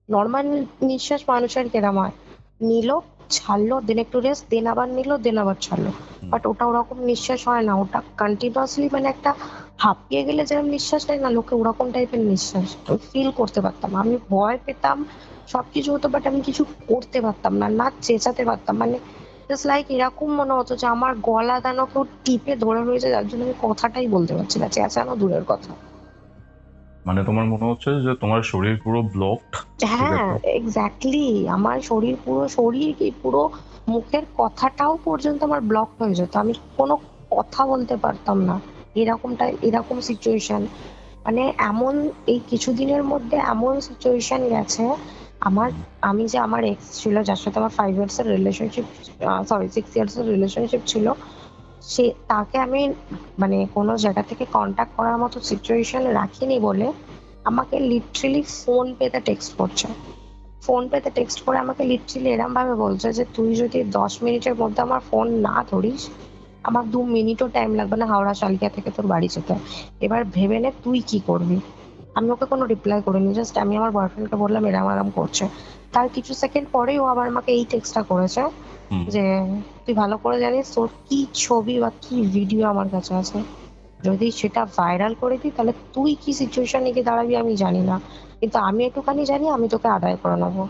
Normal নিঃশ্বাস মানুষের কেরাম হয়, নিল, ছাড়লো, দেন একটু রেস্ট, দেন আবার নিল, দেন আবার ছাড়লো। বাট ওটা ওরকম নিঃশ্বাস হয় না, ওটা কন্টিনিউয়াসলি মানে একটা হাঁপিয়ে গেলে যেরকম নিঃশ্বাস নেয় না লোকে, ওরকম টাইপের নিঃশ্বাস ফিল করতে পারতাম। আমি ভয় পেতাম, সবকিছু হতো, বাট আমি কিছু করতে পারতাম না, না চেঁচাতে পারতাম, মানে জাস্ট লাইক এরকম মনে হতো যে আমার গলা দানা কেউ টিপে ধরে রয়েছে, যার জন্য আমি কথাটাই বলতে পারছি না, চেঁচানো দূরের কথা। মানে তোমার মনে হচ্ছে যে তোমার শরীর পুরো ব্লকড? হ্যাঁ, এক্স্যাক্টলি। আমার শরীর পুরো, শরীর কি পুরো, মুখের কথাটাও পর্যন্ত আমার ব্লক হয়ে যেত, আমি কোনো কথা বলতে পারতাম না। এরকম সিচুয়েশন, মানে এমন, এই কিছুদিনের মধ্যে এমন সিচুয়েশন গেছে আমার। আমি যে আমার এক্স ছিল, যার সাথে আমার 5 ইয়ার্স এর রিলেশনশিপ, সরি 6 ইয়ার্স এর রিলেশনশিপ ছিল, সে, তাকে আমি মানে কোনো জায়গা থেকে কন্ট্যাক্ট করার মতো সিচুয়েশন রাখিনি বলে আমাকে লিটারেলি ফোন পেতে টেক্সট করে আমাকে লিটারেলি এরম ভাবে বলছে যে তুই যদি 10 মিনিটের মধ্যে আমার ফোন না ধরিস, আমার 2 মিনিটও টাইম লাগবে না হাওড়া শালিকা থেকে তোর বাড়ি যেতে। এবার ভেবে নে তুই কি করবি। আমি ওকে কোনো রিপ্লাই করিনি, জাস্ট আমি আমার বয়ফ্রেন্ডকে বললাম এরম এরম করছে। তার কিছু সেকেন্ড পরেই ও আবার আমাকে এই টেক্সটটা করেছে যে তুই ভালো করে জানিস তোর কি ছবি বা কি ভিডিও আমার কাছে আছে, যদি সেটা ভাইরাল করে দিই তাহলে তুই কি সিচুয়েশনে গিয়ে দাঁড়াবি আমি জানি না, কিন্তু আমি একটুখানি জানি আমি তোকে আদায় করে নেবো।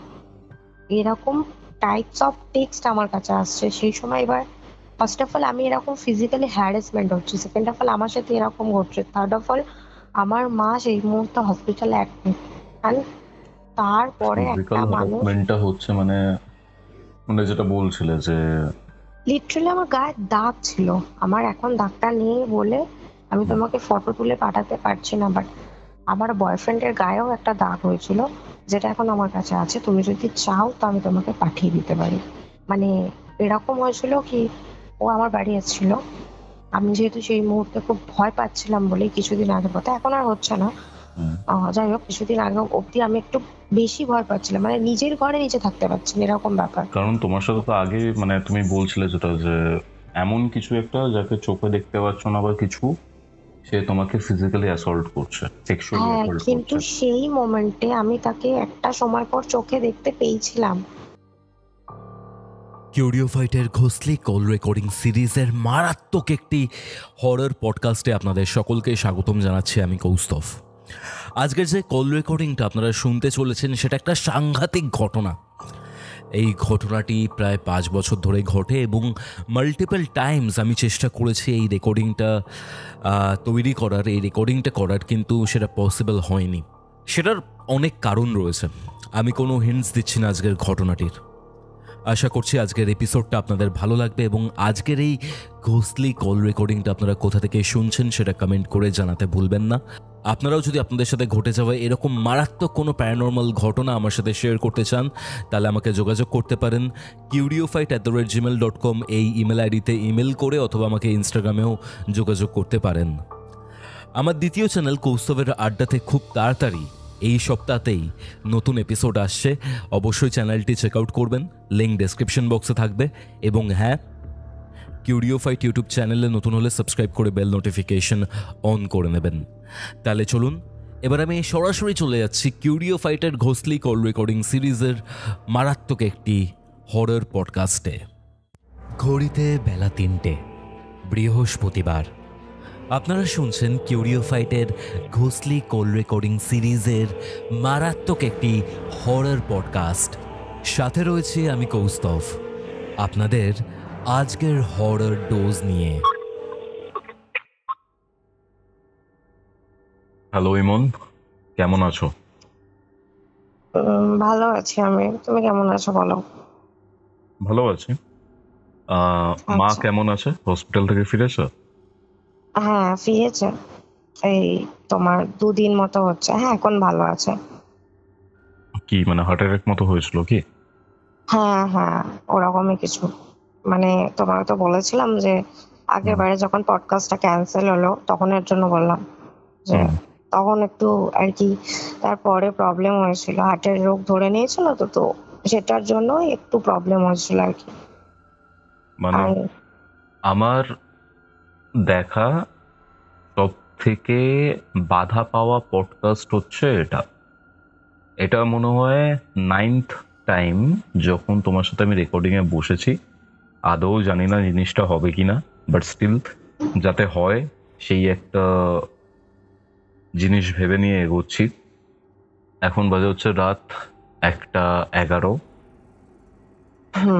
এরকম টাইপস অফ টেক্সট আমার কাছে আসছে সেই সময়। এবার ফার্স্ট অফ অল আমি এরকম ফিজিক্যালি হ্যারাসমেন্ট হচ্ছে, সেকেন্ড অফ অল আমার সাথে এরকম ঘটছে, থার্ড অফ অল আমার মা সেই মুহূর্তে হসপিটালে অ্যাডমিট। তারপরে একটা ফিজিক্যাল মানুষ, হ্যারাসমেন্টটা হচ্ছে মানে, মানে যেটা বলছিলে যে লিটারালি আমার গায়ে দাগ ছিল। আমার এখন দাগটা নেই বলে আমি তোমাকে ফটো তুলে পাঠাতে পারছি না, বাট আমার বয়ফ্রেন্ডের গায়েও একটা দাগ হয়েছিল, যেটা এখন আমার কাছে আছে। তুমি যদি চাও তো আমি তোমাকে পাঠিয়ে দিতে পারি। মানে এরকম হয়েছিল কি, ও আমার বাড়ি এসেছিল, আমি যেহেতু সেই মুহূর্তে খুব ভয় পাচ্ছিলাম বলে কিছুদিন আগে পথে, এখন আর হচ্ছে না, যাই হোক কিছুদিন আগে অব্দি আমি একটু বেশি ভয় পাচ্ছিলাম, মানে নিজের ঘরে নিজে থাকতে পারছি না, এরকম ব্যাপার। কারণ তোমার সাথে তো আগে মানে তুমি বলছিলে যেটা যে এমন কিছু একটা যাকে চোখে দেখতে পাচ্ছ না বা কিছু, সে তোমাকে ফিজিক্যালি অ্যাসল্ট করছে, সেক্সুয়ালি হ্যাঁ, অ্যাসল্ট কিন্তু করছে। সেই মোমেন্টে আমি তাকে একটা সময় পর চোখে দেখতে পেয়েছিলাম। কিউরিওফাইটের ঘোষলি কল রেকর্ডিং সিরিজের মারাত্মক একটি হরর পডকাস্টে আপনাদের সকলকে স্বাগতম জানাচ্ছি আমি কৌস্তভ। আজকের যে কল রেকর্ডিংটা আপনারা শুনতে চলেছেন সেটা একটা সাংঘাতিক ঘটনা। এই ঘটনাটি প্রায় 5 বছর ধরে ঘটে এবং মাল্টিপল টাইমস আমি চেষ্টা করেছি এই রেকর্ডিংটা তৈরি করার, এই রেকর্ডিংটা করার, কিন্তু সেটা পসিবল হয়নি। সেটার অনেক কারণ রয়েছে, আমি কোনো হিন্টস দিচ্ছি না আজকের ঘটনাটির। আশা করছি আজকের এপিসোডটা আপনাদের ভালো লাগবে এবং আজকের এই ঘোষলি কল রেকর্ডিংটা আপনারা কোথা থেকে শুনছেন সেটা কমেন্ট করে জানাতে ভুলবেন না। আপনারাও যদি আপনাদের সাথে ঘটে যাওয়া এরকম মারাত্মক কোনো প্যারানর্মাল ঘটনা আমার সাথে শেয়ার করতে চান তাহলে আমাকে যোগাযোগ করতে পারেন curiofite@gmail.com এই ইমেল আইডিতে ইমেল করে, অথবা আমাকে ইনস্টাগ্রামেও যোগাযোগ করতে পারেন। আমার দ্বিতীয় চ্যানেল কৌস্তবের আড্ডাতে খুব তাড়াতাড়ি এই সপ্তাহতেই নতুন এপিসোড আসছে, অবশ্যই চ্যানেলটি চেক আউট করবেন, লিঙ্ক ডেসক্রিপশন বক্সে থাকবে। এবং হ্যাঁ, কিউরিওফাইট ইউটিউব চ্যানেলে নতুন হলে সাবস্ক্রাইব করে বেল নোটিফিকেশন অন করে নেবেন। তাহলে চলুন এবার আমি সরাসরি চলে যাচ্ছি কিউরিওফাইটের ঘোষলি কল রেকর্ডিং সিরিজের মারাত্মক একটি হরর পডকাস্টে। ঘড়িতে বেলা 3টে, বৃহস্পতিবার। আপনারা শুনছেন কিউরিওফাইটের ঘোষলি কল রেকর্ডিং সিরিজের মারাত্মক একটি হরর পডকাস্ট। সাথে রয়েছে আমি কৌস্তভ, আপনাদের আজকের হরর ডোজ নিয়ে। হ্যালো ইমন, কেমন আছো? ভালো আছি আমি, তুমি কেমন আছো বলো? ভালো আছি। মা আচ্ছা, কেমন আছে? হসপিটাল থেকে ফিরেছে? হ্যাঁ ফিরেছে, এই তোমার 2 দিন মতো হচ্ছে, হ্যাঁ এখন ভালো আছে। কি মানে হার্ট অ্যাটাক মতো হয়েছিল কি? হ্যাঁ হ্যাঁ, ওরকমই কিছু। মানে তোমাকে তো বলেছিলাম যে আগের বারে যখন পডকাস্টটা ক্যান্সেল হলো তখন এর জন্য বললাম যে হুম, তখন একটু আর কি, তারপরে প্রবলেম হয়েছিল, হার্টের রোগ ধরে নিয়েছিল তো তো সেটার জন্য একটু প্রবলেম হয়েছিল আর কি। মানে আর আমার দেখা সব থেকে বাধা পাওয়া পডকাস্ট হচ্ছে এটা। এটা মনে হয় 9th টাইম যখন তোমার সাথে আমি রেকর্ডিং এ বসেছি। আদৌ জানি না জিনিসটা হবে কিনা, বাট স্টিল যাতে হয় সেই একটা জিনিস ভেবে নিয়ে এগোচ্ছি। এখন বাজে হচ্ছে রাত 1:11।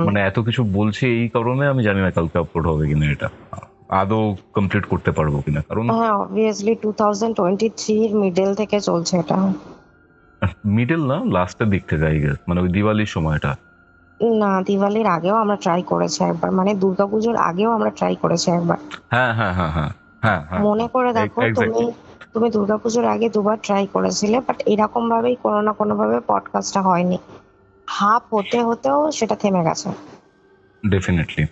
মানে এত কিছু বলছি এই কারণে আমি জানি না কালকে আপলোড হবে কিনা, এটা আদৌ কমপ্লিট করতে পারবো কিনা, কারণ হ্যাঁ অবভিয়াসলি 2023 এর মিডল থেকে চলছে এটা। মিডল না, লাস্টের দিক থেকে আই গেস, মানে ওই দিওয়ালির সময়টা। না, দিওয়ালির আগেও আমরা ট্রাই করেছি একবার, মানে দুর্গাপুজোর আগেও আমরা ট্রাই করেছি একবার। হ্যাঁ হ্যাঁ হ্যাঁ হ্যাঁ হ্যাঁ হ্যাঁ, মনে করে দেখো, তুমি এক্স্যাক্টলি। তুমি দুর্গাপুজোর আগে দুবার ট্রাই করেছিলে, বাট এরকম ভাবেই কোনো না কোনো ভাবে পডকাস্টটা হয়নি। হাফ হতে হতেও সেটা থেমে গেছে। ডেফিনেটলি।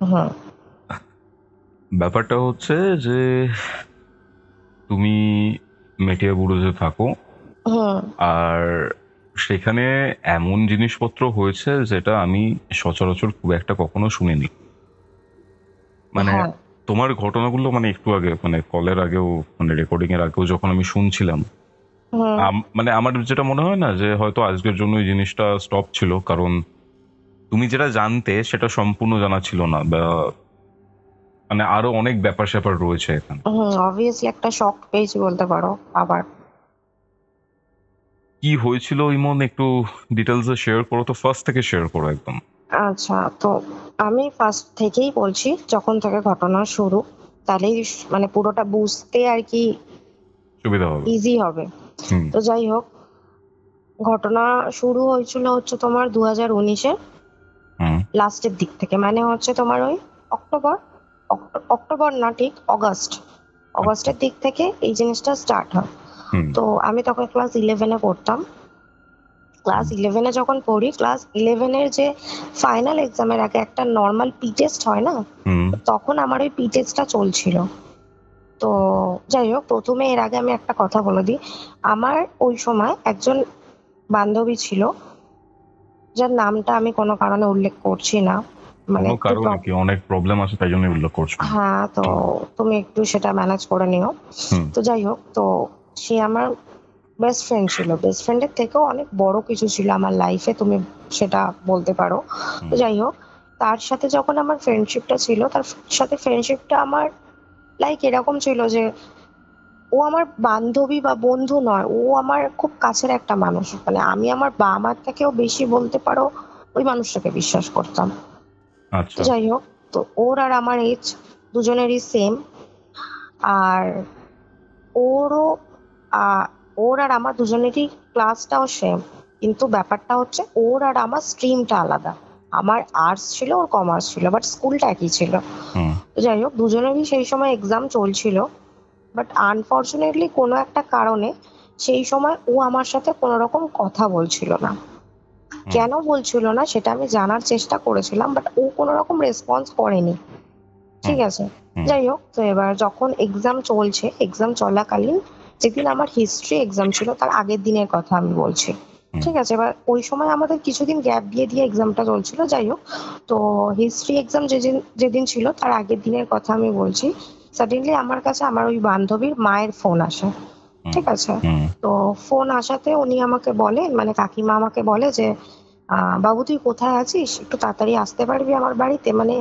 হুম ব্যাপারটা হচ্ছে যে তুমি মেটিয়া বুরুজে থাকো, হুম আর সেখানে এমন জিনিসপত্র হয়েছে যেটা আমি সচরাচর খুব একটা কখনো শুনিনি। মানে হ্যাঁ তোমার ঘটনাগুলো মানে একটু আগে, মানে কলের আগেও, মানে রেকর্ডিং এর আগেও যখন আমি শুনছিলাম, হুম মানে আমার যেটা মনে হয় না যে হয়তো আজকের জন্য এই জিনিসটা স্টপ ছিল, কারণ তুমি যেটা জানতে সেটা সম্পূর্ণ জানা ছিল না, বা মানে আরো অনেক ব্যাপার স্যাপার রয়েছে এখানে। অবভিয়াসলি একটা শক পেয়েছি বলতে পারো আবার। কি হয়েছিল ইমন, একটু ডিটেলসে শেয়ার করো তো, ফার্স্ট থেকে শেয়ার করো একদম। আচ্ছা, তো আমি ফার্স্ট থেকেই বলছি, যখন থেকে ঘটনা শুরু, তাহলেই মানে পুরোটা বুঝতে আর কি সুবিধা হবে। ইজি হবে। হুম তো যাই হোক, ঘটনা শুরু হয়েছিল হচ্ছে তোমার 2019-এর হুম লাস্টের দিক থেকে, মানে হচ্ছে তোমার ওই অক্টোবর, অক্টোবর না, ঠিক অগস্টের দিক থেকে এই জিনিসটা স্টার্ট হয়। হুম তো আমি তখন ক্লাস 11-এ পড়তাম। ক্লাস 11-এ যখন পড়ি, ক্লাস 11-এর যে ফাইনাল এক্সামের আগে একটা নর্মাল পি টেস্ট হয় না, হুম তখন আমার ওই পি টেস্টটা চলছিল। তো যাই হোক, প্রথমে এর আগে আমি একটা কথা বলে দিই। আমার ওই সময় একজন বান্ধবী ছিল, যার নামটা আমি কোনো কারণে উল্লেখ করছি না, মানে কোনো একটু কারণে কি অনেক প্রবলেম আছে তাই জন্য উল্লেখ করছো? হ্যাঁ, তো তুমি একটু সেটা ম্যানেজ করে নিও। হুম তো যাই হোক, তো সে আমার বেস্ট ফ্রেন্ড ছিল, বেস্ট ফ্রেন্ডের থেকেও অনেক বড় কিছু ছিল আমার লাইফে, তুমি সেটা বলতে পারো। তো যাই হোক, তার সাথে যখন আমার ফ্রেন্ডশিপটা ছিল, তার সাথে ফ্রেন্ডশিপটা আমার লাইক এরকম ছিল যে ও আমার বান্ধবী বা বন্ধু নয়, ও আমার খুব কাছের একটা মানুষ, মানে আমি আমার বাবা মার থেকেও বেশি বলতে পারো ওই মানুষটাকে বিশ্বাস করতাম। তো আচ্ছা। যাই হোক, তো ওর আর আমার এজ দুজনেরই সেম, আর ওরও আহ, ওর আর আমার দুজনেরই ক্লাসটাও সেম, কিন্তু ব্যাপারটা হচ্ছে ওর আর আমার স্ট্রিমটা আলাদা। আমার আর্টস ছিল, ওর কমার্স ছিল, বাট স্কুলটা একই ছিল। হুম তো যাই হোক, দুজনেরই সেই সময় এক্সাম চলছিল, বাট আনফর্চুনেটলি কোনো একটা কারণে সেই সময় ও আমার সাথে কোনো রকম কথা বলছিল না। কেন বলছিল না সেটা আমি জানার চেষ্টা করেছিলাম, বাট ও কোনো রকম রেসপন্স করেনি। ঠিক আছে, হুম যাই হোক, তো এবার যখন এক্সাম চলছে, এক্সাম চলাকালীন যেদিন আমার হিস্ট্রি এক্সাম ছিল তার আগের দিনের কথা আমি বলছি। ঠিক আছে, এবার ওই সময় আমাদের কিছুদিন গ্যাপ দিয়ে দিয়ে এক্সামটা চলছিল। যাই হোক, তো হিস্ট্রি এক্সাম যেদিন যেদিন ছিল তার আগের দিনের কথা আমি বলছি। সাডেনলি আমার কাছে আমার ওই বান্ধবীর মায়ের ফোন আসে। ঠিক আছে, হুম তো ফোন আসাতে উনি আমাকে বলেন, মানে কাকিমা আমাকে বলে যে বাবু তুই কোথায় আছিস, একটু তাড়াতাড়ি আসতে পারবি আমার বাড়িতে। মানে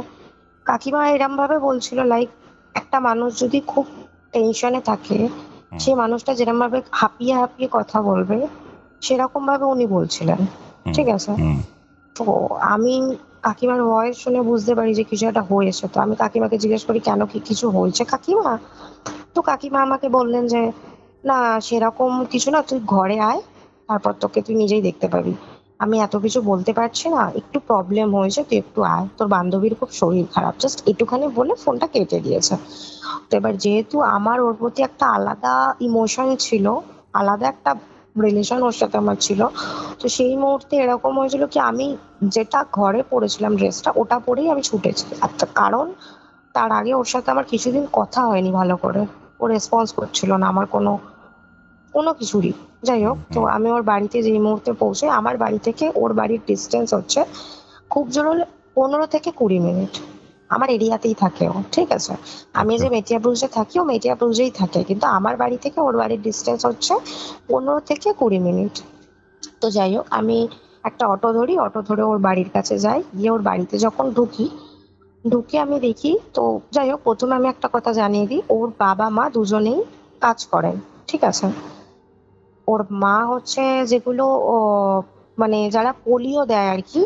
কাকিমা এরম ভাবে বলছিল, লাইক একটা মানুষ যদি খুব টেনশনে থাকে, সেই মানুষটা যেরকম ভাবে হাঁপিয়ে হাঁপিয়ে কথা বলবে, সেরকম ভাবে উনি বলছিলেন। ঠিক আছে, হুম তো আমি কাকিমার ভয়েস শুনে বুঝতে পারি যে কিছু একটা হয়েছে। তো আমি কাকিমাকে জিজ্ঞেস করি, কেন, কি কিছু হয়েছে কাকিমা? তো কাকিমা আমাকে বললেন যে না, সেরকম কিছু না, তুই ঘরে আয়, তারপর তোকে তুই নিজেই দেখতে পাবি। আমি এত কিছু বলতে পারছি না, একটু প্রবলেম হয়েছে, তুই একটু আয়, তোর বান্ধবীর খুব শরীর খারাপ, জাস্ট একটুখানি বলে ফোনটা কেটে দিয়েছে। তো এবার যেহেতু আমার ওর প্রতি একটা আলাদা ইমোশন ছিল, আলাদা একটা রিলেশন ওর সাথে আমার ছিল, তো সেই মুহূর্তে এরকম হয়েছিল কি, আমি যেটা ঘরে পরেছিলাম ড্রেসটা, ওটা পরেই আমি ছুটেছি। আর তার কারণ, তার আগে ওর সাথে আমার কিছুদিন কথা হয়নি ভালো করে, ও রেসপন্স করছিল না আমার কোনো কোনো কিছুরই। যাই হোক, তো আমি ওর বাড়িতে যেই মুহূর্তে পৌঁছে, আমার বাড়ি থেকে ওর বাড়ির ডিস্টেন্স হচ্ছে খুব জোর হলে 15 থেকে 20 মিনিট। আমার এরিয়াতেই থাকে ও, ঠিক আছে। আমি যে মেটিয়াবুরুজে থাকি, ও মেটিয়াবুরুজেই থাকে, কিন্তু আমার বাড়ি থেকে ওর বাড়ির ডিস্টেন্স হচ্ছে 15 থেকে 20 মিনিট। তো যাই হোক, আমি একটা অটো ধরি, অটো ধরে ওর বাড়ির কাছে যাই, গিয়ে ওর বাড়িতে যখন ঢুকে আমি দেখি, তো যাই হোক, প্রথমে আমি একটা কথা জানিয়ে দিই, ওর বাবা মা দুজনেই কাজ করেন, ঠিক আছে। ওর মা হচ্ছে যেগুলো ও, মানে যারা পোলিও দেয় আর কি,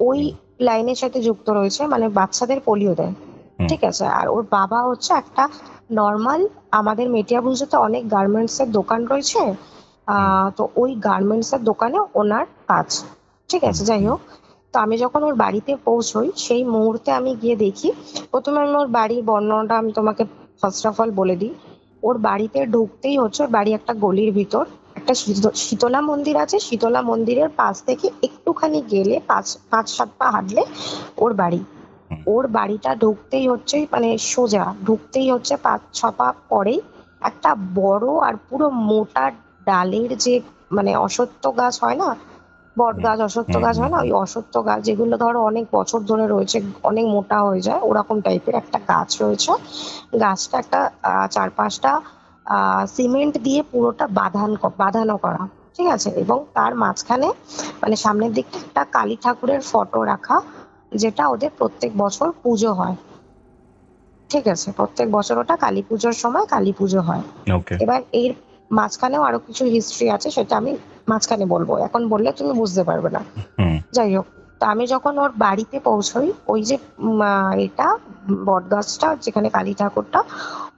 ওই লাইনের সাথে যুক্ত রয়েছে, মানে বাচ্চাদের পোলিও দেয়, হুম। ঠিক আছে। আর ওর বাবা হচ্ছে একটা নর্মাল, আমাদের মেটিয়াবুরুজে অনেক গার্মেন্টস এর দোকান রয়েছে, তো ওই গার্মেন্টস এর দোকানে ওনার কাজ, ঠিক আছে। যাই হোক, তো আমি যখন ওর বাড়িতে পৌঁছই, সেই মুহূর্তে আমি গিয়ে দেখি, প্রথমে আমি ওর বাড়ির বর্ণনাটা আমি তোমাকে ফার্স্ট অফ অল বলে দিই। ওর বাড়িতে ঢুকতেই হচ্ছে, ওর বাড়ি একটা গলির ভিতর, একটা শীতলা মন্দির আছে, শীতলা মন্দিরের পাশ থেকে একটুখানি গেলে 5-7 পা হাঁটলে ওর বাড়ি। ওর বাড়িটা ঢুকতেই হচ্ছে, মানে সোজা ঢুকতেই হচ্ছে 5-6 পা পরেই একটা বড় আর পুরো মোটা ডালের যে, মানে অশ্বত্থ গাছ হয় না, বট গাছ, অশ্বত্থ গাছ হয় না, ওই অশ্বত্থ গাছ যেগুলো ধরো অনেক বছর ধরে রয়েছে, অনেক মোটা হয়ে যায়, ওরকম টাইপের একটা গাছ রয়েছে। গাছটা একটা 4-5টা সিমেন্ট দিয়ে পুরোটা বাঁধানো করা, ঠিক আছে। এবং তার মাঝখানে, মানে সামনের দিকটা একটা কালী ঠাকুরের ফটো রাখা, যেটা ওদের প্রত্যেক বছর পুজো হয়, ঠিক আছে। প্রত্যেক বছর ওটা কালী পুজোর সময় কালী পুজো হয়। ওকে। এবার এর মাঝখানেও আরো কিছু হিস্ট্রি আছে, সেটা আমি মাঝখানে বলবো, এখন বললে তুমি বুঝতে পারবে না। হুম। যাই হোক, তো আমি যখন ওর বাড়িতে পৌঁছই, ওই যে এটা বট গাছটা যেখানে কালী ঠাকুরটা,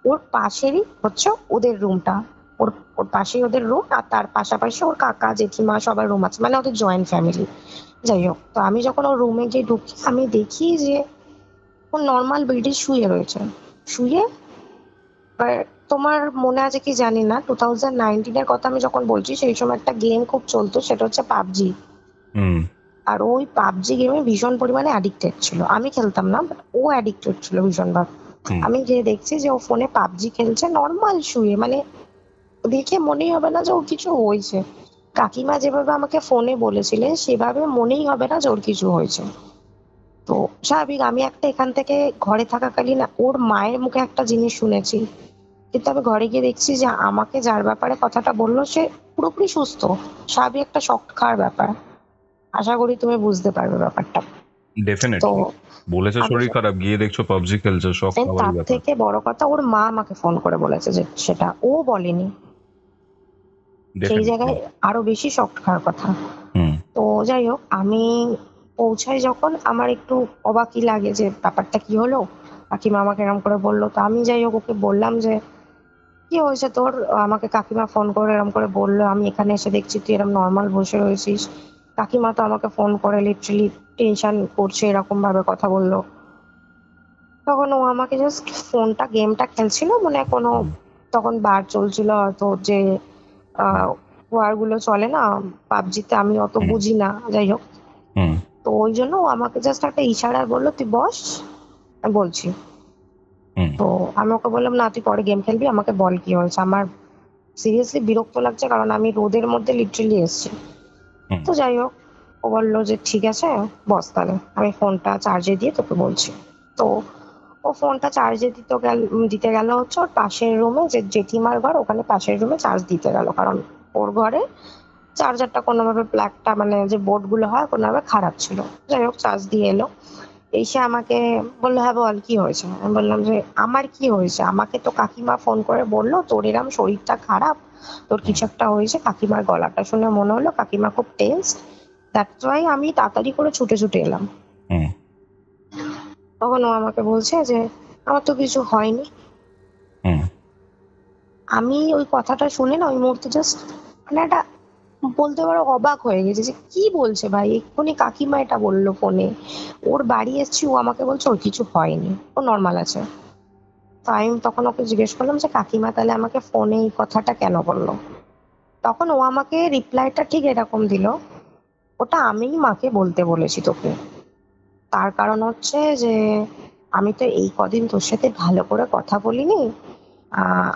ওর পাশেরই হচ্ছে ওদের রুমটা। ওর ওর পাশেই ওদের রুম, আর তার পাশাপাশি ওর কাকা জেঠিমা সবার রুম আছে, মানে ওদের জয়েন্ট ফ্যামিলি। যাই হোক, তো আমি যখন ওর রুমে গিয়ে ঢুকি, আমি দেখি যে ও নর্মাল বেডে শুয়ে রয়েছে। শুয়ে, এবার তোমার মনে আছে কি জানি না, 2019-এর কথা আমি যখন বলছি, সেই সময় একটা গেম খুব চলতো, সেটা হচ্ছে পাবজি। হুম। আর ওই পাবজি গেমে ভীষণ পরিমাণে অ্যাডিক্টেড ছিল। আমি খেলতাম না, বাট ও অ্যাডিক্টেড ছিল ভীষণভাবে। হুম। আমি যে দেখছি যে ও ফোনে পাবজি খেলছে নর্মাল শুয়ে, মানে দেখে মনেই হবে না যে ওর কিছু হয়েছে। কাকিমা যেভাবে আমাকে ফোনে বলেছিলেন, সেভাবে মনেই হবে না যে ওর কিছু হয়েছে। তো স্বাভাবিক, আমি একটা এখান থেকে ঘরে থাকাকালীন ওর মায়ের মুখে একটা জিনিস শুনেছি, কিন্তু আমি ঘরে গিয়ে দেখছি যে আমাকে যার ব্যাপারে কথাটা বললো সে পুরোপুরি সুস্থ। স্বাভাবিক একটা শক খাওয়ার ব্যাপার, আশা করি তুমি বুঝতে পারবে ব্যাপারটা। তো ডেফিনেটলি। বলেছে আমি শরীর খারাপ, গিয়ে দেখছো পাবজি খেলছো, শখ তার খাওয়ারই ব্যাপার। থেকে বড় কথা, ওর মা আমাকে ফোন করে বলেছে যে সেটা ও বলেনি, সেই ডেফিনেটলি। জায়গায় আরো বেশি শক খাওয়ার কথা। হুম। তো যাই হোক, আমি পৌঁছাই যখন, আমার একটু অবাকই লাগে যে ব্যাপারটা কি হলো, কাকিমা আমাকে এরকম করে বললো। তো আমি যাই হোক ওকে বললাম যে কি হয়েছে তোর, আমাকে কাকিমা ফোন করে এরকম করে বললো, আমি এখানে এসে দেখছি তুই এরকম নর্মাল বসে রয়েছিস। কাকিমা তো আমাকে ফোন করে লিটারালি টেনশন করছে, এরকম ভাবে কথা বললো। তখন ও আমাকে জাস্ট ফোনটা, গেমটা খেলছিল, মানে কোনো, তখন বার চলছিল হয়তো, যে ওয়ার গুলো চলে না পাবজিতে, আমি অত হুম। বুঝি না, যাই হোক। হুম। তো ওই জন্য ও আমাকে জাস্ট একটা ইশারা বললো, তুই বস, আমি বলছি। হুম। তো আমি ওকে বললাম, না তুই পরে গেম খেলবি, আমাকে বল কি হয়েছে। আমার সিরিয়াসলি বিরক্ত লাগছে, কারণ আমি রোদের মধ্যে লিটারালি এসেছি। হুম। তো যাই হোক, ও বললো যে ঠিক আছে বস, তাহলে আমি ফোনটা চার্জে দিয়ে তোকে বলছি। তো ও ফোনটা চার্জে দিতে গেল হচ্ছে ওর পাশের রুমে, যে জেঠিমার ঘর, ওখানে পাশের রুমে চার্জ দিতে গেল, কারণ ওর ঘরে চার্জারটা কোনোভাবে প্লাগটা, মানে যে বোর্ড গুলো হয়, কোনোভাবে খারাপ ছিল। যাই হোক, চার্জ দিয়ে এলো, এসে আমাকে বললো, হ্যাঁ বল কি হয়েছে। আমি বললাম যে আমার কি হয়েছে, আমাকে তো কাকিমা ফোন করে বললো তোর এরম শরীরটা খারাপ, তোর কিছু একটা হয়েছে। কাকিমার গলাটা শুনে মনে হলো কাকিমা খুব টেন্স, দ্যাটস ওয়াই আমি তাড়াতাড়ি করে ছুটে ছুটে এলাম। হুম। তখন ও আমাকে বলছে যে আমার তো কিছু হয়নি। হুম। আমি ওই কথাটা শুনে না, ওই মুহূর্তে জাস্ট, মানে একটা, বলতে পারো অবাক হয়ে গেছে, যে কি বলছে ভাই, এক্ষুনি কাকিমা এটা বললো ফোনে, ওর বাড়ি এসছি, ও আমাকে বলছে ওর কিছু হয়নি, ও নর্মাল আছে। তো আমি তখন ওকে জিজ্ঞেস করলাম যে কাকিমা তাহলে আমাকে ফোনে এই কথাটা কেন বললো। তখন ও আমাকে রিপ্লাইটা ঠিক এরকম দিল, ওটা আমিই মাকে বলতে বলেছি তোকে। তার কারণ হচ্ছে যে আমি তো এই কদিন তোর সাথে ভালো করে কথা বলিনি,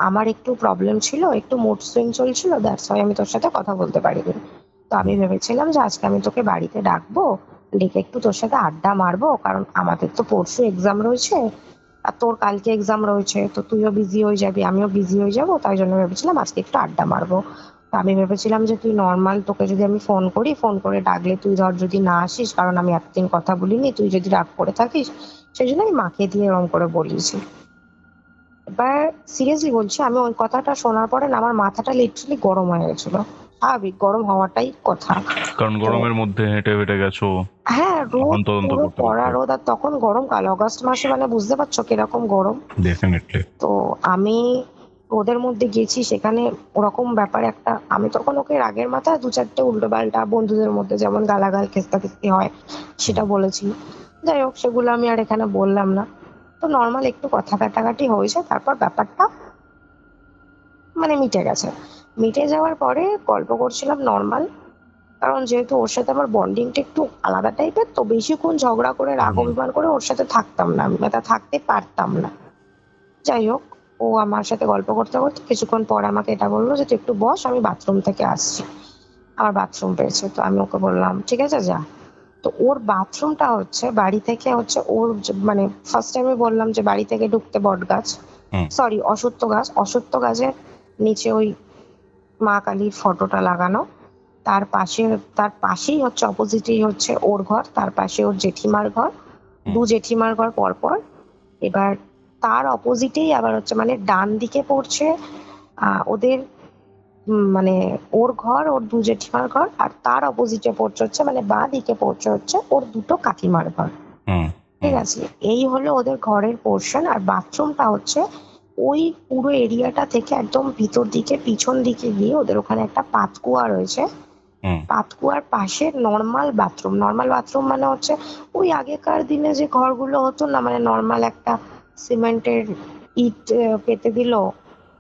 আমার একটু প্রবলেম ছিল, একটু মুড সুইং চলছিল, দ্যাটস ওয়াই আমি তোর সাথে কথা বলতে পারিনি। তো আমি ভেবেছিলাম যে আজকে আমি তোকে বাড়িতে ডাকবো, ডেকে একটু তোর সাথে আড্ডা মারবো, কারণ আমাদের তো পরশু এক্সাম রয়েছে, আর তোর কালকে এক্সাম রয়েছে, তো তুইও বিজি হয়ে যাবি, আমিও বিজি হয়ে যাবো, তাই জন্য ভেবেছিলাম আজকে একটু আড্ডা মারবো। আমি ভেবেছিলাম যে তুই নর্মাল, তোকে যদি আমি ফোন করি, ফোন করে ডাকলে তুই ধর যদি না আসিস, কারণ আমি এতদিন কথা বলিনি, তুই যদি রাগ করে থাকিস, সেই জন্য আমি মাকে দিয়ে এরকম করে বলিয়েছি। এবার সিরিয়াসলি বলছি, আমি ওই কথাটা শোনার পরে না আমার মাথাটা লিটারালি গরম হয়ে গেছিল। স্বাভাবিক গরম হওয়াটাই কথা। কারণ গরমের মধ্যে হেঁটে হেঁটে গেছো, হ্যাঁ, রোদ, এখন তদন্ত পুরো করতে কড়া করতে। রোদ, আর তখন গরমকাল, অগস্ট মাসে, মানে বুঝতে পারছো কিরকম গরম। ডেফিনেটলি। তো আমি রোদের মধ্যে গেছি, সেখানে ওরকম ব্যাপার একটা, আমি তখন ওকে রাগের মাথায় দু চারটে উল্টো পাল্টা বন্ধুদের মধ্যে যেমন গালাগাল খেস্তাখিস্তি হয় সেটা বলেছি। যাই হোক, সেগুলো আমি আর এখানে বললাম না। তো নর্মাল একটু কথা কাটাকাটি হয়েছে, তারপর ব্যাপারটা মানে মিটে গেছে। মিটে যাওয়ার পরে গল্প করছিলাম নর্মাল, কারণ যেহেতু ওর সাথে আমার বন্ডিংটা একটু আলাদা টাইপের, তো বেশিক্ষণ ঝগড়া করে রাগ অভিমান করে ওর সাথে থাকতাম না, আমি তা থাকতে পারতাম না। যাই হোক, ও আমার সাথে গল্প করতে করতে কিছুক্ষণ পর আমাকে এটা বললো যে তুই একটু বস, আমি বাথরুম থেকে আসছি। আমার বাথরুম পেয়েছে, তো আমি ওকে বললাম ঠিক আছে যা। তো ওর বাথরুমটা হচ্ছে বাড়ি থেকে হচ্ছে ওর মানে ফার্স্ট টাইমে বললাম যে বাড়ি থেকে ঢুকতে বট গাছ, সরি অশ্বত্থ গাছ, অশ্বত্থ গাছের নিচে ওই মা কালীর ফটোটা লাগানো, তার পাশেই হচ্ছে অপোজিটেই হচ্ছে ওর ঘর, তার পাশে ওর জেঠিমার ঘর, দু জেঠিমার ঘর পরপর। এবার তার অপোজিটেই আবার হচ্ছে মানে ডান দিকে পড়ছে ওদের মানে ওর ঘর, ওর দু জেঠিমার ঘর, আর তার অপোজিটে পড়ছে হচ্ছে মানে বাঁ দিকে পড়ছে হচ্ছে ওর দুটো কাকিমার ঘর। ঠিক আছে, এই হলো ওদের ঘরের পোর্শন। আর বাথরুমটা হচ্ছে ওই পুরো এরিয়াটা থেকে একদম ভিতর দিকে পিছন দিকে গিয়ে ওদের ওখানে একটা পাতকুয়া রয়েছে। পাতকুয়ার পাশে নর্মাল বাথরুম মানে হচ্ছে ওই আগেকার দিনে যে ঘরগুলো হতো না, মানে নর্মাল একটা সিমেন্টের ইট পেতে দিল,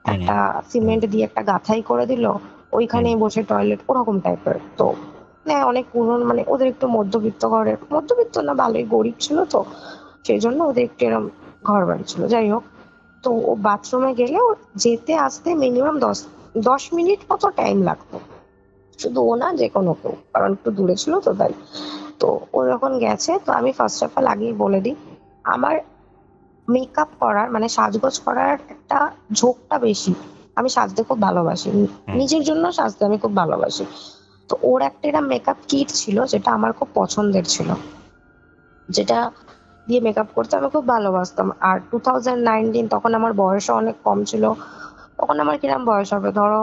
একটা সিমেন্ট দিয়ে একটা গাঁথাই করে দিল, ওইখানেই বসে টয়লেট, ওরকম টাইপের। তো অনেক পুরনো, মানে ওদের একটু মধ্যবিত্ত না, ভালোই গরিব ছিল, তো সেই জন্য ওদের একটু এরকম ঘর বাড়ি ছিল। যাই হোক, তো ও বাথরুমে গেলে ওর যেতে আসতে মিনিমাম 10 মিনিট মতো টাইম লাগতো, শুধু ও না, যে কোনো কেউ, কারণ একটু দূরে ছিল তো তাই। তো ও যখন গেছে, তো আমি ফার্স্ট অফ অল আগেই বলে দিই, আমার মেকআপ করার মানে সাজগোজ করার একটা ঝোঁকটা বেশি। আমি সাজতে খুব ভালোবাসি, নিজের জন্য সাজতে আমি খুব ভালোবাসি। তো ওর একটা এরকম মেকআপ কিট ছিল যেটা আমার খুব পছন্দের ছিল, যেটা দিয়ে মেকআপ করতে আমি খুব ভালোবাসতাম। আর 2019, তখন আমার বয়সও অনেক কম ছিল, তখন আমার কিরম বয়স হবে ধরো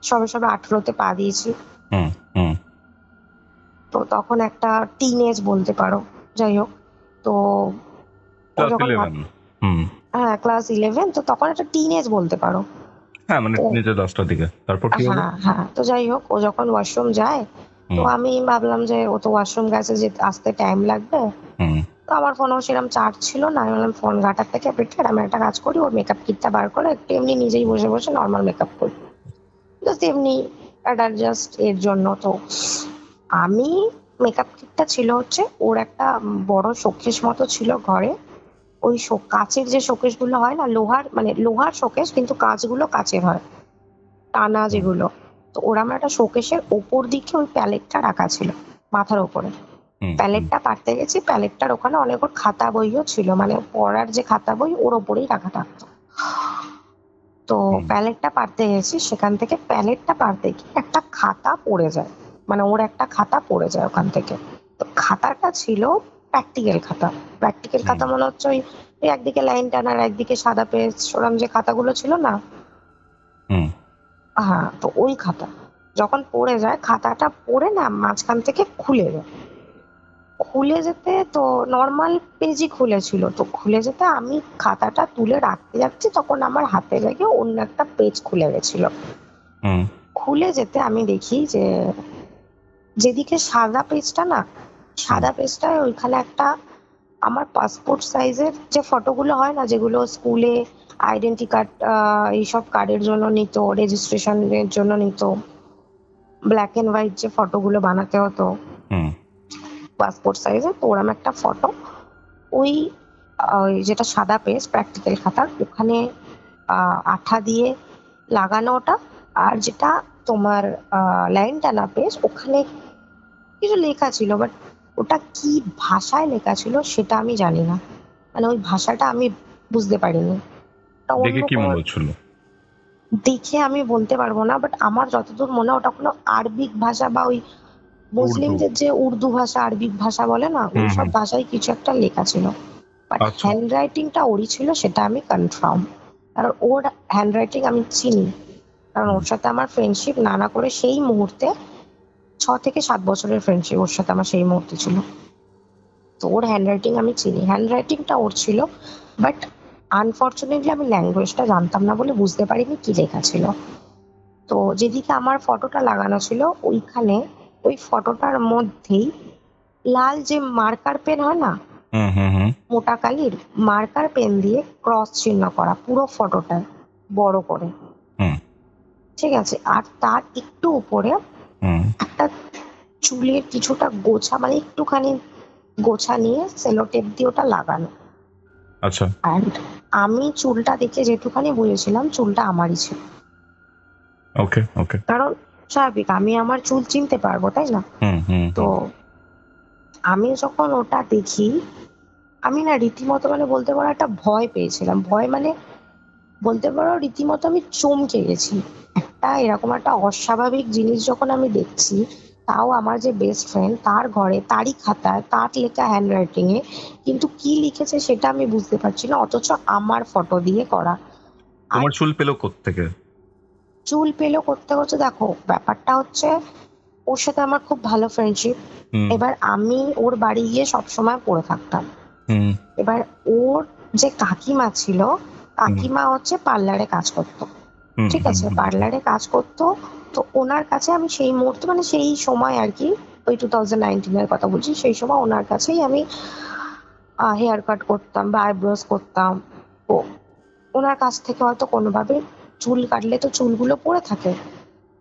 সবে সবে 18-তে পা দিয়েছি। তো তখন একটা টিন এজ বলতে পারো। যাই হোক, তো ও যখন হ্যাঁ ক্লাস 11, তো তখন একটা টিন এজ বলতে পারো। হ্যাঁ, মানে টিনেজের লাস্টের দিকে। তারপর কি হলো? হ্যাঁ, তো যাই হোক, ও যখন ওয়াশরুম যায়, তো আমি ভাবলাম যে ও তো ওয়াশরুম গেছে, যে আসতে টাইম লাগবে। তো আমার ফোনেও সেরকম চার্জ ছিল না, আমি বললাম ফোন ঘাটার থেকে বেটার আমি একটা কাজ করি, ওর মেকআপ কিটটা বার করে একটু এমনি নিজেই বসে বসে নর্মাল মেকআপ করি, জাস্ট এমনি একটা জাস্ট এর জন্য। তো আমি মেকআপ কিটটা ছিল হচ্ছে ওর একটা বড় শোকেস মতো ছিল ঘরে, ওই কাচের যে শোকেস গুলো হয় না, লোহার শোকেস, কিন্তু কাঁচগুলো কাচের হয়, টানা যেগুলো। তো ওর আমার একটা শোকেসের ওপর দিকে ওই প্যালেটটা রাখা ছিল মাথার উপরে। প্যালেটটা পারতে গেছি, প্যালেটটার ওখানে অনেক ওর খাতা বইও ছিল, মানে পড়ার যে খাতা বই ওর ওপরেই রাখা থাকতো। তো প্যালেটটা পারতে গেছি, সেখান থেকে প্যালেটটা পারতে গিয়ে একটা খাতা পড়ে যায়, মানে ওর একটা খাতা পড়ে যায় ওখান থেকে। তো খাতাটা ছিল প্র্যাকটিক্যাল খাতা মনে হচ্ছে ওই একদিকে লাইন টানার একদিকে সাদা পেজ, ওরম যে খাতাগুলো ছিল না, হ্যাঁ, তো ওই খাতা যখন পড়ে যায়, খাতাটা পড়ে না মাঝখান থেকে খুলে যেতে, তো নর্মাল পেজই খুলেছিল, তো খুলে যেতে আমি খাতাটা তুলে রাখতে যাচ্ছি, তখন আমার হাতে লেগে অন্য একটা পেজ খুলে গেছিল। খুলে যেতে আমি দেখি যে যেদিকে সাদা পেজটায় ওইখানে একটা আমার পাসপোর্ট সাইজের যে ফটোগুলো হয় না, যেগুলো স্কুলে আইডেন্টি কার্ড এইসব কার্ডের জন্য নিত, রেজিস্ট্রেশনের জন্য নিত, ব্ল্যাক এন্ড হোয়াইট যে ফটোগুলো বানাতে হতো পাসপোর্ট সাইজের, তো ওরম একটা ফটো ওই যেটা সাদা পেজ প্র্যাকটিক্যাল খাতার ওখানে আঠা দিয়ে লাগানো ওটা, আর যেটা তোমার লাইন টানা পেজ ওখানে কিছু লেখা ছিল, বাট ওটা কি ভাষায় লেখা ছিল সেটা আমি জানি না, মানে ওই ভাষাটা আমি বুঝতে পারিনি। দেখে কি মনে হচ্ছিল? দেখে আমি বলতে পারবো না, বাট আমার যতদূর মনে হয় ওটা কোনো আরবিক ভাষা বা ওই উর্দু। মুসলিমদের যে উর্দু ভাষা, আরবিক ভাষা বলে না, ওই হুম সব হুম। ভাষায় কিছু একটা লেখা ছিল। বাট আচ্ছা। হ্যান্ড রাইটিংটা ওরই ছিল, সেটা আমি কনফার্ম। কারণ ওর হ্যান্ড রাইটিং আমি চিনি, কারণ ওর সাথে আমার ফ্রেন্ডশিপ না করে সেই মুহূর্তে 6 থেকে 7 বছরের ফ্রেন্ডশিপ ওর সাথে আমার সেই মুহূর্তে ছিল। তো ওর হ্যান্ড রাইটিং আমি চিনি, হ্যান্ড রাইটিংটা ওর ছিল। বাট আনফর্চুনেটলি আমি ল্যাঙ্গুয়েজটা জানতাম না বলে বুঝতে পারিনি কি লেখা ছিল। তো যেদিকে আমার ফটোটা লাগানো ছিল ওইখানে, ওই ফটোটার মধ্যেই লাল যে মার্কার পেন হয় না, হুম হুম হুম মোটা কালির মার্কার পেন দিয়ে ক্রস চিহ্ন করা পুরো ফটোটা বড় করে। হুম ঠিক আছে, আর তার একটু উপরে হুম। একটা চুলের কিছুটা গোছা, মানে একটুখানি গোছা নিয়ে সেলো টেপ দিয়ে ওটা লাগানো। আচ্ছা। অ্যান্ড আমি চুলটা দেখে যেটুখানি বুঝেছিলাম চুলটা আমারই ছিল, ওকে ওকে। কারণ স্বাভাবিক আমি আমার চুল চিনতে পারবো, তাই না? হুম হুম তো হুম। আমি যখন ওটা দেখি, আমি না রীতিমতো মানে বলতে পারো একটা ভয় পেয়েছিলাম, ভয় মানে বলতে পারো রীতিমতো আমি চমকে গেছি। একটা এরকম একটা অস্বাভাবিক জিনিস যখন আমি দেখছি, তাও আমার যে বেস্ট ফ্রেন্ড তার ঘরে তারই খাতায় তার লেখা হ্যান্ড রাইটিং এ, কিন্তু কি লিখেছে সেটা আমি বুঝতে পারছি না, অথচ আমার ফটো দিয়ে করা। আর তোমার চুল পেলো কোত্থেকে? চুল পেলো করতে হচ্ছে, দেখো ব্যাপারটা হচ্ছে ওর সাথে আমার খুব ভালো ফ্রেন্ডশিপ। হুম এবার আমি ওর বাড়ি গিয়ে সবসময় পড়ে থাকতাম। হুম এবার ওর যে কাকিমা ছিল, হুম কাকিমা হচ্ছে পার্লারে কাজ করতো। হুম ঠিক হুম আছে, হুম পার্লারে কাজ করতো। তো ওনার কাছে আমি সেই মুহূর্তে মানে সেই সময় আর কি, ওই 2019 এর কথা বলছি, সেই সময় ওনার কাছেই আমি হেয়ার কাট করতাম বা আইব্রোজ করতাম। তো ওনার কাছ থেকে হয়তো কোনোভাবে চুল কাটলে তো চুলগুলো পড়ে থাকে,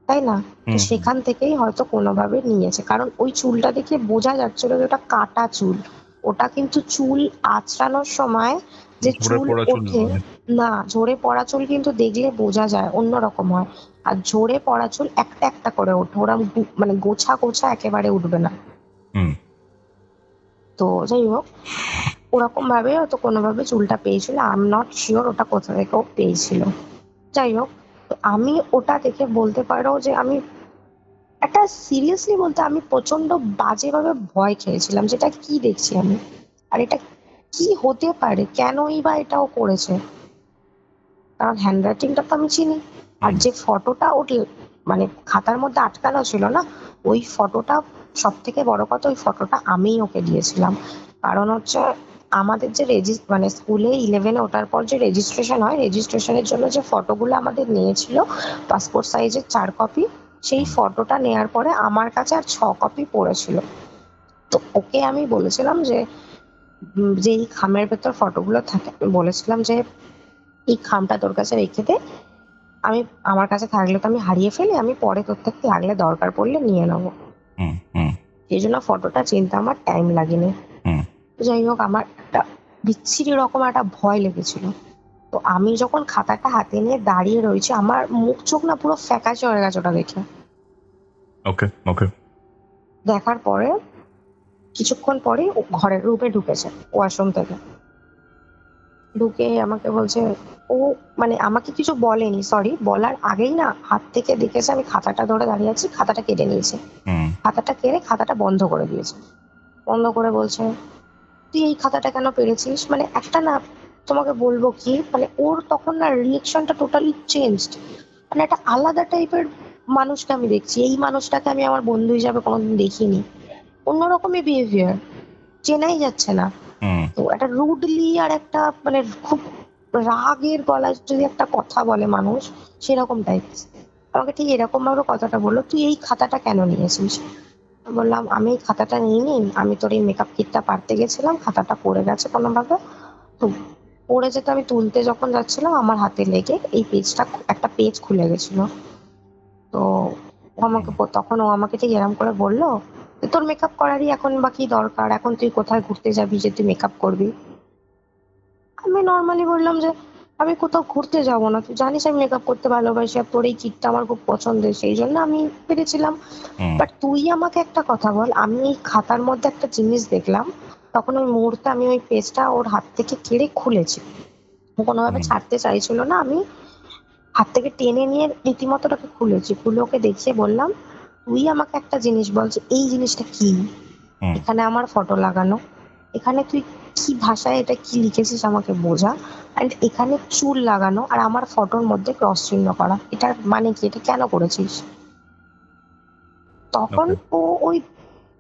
তাই না? তো হুম হুম। সেখান থেকেই হয়তো কোনোভাবে নিয়েছে, কারণ ওই চুলটা দেখে বোঝা যাচ্ছিল যে ওটা কাটা চুল। ওটা কিন্তু চুল আঁচড়ানোর সময় যে ঝরে চুল পড়া চুল ওঠে, নয়। না ঝরে পড়া চুল কিন্তু দেখলে বোঝা যায় অন্যরকম হয়। আর ঝরে পড়া চুল একটা একটা করে ওঠে, ওরা মানে গোছা গোছা একেবারে উঠবে না। হুম। তো যাই হোক, ওরকম ভাবে হয়তো কোনোভাবে চুলটা পেয়েছিল, আই এম নট শিওর ওটা কোথা থেকে ও পেয়েছিল। যাই হোক, তো আমি ওটা দেখে বলতে পারো যে আমি একটা সিরিয়াসলি বলতে আমি প্রচন্ড বাজেভাবে ভয় খেয়েছিলাম, যেটা কি দেখছি আমি, আর এটা কি হতে পারে, কেনই বা এটাও করেছে। কারণ হ্যান্ড রাইটিংটা তো আমি চিনি, আর হুম যে ফটোটা ওর মানে খাতার মধ্যে আটকানো ছিল না, ওই ফটোটা, সব থেকে বড় কথা ওই ফটোটা আমিই ওকে দিয়েছিলাম। কারণ হচ্ছে আমাদের যে মানে স্কুলে 11-এ ওঠার পর যে রেজিস্ট্রেশন হয়, রেজিস্ট্রেশনের জন্য যে ফটোগুলো আমাদের নিয়েছিল, পাসপোর্ট সাইজের 4 কপি, সেই হুম ফটোটা নেয়ার পরে আমার কাছে আর 6 কপি পড়েছিল। তো ওকে আমি বলেছিলাম যে যে এই খামের ভেতর ফটোগুলো থাকে, আমি বলেছিলাম যে এই খামটা তোর কাছে রেখে দে, আমি আমার কাছে থাকলে তো আমি হারিয়ে ফেলি, আমি পরে তোর থেকে লাগলে দরকার পড়লে নিয়ে নেবো। হুম হুম সেই জন্য ফটোটা চিনতে আমার টাইম লাগেনি। হুম। তো যাই হোক, আমার একটা বিচ্ছিরি রকম একটা ভয় লেগেছিল। তো আমি যখন খাতাটা হাতে নিয়ে দাঁড়িয়ে রয়েছি, আমার মুখ চোখ না পুরো ফ্যাকাশে হয়ে গেছে ওটা দেখে। ওকে ওকে। দেখার পরে কিছুক্ষণ পরে ও ঘরের রুমে ঢুকেছে ওয়াশরুম থেকে, ঢুকে আমাকে বলছে, ও মানে আমাকে কিছু বলেনি, সরি, বলার আগেই না হাত থেকে দেখেছে আমি খাতাটা ধরে দাঁড়িয়ে আছি, খাতাটা কেটে নিয়েছে। হুম খাতাটা কেড়ে খাতাটা বন্ধ করে দিয়েছে। বন্ধ করে বলছে, তুই এই খাতাটা কেন পেরেছিস? মানে একটা না, তোমাকে বলবো কি, মানে ওর তখন না রিয়েকশনটা টোটালি চেঞ্জড। মানে একটা আলাদা টাইপের মানুষকে আমি দেখছি, এই মানুষটাকে আমি আমার বন্ধু হিসাবে কোনোদিন দেখিনি। অন্যরকমই বিহেভিয়ার, চেনাই যাচ্ছে না। হুম তো একটা রুডলি আর একটা মানে খুব রাগের গলায় যদি একটা কথা বলে মানুষ, সেরকম টাইপ। আমাকে ঠিক এরকম ভাবে কথাটা বললো, তুই এই খাতাটা কেন নিয়েছিস? বললাম, আমি এই খাতাটা নিইনি, আমি তোর এই মেকআপ কিটটা পারতে গেছিলাম, খাতাটা পড়ে গেছে কোনোভাবে। তো পড়ে যেতে আমি তুলতে যখন যাচ্ছিলাম, আমার হাতে লেগে এই পেজটা, একটা পেজ খুলে গেছিল। তো ও আমাকে ঠিক এরকম করে বললো, তোর মেকআপ করারই এখন বা কি দরকার, এখন তুই কোথায় ঘুরতে যাবি যে তুই মেকআপ করবি? আমি নর্মালি বললাম যে আমি কোথাও ঘুরতে যাবো না, তুই জানিস আমি মেকআপ করতে ভালোবাসি, আর তোর এই কিটটা আমার খুব পছন্দের, সেই জন্য আমি পেরেছিলাম। হুম বাট তুই আমাকে একটা কথা বল, আমি এই খাতার মধ্যে একটা জিনিস দেখলাম, তখন ওই মুহূর্তে আমি ওই পেজটা ওর হাত থেকে কেড়ে খুলেছি। ও কোনোভাবে হুম ছাড়তে চাইছিল না, আমি হাত থেকে টেনে নিয়ে রীতিমতো ওটাকে খুলে ওকে দেখিয়ে বললাম, তুই আমাকে একটা জিনিস বল যে এই জিনিসটা কি। হুম। এখানে আমার ফটো লাগানো, এখানে তুই কি ভাষায় এটা কি লিখেছিস আমাকে বোঝা, অ্যান্ড এখানে চুল লাগানো আর আমার ফটোর মধ্যে ক্রস চিহ্ন করা, এটার মানে কি, এটা কেন করেছিস। তখন ওকে। ও ওই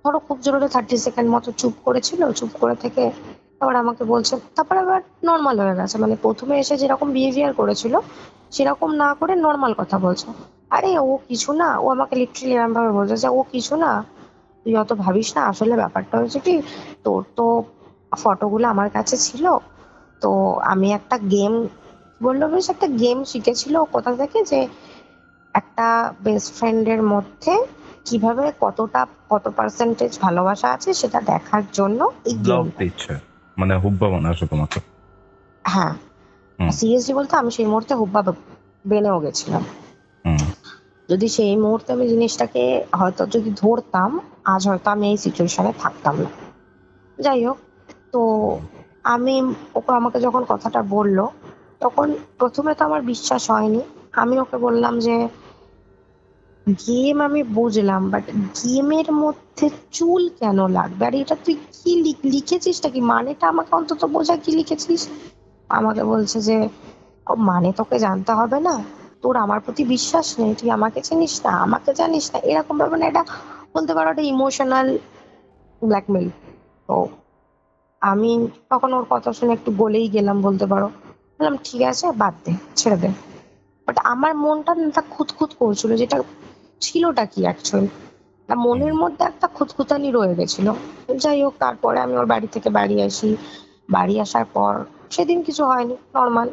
ধরো খুব জোরে 30 সেকেন্ড মতো চুপ করেছিল, চুপ করে থেকে তারপর আমাকে বলছে, তারপর আবার নর্মাল হয়ে গেছে, মানে প্রথমে এসে যেরকম বিহেভিয়ার করেছিল সেরকম না করে নর্মাল কথা বলছে। আরে ও কিছু না, ও আমাকে লিটারালি এরকম ভাবে বলছে যে ও কিছু না, তুই অত ভাবিস না, আসলে ব্যাপারটা হচ্ছে কি, তোর তো ফটোগুলো আমার কাছে ছিল, তো আমি একটা গেম, বললো বেশ একটা গেম শিখেছিল ও কোথা থেকে, যে একটা বেস্ট ফ্রেন্ডের মধ্যে কিভাবে কত পার্সেন্টেজ ভালোবাসা আছে সেটা দেখার জন্য এই ব্লগ গেমটা। দিচ্ছে, মানে হুব্বা বানাচ্ছে তোমাকে। হ্যাঁ, হুম। সিরিয়াসলি বলতে আমি সেই মুহূর্তে হুব্বা বেনেও গেছিলাম। হুম। যদি সেই মুহূর্তে আমি জিনিসটাকে হয়তো যদি ধরতাম, আজ হয়তো আমি এই সিচুয়েশনে থাকতাম না। যাই হোক, তো আমি ওকে, আমাকে যখন কথাটা বললো তখন প্রথমে তো আমার বিশ্বাস হয়নি। আমি ওকে বললাম যে গেম আমি বুঝলাম, বাট গেমের মধ্যে চুল কেন লাগবে, আর এটা তুই কি লিখেছিসটা কি, মানেটা আমাকে অন্তত বোঝা কি লিখেছিস। আমাকে বলছে যে মানে তোকে জানতে হবে না, তোর আমার প্রতি বিশ্বাস নেই, তুই আমাকে চিনিস না, আমাকে জানিস না, এরকম ভাবে, মানে এটা বলতে পারো একটা ইমোশনাল ব্ল্যাকমেল। তো আমি তখন ওর কথা শুনে একটু গলেই গেলাম বলতে পারো, বললাম ঠিক আছে বাদ দে, ছেড়ে দে। বাট আমার মনটা না খুঁতখুত করছিল, যেটা ছিলটা কি অ্যাকচুয়ালি, মনের মধ্যে একটা খুঁতখুঁতানি রয়ে গেছিল। যাই হোক, তারপরে আমি ওর বাড়ি থেকে বাড়ি আসি। বাড়ি আসার পর সেদিন কিছু হয়নি, নর্মাল।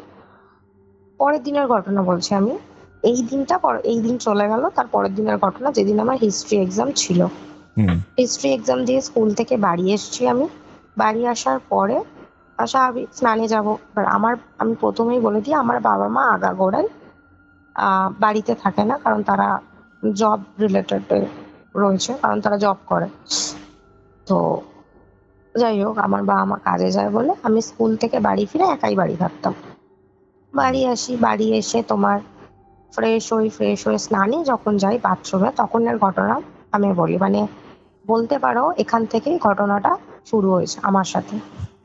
পরের দিনের ঘটনা বলছি আমি। এই দিন চলে গেল, তার পরের দিনের ঘটনা, যেদিন আমার হিস্ট্রি এক্সাম ছিল। হুম। হিস্ট্রি এক্সাম দিয়ে স্কুল থেকে বাড়ি এসেছি আমি। বাড়ি আসার পরে স্বাভাবিক স্নানে যাবো, এবার আমি প্রথমেই বলে দিই, আমার বাবা মা আগাগোড়াই বাড়িতে থাকে না, কারণ তারা জব রিলেটেড রয়েছে, কারণ তারা জব করে। তো যাই হোক, আমার বাবা মা কাজে যায় বলে আমি স্কুল থেকে বাড়ি ফিরে একাই বাড়ি থাকতাম। বাড়ি আসি, বাড়ি এসে তোমার ফ্রেশ হয়ে স্নানে যখন যাই বাথরুমে, তখনের ঘটনা আমি বলি, মানে বলতে পারো এখান থেকেই ঘটনাটা শুরু হয়েছে আমার সাথে।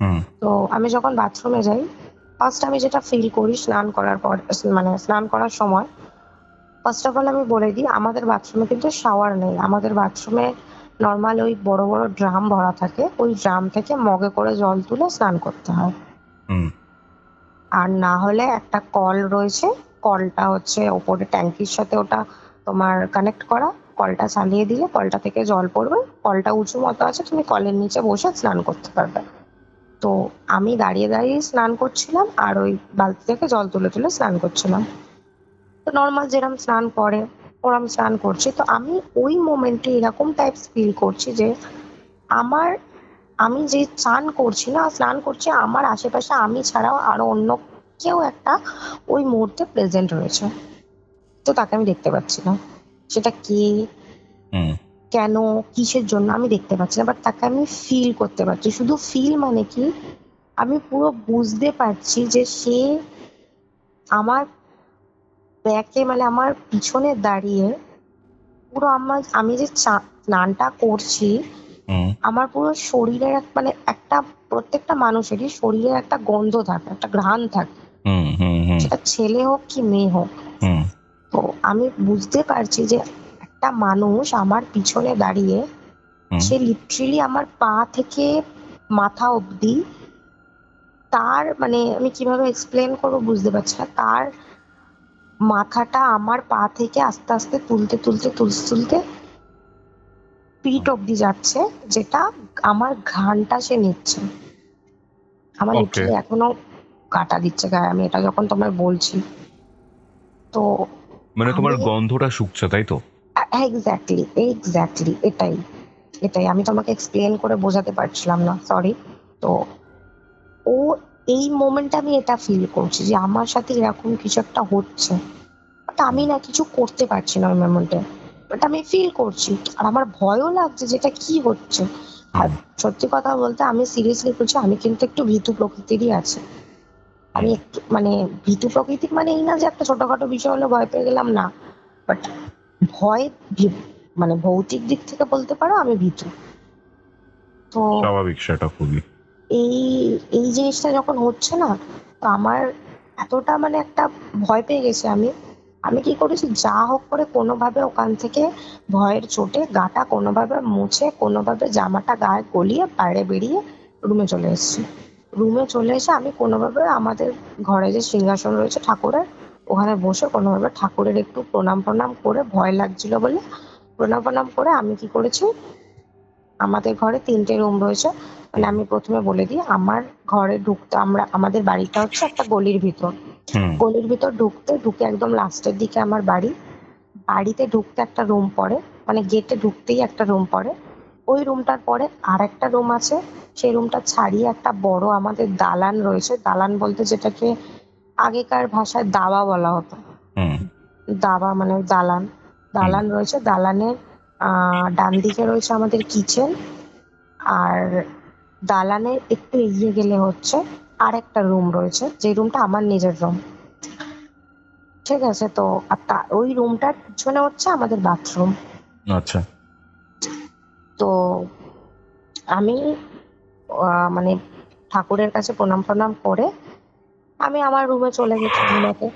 হুম। তো আমি যখন বাথরুমে যাই, ফার্স্ট আমি যেটা ফিল করি স্নান করার পর, মানে স্নান করার সময়, ফার্স্ট অফ অল আমি বলে দিই, আমাদের বাথরুমে কিন্তু শাওয়ার নেই। আমাদের বাথরুমে নর্মাল ওই বড় বড় ড্রাম ভরা থাকে, ওই ড্রাম থেকে মগে করে জল তুলে স্নান করতে হয়। হুম। আর না হলে একটা কল রয়েছে, কলটা হচ্ছে ওপরে ট্যাঙ্কির সাথে ওটা তোমার কানেক্ট করা, কলটা চালিয়ে দিলে কলটা থেকে জল পড়বে, কলটা উঁচু মতো আছে, তুমি কলের নিচে বসে স্নান করতে পারবে। তো আমি দাঁড়িয়ে দাঁড়িয়ে স্নান করছিলাম আর ওই বালতি থেকে জল তুলে তুলে স্নান করছিলাম। তো নর্মাল যেরকম স্নান করে ওরম স্নান করছি, তো আমি ওই মোমেন্টে এরকম টাইপস ফিল করছি যে আমার, আমি যে স্নান করছি, আমার আশেপাশে আমি ছাড়াও আরো অন্য কেউ একটা ওই মুহূর্তে প্রেজেন্ট রয়েছে। তো তাকে আমি দেখতে পাচ্ছি না, সেটা কে, হুম। কেন, কিসের জন্য আমি দেখতে পাচ্ছি না, বাট তাকে আমি ফিল করতে পারছি। শুধু ফিল মানে কি, আমি পুরো বুঝতে পারছি যে সে আমার ব্যাকে, মানে আমার পিছনে দাঁড়িয়ে পুরো আমি যে স্নানটা করছি, হুম। আমার পুরো শরীরের মানে একটা, প্রত্যেকটা মানুষেরই শরীরে একটা গন্ধ থাকে, একটা ঘ্রাণ থাকে, হুম। হুম। হুম। সেটা ছেলে হোক কি মেয়ে হোক। হুম। তো আমি বুঝতে পারছি যে একটা মানুষ আমার পিছনে দাঁড়িয়ে, হুম। সে লিটারেলি আমার পা থেকে মাথা অবধি, তার মানে আমি কিভাবে এক্সপ্লেন করবো বুঝতে পারছি না, তার মাথাটা আমার পা থেকে আস্তে আস্তে তুলতে পিঠ অব্দি যাচ্ছে, যেটা আমার ঘ্রাণটা সে নিচ্ছে। আমার ওকে। লিটারালি এখনো কাটা দিচ্ছে গায়ে আমি এটা যখন তোমায় বলছি। তো মানে তোমার আমি গন্ধটা শুকছে, তাই তো? এক্স্যাক্টলি এটাই আমি তোমাকে এক্সপ্লেন করে বোঝাতে পারছিলাম না, সরি। তো ও এই মোমেন্টে আমি এটা ফিল করছি যে আমার সাথে এরকম কিছু একটা হচ্ছে, বাট আমি না কিছু করতে পারছি না ওই মোমেন্টে, বাট আমি ফিল করছি আর আমার ভয়ও লাগছে যেটা কি হচ্ছে। আর সত্যি কথা বলতে আমি সিরিয়াসলি বলছি, আমি কিন্তু একটু ভীতু প্রকৃতিরই আছে। আমি একটু মানে ভীতু প্রকৃতির, মানে এই না যে একটা ছোটখাটো বিষয় হলে ভয় পেয়ে গেলাম, না, বাট ভয় মানে ভৌতিক দিক থেকে বলতে পারো আমি ভীতু। তো স্বাভাবিক সেটা খুবই। এই এই জিনিসটা যখন হচ্ছে না, তো আমার এতটা মানে একটা ভয় পেয়ে গেছি আমি। আমি কি করেছি, যা হোক করে কোনোভাবে ওখান থেকে ভয়ের চোটে গাটা কোনোভাবে মুছে, কোনোভাবে জামাটা গায়ে গলিয়ে বাইরে বেরিয়ে রুমে চলে এসেছি। রুমে চলে এসে আমি কোনোভাবে আমাদের ঘরে যে সিংহাসন রয়েছে ঠাকুরের, ওখানে বসে কোনোভাবে ঠাকুরের একটু প্রণাম প্রণাম করে, ভয় লাগছিল বলে প্রণাম প্রণাম করে আমি কি করেছি, আমাদের ঘরে 3টে রুম রয়েছে। মানে আমি প্রথমে বলে দিই, আমার ঘরে ঢুকতে, আমাদের বাড়িটা হচ্ছে একটা গলির ভিতর। গলির ভিতর ঢুকে একদম লাস্টের দিকে আমার বাড়ি। বাড়িতে ঢুকতে একটা রুম পড়ে, মানে গেটে ঢুকতেই একটা রুম পড়ে। ওই রুমটার পরে আর একটা রুম আছে। সেই রুমটা ছাড়িয়ে একটা বড় আমাদের দালান রয়েছে। দালান বলতে যেটাকে আগেকার ভাষায় দাওয়া বলা হতো। দাওয়া মানে দালান। দালান রয়েছে। দালানের ডান দিকে রয়েছে আমাদের কিচেন। আর দালানের একটু এগিয়ে গেলে হচ্ছে আর একটা রুম রয়েছে, যে রুমটা আমার নিজের রুম। ঠিক আছে, তো ওই রুমটার পিছনে হচ্ছে আমাদের বাথরুম। আচ্ছা। তো আমি মানে ঠাকুরের কাছে প্রণাম প্রণাম করে আমি আমার রুমে চলে গেছি ঘুমাতে,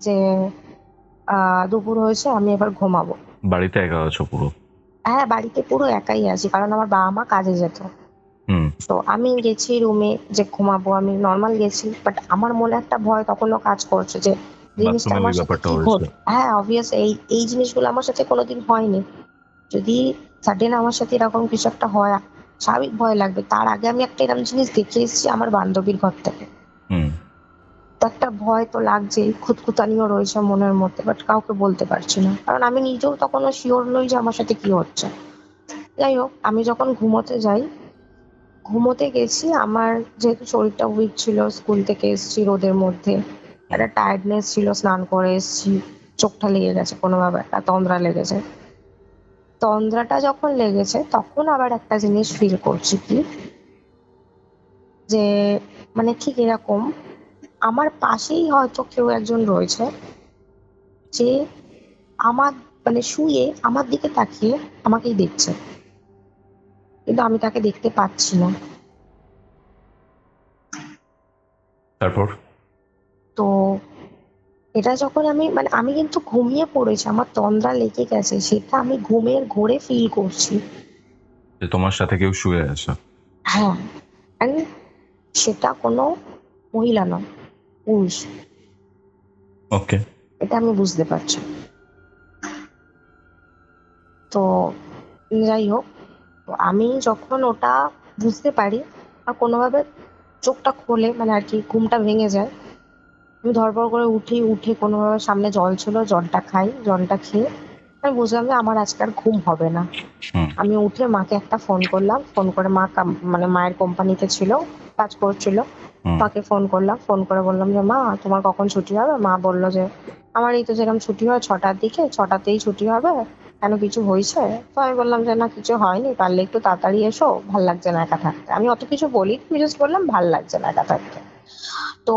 যে দুপুর হয়েছে, আমি এবার ঘুমাবো। বাড়িতে একা আছো পুরো? হ্যাঁ, বাড়িতে পুরো একাই আছি, কারণ আমার বাবা মা কাজে যেত। তো আমি গেছি রুমে যে ঘুমাবো, আমি নর্মাল গেছি, বাট আমার মনে একটা ভয় তখনও কাজ করছে যে জিনিসটা আমার সাথে কি ঘটে। হ্যাঁ, অবভিয়াস এই জিনিসগুলো আমার সাথে কোনোদিন হয়নি। যদি সাডেন আমার সাথে এরকম কিছু একটা হয়, স্বাভাবিক ভয় লাগবে। তার আগে আমি একটা এরকম জিনিস দেখে এসেছি আমার বান্ধবীর ঘর থেকে। তো একটা ভয় তো লাগছেই, খুঁতখুঁতানিও রয়েছে মনের মধ্যে, বাট কাউকে বলতে পারছি না, কারণ আমি নিজেও তখনও শিওর নই যে আমার সাথে কি হচ্ছে। যাই হোক, আমি যখন ঘুমোতে গেছি, আমার যেহেতু শরীরটা উইক ছিল, স্কুল থেকে এসেছি রোদের মধ্যে, একটা টায়ার্ডনেস ছিল, স্নান করে এসেছি, চোখটা লেগে গেছে কোনোভাবে, একটা তন্দ্রা লেগেছে। তন্দ্রাটা যখন লেগেছে তখন আবার একটা জিনিস ফিল করছি কি, যে মানে ঠিক এরকম আমার পাশেই হয়তো কেউ একজন রয়েছে, যে আমার মানে শুয়ে আমার দিকে তাকিয়ে আমাকেই দেখছে, কিন্তু আমি তাকে দেখতে পাচ্ছি না। তারপর তো এটা যখন আমি কিন্তু ঘুমিয়ে পড়েছি, আমার তন্দ্রা লেগে গেছে, সেটা আমি ঘুমের ঘোরে ফিল করছি যে তোমার সাথে কেউ শুয়ে আছে। হ্যাঁ, and সেটা কোনো মহিলা নয়, পুরুষ। ওকে। এটা আমি বুঝতে পারছি। তো যাই হোক, তো আমি যখন ওটা বুঝতে পারি আর কোনোভাবে চোখটা খোলে, মানে আর কি ঘুমটা ভেঙে যায়, আমি ধড়পড় করে উঠে কোনোভাবে সামনে জল ছিল, জলটা খাই, জলটা খেয়ে আমি বুঝলাম যে আমার আজকে আর ঘুম হবে না। আমি উঠে মাকে একটা ফোন করলাম, ফোন করে মা মানে মায়ের কোম্পানিতে ছিল, কাজ করছিল, মাকে ফোন করলাম, ফোন করে বললাম যে মা তোমার কখন ছুটি হবে। মা বললো যে আমার এই তো যেরকম ছুটি হয় 6টার দিকে, 6টাতেই ছুটি হবে, কেন কিছু হয়েছে? তো আমি বললাম যে না, কিছু হয়নি, পারলে একটু তাড়াতাড়ি এসো, ভাল লাগছে না একা থাকতে। আমি অত কিছু বলি, আমি জাস্ট বললাম ভাল লাগছে না একা থাকতে। তো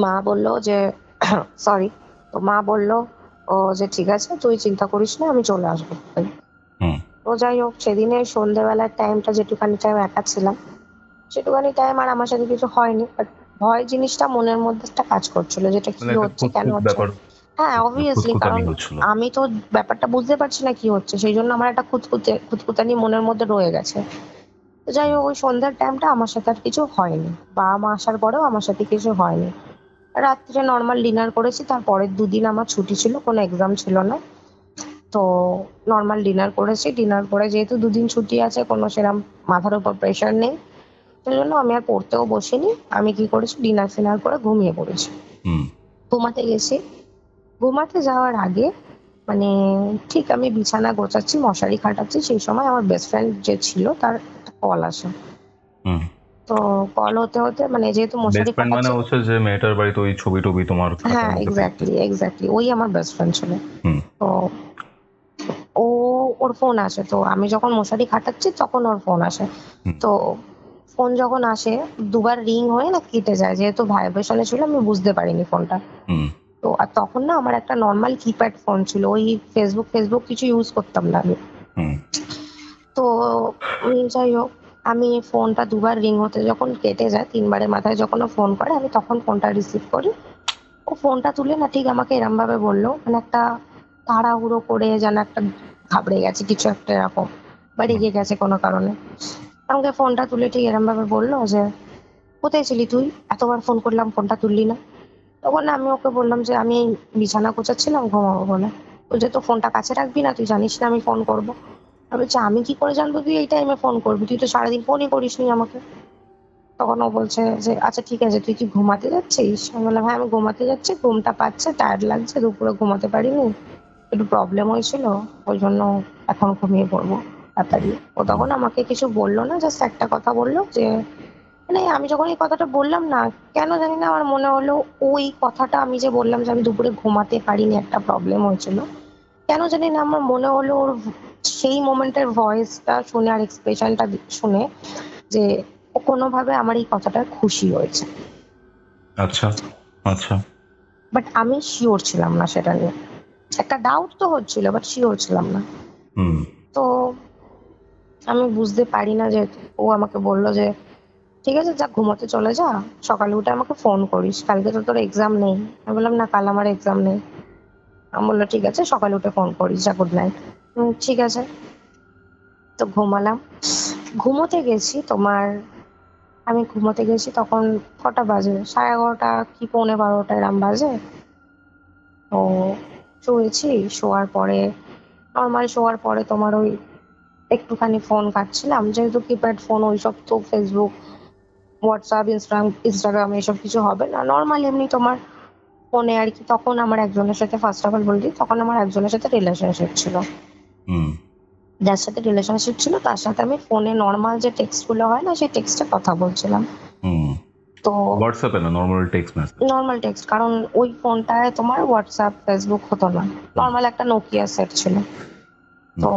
মা বললো যে সরি, তো মা বললো ও যে ঠিক আছে, তুই চিন্তা করিস না, আমি চলে আসবো। তো যাই হোক, সেদিনে সন্ধ্যেবেলার টাইমটা যেটুখানি টাইম একা ছিলাম, সেটুখানি টাইম আর আমার সাথে কিছু হয়নি, বাট ভয় জিনিসটা মনের মধ্যে একটা কাজ করছিল, যেটা কি হচ্ছে, কেন হচ্ছে। হ্যাঁ, অবভিয়াসলি, কারণ আমি তো ব্যাপারটা বুঝতে পারছি না কি হচ্ছে, সেই জন্য আমার একটা খুঁতখুঁতানি মনের মধ্যে রয়ে গেছে। তো যাই হোক, ওই সন্ধ্যার টাইমটা আমার সাথে আর কিছু হয়নি, বাবা মা আসার পরেও আমার সাথে কিছু হয়নি। রাত্রে নর্মাল ডিনার করেছি, তারপরের 2 দিন আমার ছুটি ছিল, কোনো এক্সাম ছিল না। তো নর্মাল ডিনার করেছি, ডিনার করে যেহেতু 2 দিন ছুটি আছে, কোনো সেরকম মাথার উপর প্রেশার নেই, সেই জন্য আমি আর পড়তেও বসিনি। আমি কি করেছি, ডিনার ফিনার করে ঘুমিয়ে পড়েছি। ঘুমাতে গেছি, ঘুমাতে যাওয়ার আগে মানে ঠিক আমি বিছানা গোছাচ্ছি, মশারি খাটাচ্ছি, সেই সময় আমার বেস্ট ফ্রেন্ড যে ছিল তার একটা কল আসে। তো কল হতে হতে, মানে যেহেতু মশারি খাটাচ্ছি, মানে হচ্ছে যে মেয়েটার বাড়িতে ওই ছবি টবি তোমার, হ্যাঁ এক্স্যাক্টলি ওই আমার বেস্ট ফ্রেন্ড ছিল। তো ওর ফোন আসে, তো আমি যখন মশারি খাটাচ্ছি তখন ওর ফোন আসে। তো ফোন যখন আসে দুবার রিং হয়ে না কেটে যায়, যেহেতু ভাইব্রেশনে ছিল আমি বুঝতে পারিনি ফোনটা। হুম তো আর তখন না আমার একটা নর্মাল কিপ্যাড ফোন ছিল, ওই ফেসবুক ফেসবুক কিছু ইউজ করতাম না আমি। হুম তো যাই হোক, আমি ফোনটা দুবার রিং হতে যখন কেটে যায়, তিনবারের মাথায় যখন ও ফোন করে আমি তখন ফোনটা রিসিভ করি। ও ফোনটা তুলে না ঠিক আমাকে এরম ভাবে বললো, মানে একটা তাড়াহুড়ো করে যেন একটা ঘাবড়ে গেছে কিছু একটা এরকম, বা রেগে গেছে কোনো কারণে। আমাকে ফোনটা তুলে ঠিক এরম ভাবে বললো যে, কোথায় ছিলি তুই, এতবার ফোন করলাম ফোনটা তুললি না। তখন আমি ওকে বললাম যে আমি বিছানা গোছাচ্ছিলাম ঘুমাবো বলে। বলছে তো ফোনটা কাছে রাখবি না, তুই জানিস না আমি ফোন করবো। আমি বলছি আমি কি করে জানবো তুই এই টাইমে ফোন করবি, তুই তো সারাদিন ফোনই করিসনি আমাকে। তখন ও বলছে যে আচ্ছা ঠিক আছে তুই কি ঘুমাতে যাচ্ছিস। আমি বললাম হ্যাঁ আমি ঘুমাতে যাচ্ছি, ঘুমটা পাচ্ছে, টায়ার্ড লাগছে, দুপুরে ঘুমাতে পারিনি, একটু প্রবলেম হয়েছিল, ওই জন্য এখন ঘুমিয়ে পড়বো তাড়াতাড়ি। ও তখন আমাকে কিছু বললো না, জাস্ট একটা কথা বললো যে, মানে আমি যখন এই কথাটা বললাম না, কেন জানি না আমার মনে হলো ওই কথাটা আমি যে বললাম যে আমি দুপুরে ঘুমাতে পারিনি, একটা প্রবলেম হয়েছিল, কেন জানি না আমার মনে হলো ওর সেই মোমেন্টের ভয়েসটা শুনে আর এক্সপ্রেশনটা শুনে যে ও কোনোভাবে আমার এই কথাটা খুশি হয়েছে। আচ্ছা আচ্ছা বাট আমি শিওর ছিলাম না সেটা নিয়ে, একটা ডাউট তো হচ্ছিল বাট শিওর ছিলাম না। হুম তো আমি বুঝতে পারি না যে ও আমাকে বললো যে ঠিক আছে যা ঘুমোতে চলে যা, সকালে উঠে আমাকে ফোন করিস, কালকে তো তোর এক্সাম নেই। আমি বললাম না কাল আমার এক্সাম নেই। আমি বললো ঠিক আছে সকালে উঠে ফোন করিস, যা, গুড নাইট। ঠিক আছে। তো ঘুমালাম, ঘুমোতে গেছি তোমার, আমি ঘুমোতে গেছি তখন কটা বাজে, 11:30 কি 11:45 এরম বাজে। তো শুয়েছি, শোয়ার পরে নর্মাল শোয়ার পরে তোমার ওই একটুখানি ফোন ঘাঁটছিলাম, যেহেতু কিপ্যাড ফোন ওইসব তো ফেসবুক হোয়াটসঅ্যাপ ইনস্টাগ্রাম এসব কিছু হবে না, নর্মাল এমনি তোমার ফোনে আর কি। তখন আমার একজনের সাথে, ফার্স্ট অফ অল বলছি, তখন আমার একজনের সাথে রিলেশনশিপ ছিল। হুম যার সাথে রিলেশনশিপ ছিল তার সাথে আমি ফোনে নর্মাল যে টেক্সট গুলো হয় না সেই টেক্সটে কথা বলছিলাম। হুম তো হোয়াটসঅ্যাপে না, normal text message. Normal text, কারণ ওই ফোনটায় তোমার হোয়াটসঅ্যাপ ফেসবুক হতো না, নর্মাল একটা নোকিয়া সেট ছিল। তো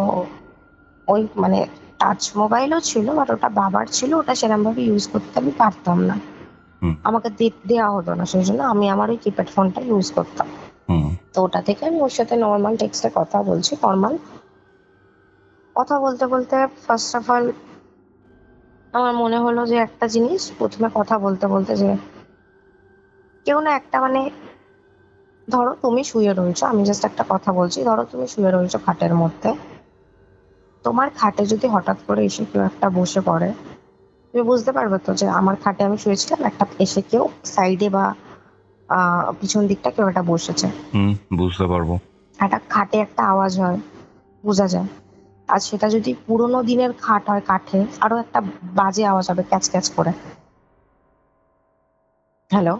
ওই মানে টাচ মোবাইলও ছিল বাট ওটা বাবার ছিল, ওটা সেরকম ভাবে ইউজ করতে আমি পারতাম না, হুম আমাকে দেওয়া হতো না, সেই জন্য আমি আমার ওই কিপ্যাড ফোনটা ইউজ করতাম। হুম তো ওটা থেকে আমি ওর সাথে নর্মাল টেক্সটে কথা বলছি, নর্মাল কথা বলতে বলতে ফার্স্ট অফ অল আমার মনে হলো যে একটা জিনিস, প্রথমে কথা বলতে বলতে, যে কেউ না একটা মানে, ধরো তুমি শুয়ে রয়েছো, আমি জাস্ট একটা কথা বলছি, ধরো তুমি শুয়ে রয়েছো খাটের মধ্যে, তোমার খাটে যদি হঠাৎ করে এসে কেউ একটা বসে পড়ে, তুমি বুঝতে পারবে তো যে আমার খাটে আমি শুয়েছিলাম, একটা এসে কেউ সাইডে বা পিছন দিকটা কেউ একটা বসেছে, হুম বুঝতে পারবো। একটা খাটে একটা আওয়াজ হয়, বোঝা যায়। আর সেটা যদি পুরোনো দিনের খাট হয় কাঠে, আরো একটা বাজে আওয়াজ হবে, ক্যাচ ক্যাচ করে। হ্যালো?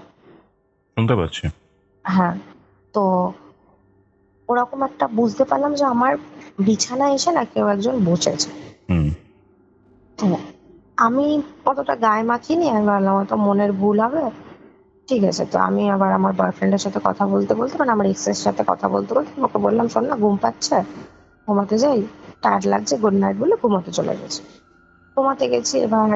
শুনতে পাচ্ছি। হ্যাঁ। তো ওরকম একটা বুঝতে পারলাম যে আমার বিছানায় এসে না কেউ একজন বসেছে। হুম তো আমি অতটা গায়ে মাখিনি, আমি ভাবলাম হয়তো মনের ভুল হবে, ঠিক আছে। তো আমি আবার আমার বয়ফ্রেন্ডের সাথে কথা বলতে বলতে, মানে আমার এক্স এর সাথে কথা বলতে বলতে ওকে বললাম শোন না ঘুম পাচ্ছে, ঘুমাতে যাই, টায়ার্ড লাগছে, গুড নাইট বলে ঘুমাতে চলে গেছি। ঘুমাতে গেছি, এবার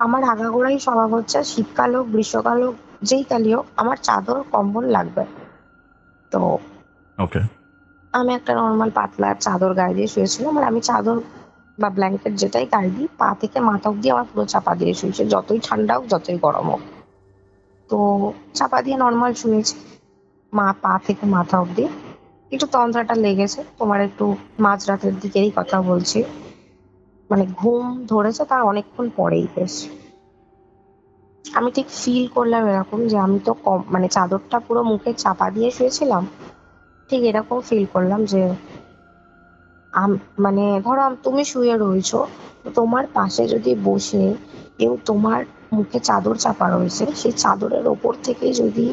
আমার আগাগোড়াই স্বভাব হচ্ছে শীতকাল হোক গ্রীষ্মকাল হোক যেই কালই হোক আমার চাদর কম্বল লাগবে। তো ওকে। আমি একটা নর্মাল পাতলা চাদর গায়ে দিয়ে শুয়েছিলাম, আর আমি চাদর বা ব্ল্যাঙ্কেট যেটাই গায়ে দিই পা থেকে মাথা অব্দি আমার পুরো চাপা দিয়ে শুয়েছে, যতই ঠান্ডা হোক যতই গরম হোক। তো চাপা দিয়ে নর্মাল শুয়েছি, পা থেকে মাথা অব্দি। একটু তন্দ্রাটা লেগেছে, তোমার একটু মাঝরাতের দিকেরই কথা বলছি, মানে ঘুম ধরেছে তার অনেকক্ষণ পরেই বেশ। আমি ঠিক ফিল করলাম এরকম যে আমি তো কম মানে চাদরটা পুরো মুখে চাপা দিয়ে শুয়েছিলাম, ঠিক এরকম ফিল করলাম যে মানে ধরো তুমি শুয়ে রয়েছো, তোমার পাশে যদি বসে কেউ তোমার মুখে চাদর চাপা রয়েছে, সেই চাদরের ওপর থেকে যদি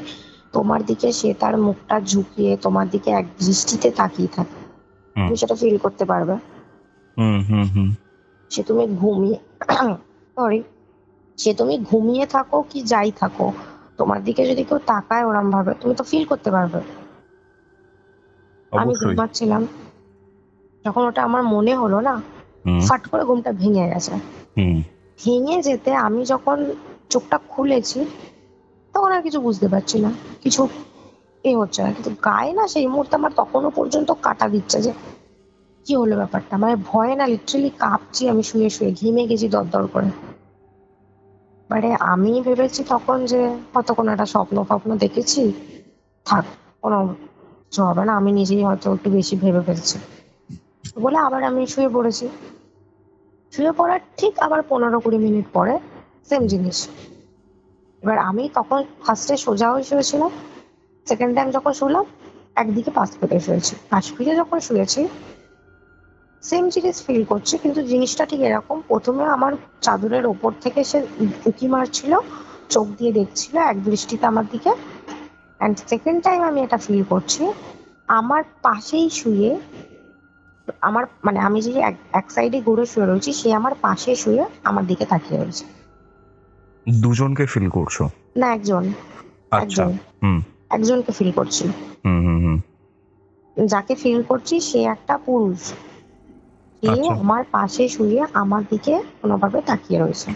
তোমার দিকে সে তার মুখটা ঝুঁকিয়ে তোমার দিকে এক দৃষ্টিতে তাকিয়ে থাকে, হুম তুমি সেটা ফিল করতে পারবে। হুম হুম হুম সে তুমি ঘুমিয়ে সরি সে তুমি ঘুমিয়ে থাকো কি যাই থাকো, তোমার দিকে যদি কেউ তাকায় ওরম ভাবে তুমি তো ফিল করতে পারবে। আমি অবশ্যই। ঘুমাচ্ছিলাম, যখন ওটা আমার মনে হলো না, হুম ফাট করে ঘুমটা ভেঙে গেছে। হুম ভেঙে যেতে আমি যখন চোখটা খুলেছি তখন আর কিছু বুঝতে পারছি না, কিছু হচ্ছে না, কিন্তু গায়ে না সেই মুহূর্তে আমার তখনও পর্যন্ত কাটা দিচ্ছে যে কি হলো ব্যাপারটা, মানে ভয়ে না লিটারালি কাঁপছি, আমি শুয়ে শুয়ে ঘিমে গেছি দরদর করে। মানে আমি ভেবেছি তখন যে হয়তো কোনো একটা স্বপ্ন ফপ্ন দেখেছি, থাক কোনো কিছু হবে না, আমি নিজেই হয়তো একটু বেশি ভেবে ফেলছি বলে আবার আমি শুয়ে পড়েছি। শুয়ে পড়ার ঠিক আবার 15-20 মিনিট পরে সেম জিনিস। এবার আমি তখন ফার্স্টে সোজা হয়ে শুয়েছিলাম, সেকেন্ড টাইম যখন শুলাম একদিকে পাশ ফিরে শুয়েছি, পাশ ফিরে যখন শুয়েছি সেম জিনিস ফিল করছি, কিন্তু জিনিসটা ঠিক এরকম, প্রথমে আমার চাদরের ওপর থেকে সে উঁকি মারছিল, চোখ দিয়ে দেখছিল এক দৃষ্টিতে আমার দিকে, অ্যান্ড সেকেন্ড টাইম আমি এটা ফিল করছি আমার পাশেই শুয়ে, আমার মানে আমি যে এক সাইডে ঘুরে শুয়ে রয়েছি সে আমার পাশে শুয়ে আমার দিকে তাকিয়ে রয়েছে। দুজনকে ফিল করছো? না, একজন, আচ্ছা। একজনকে ফিল করছি। যাকে ফিল করছি সে একটা পুরুষ, সে আমার পাশে শুয়ে আমার দিকে কোনোভাবে তাকিয়ে রয়েছে,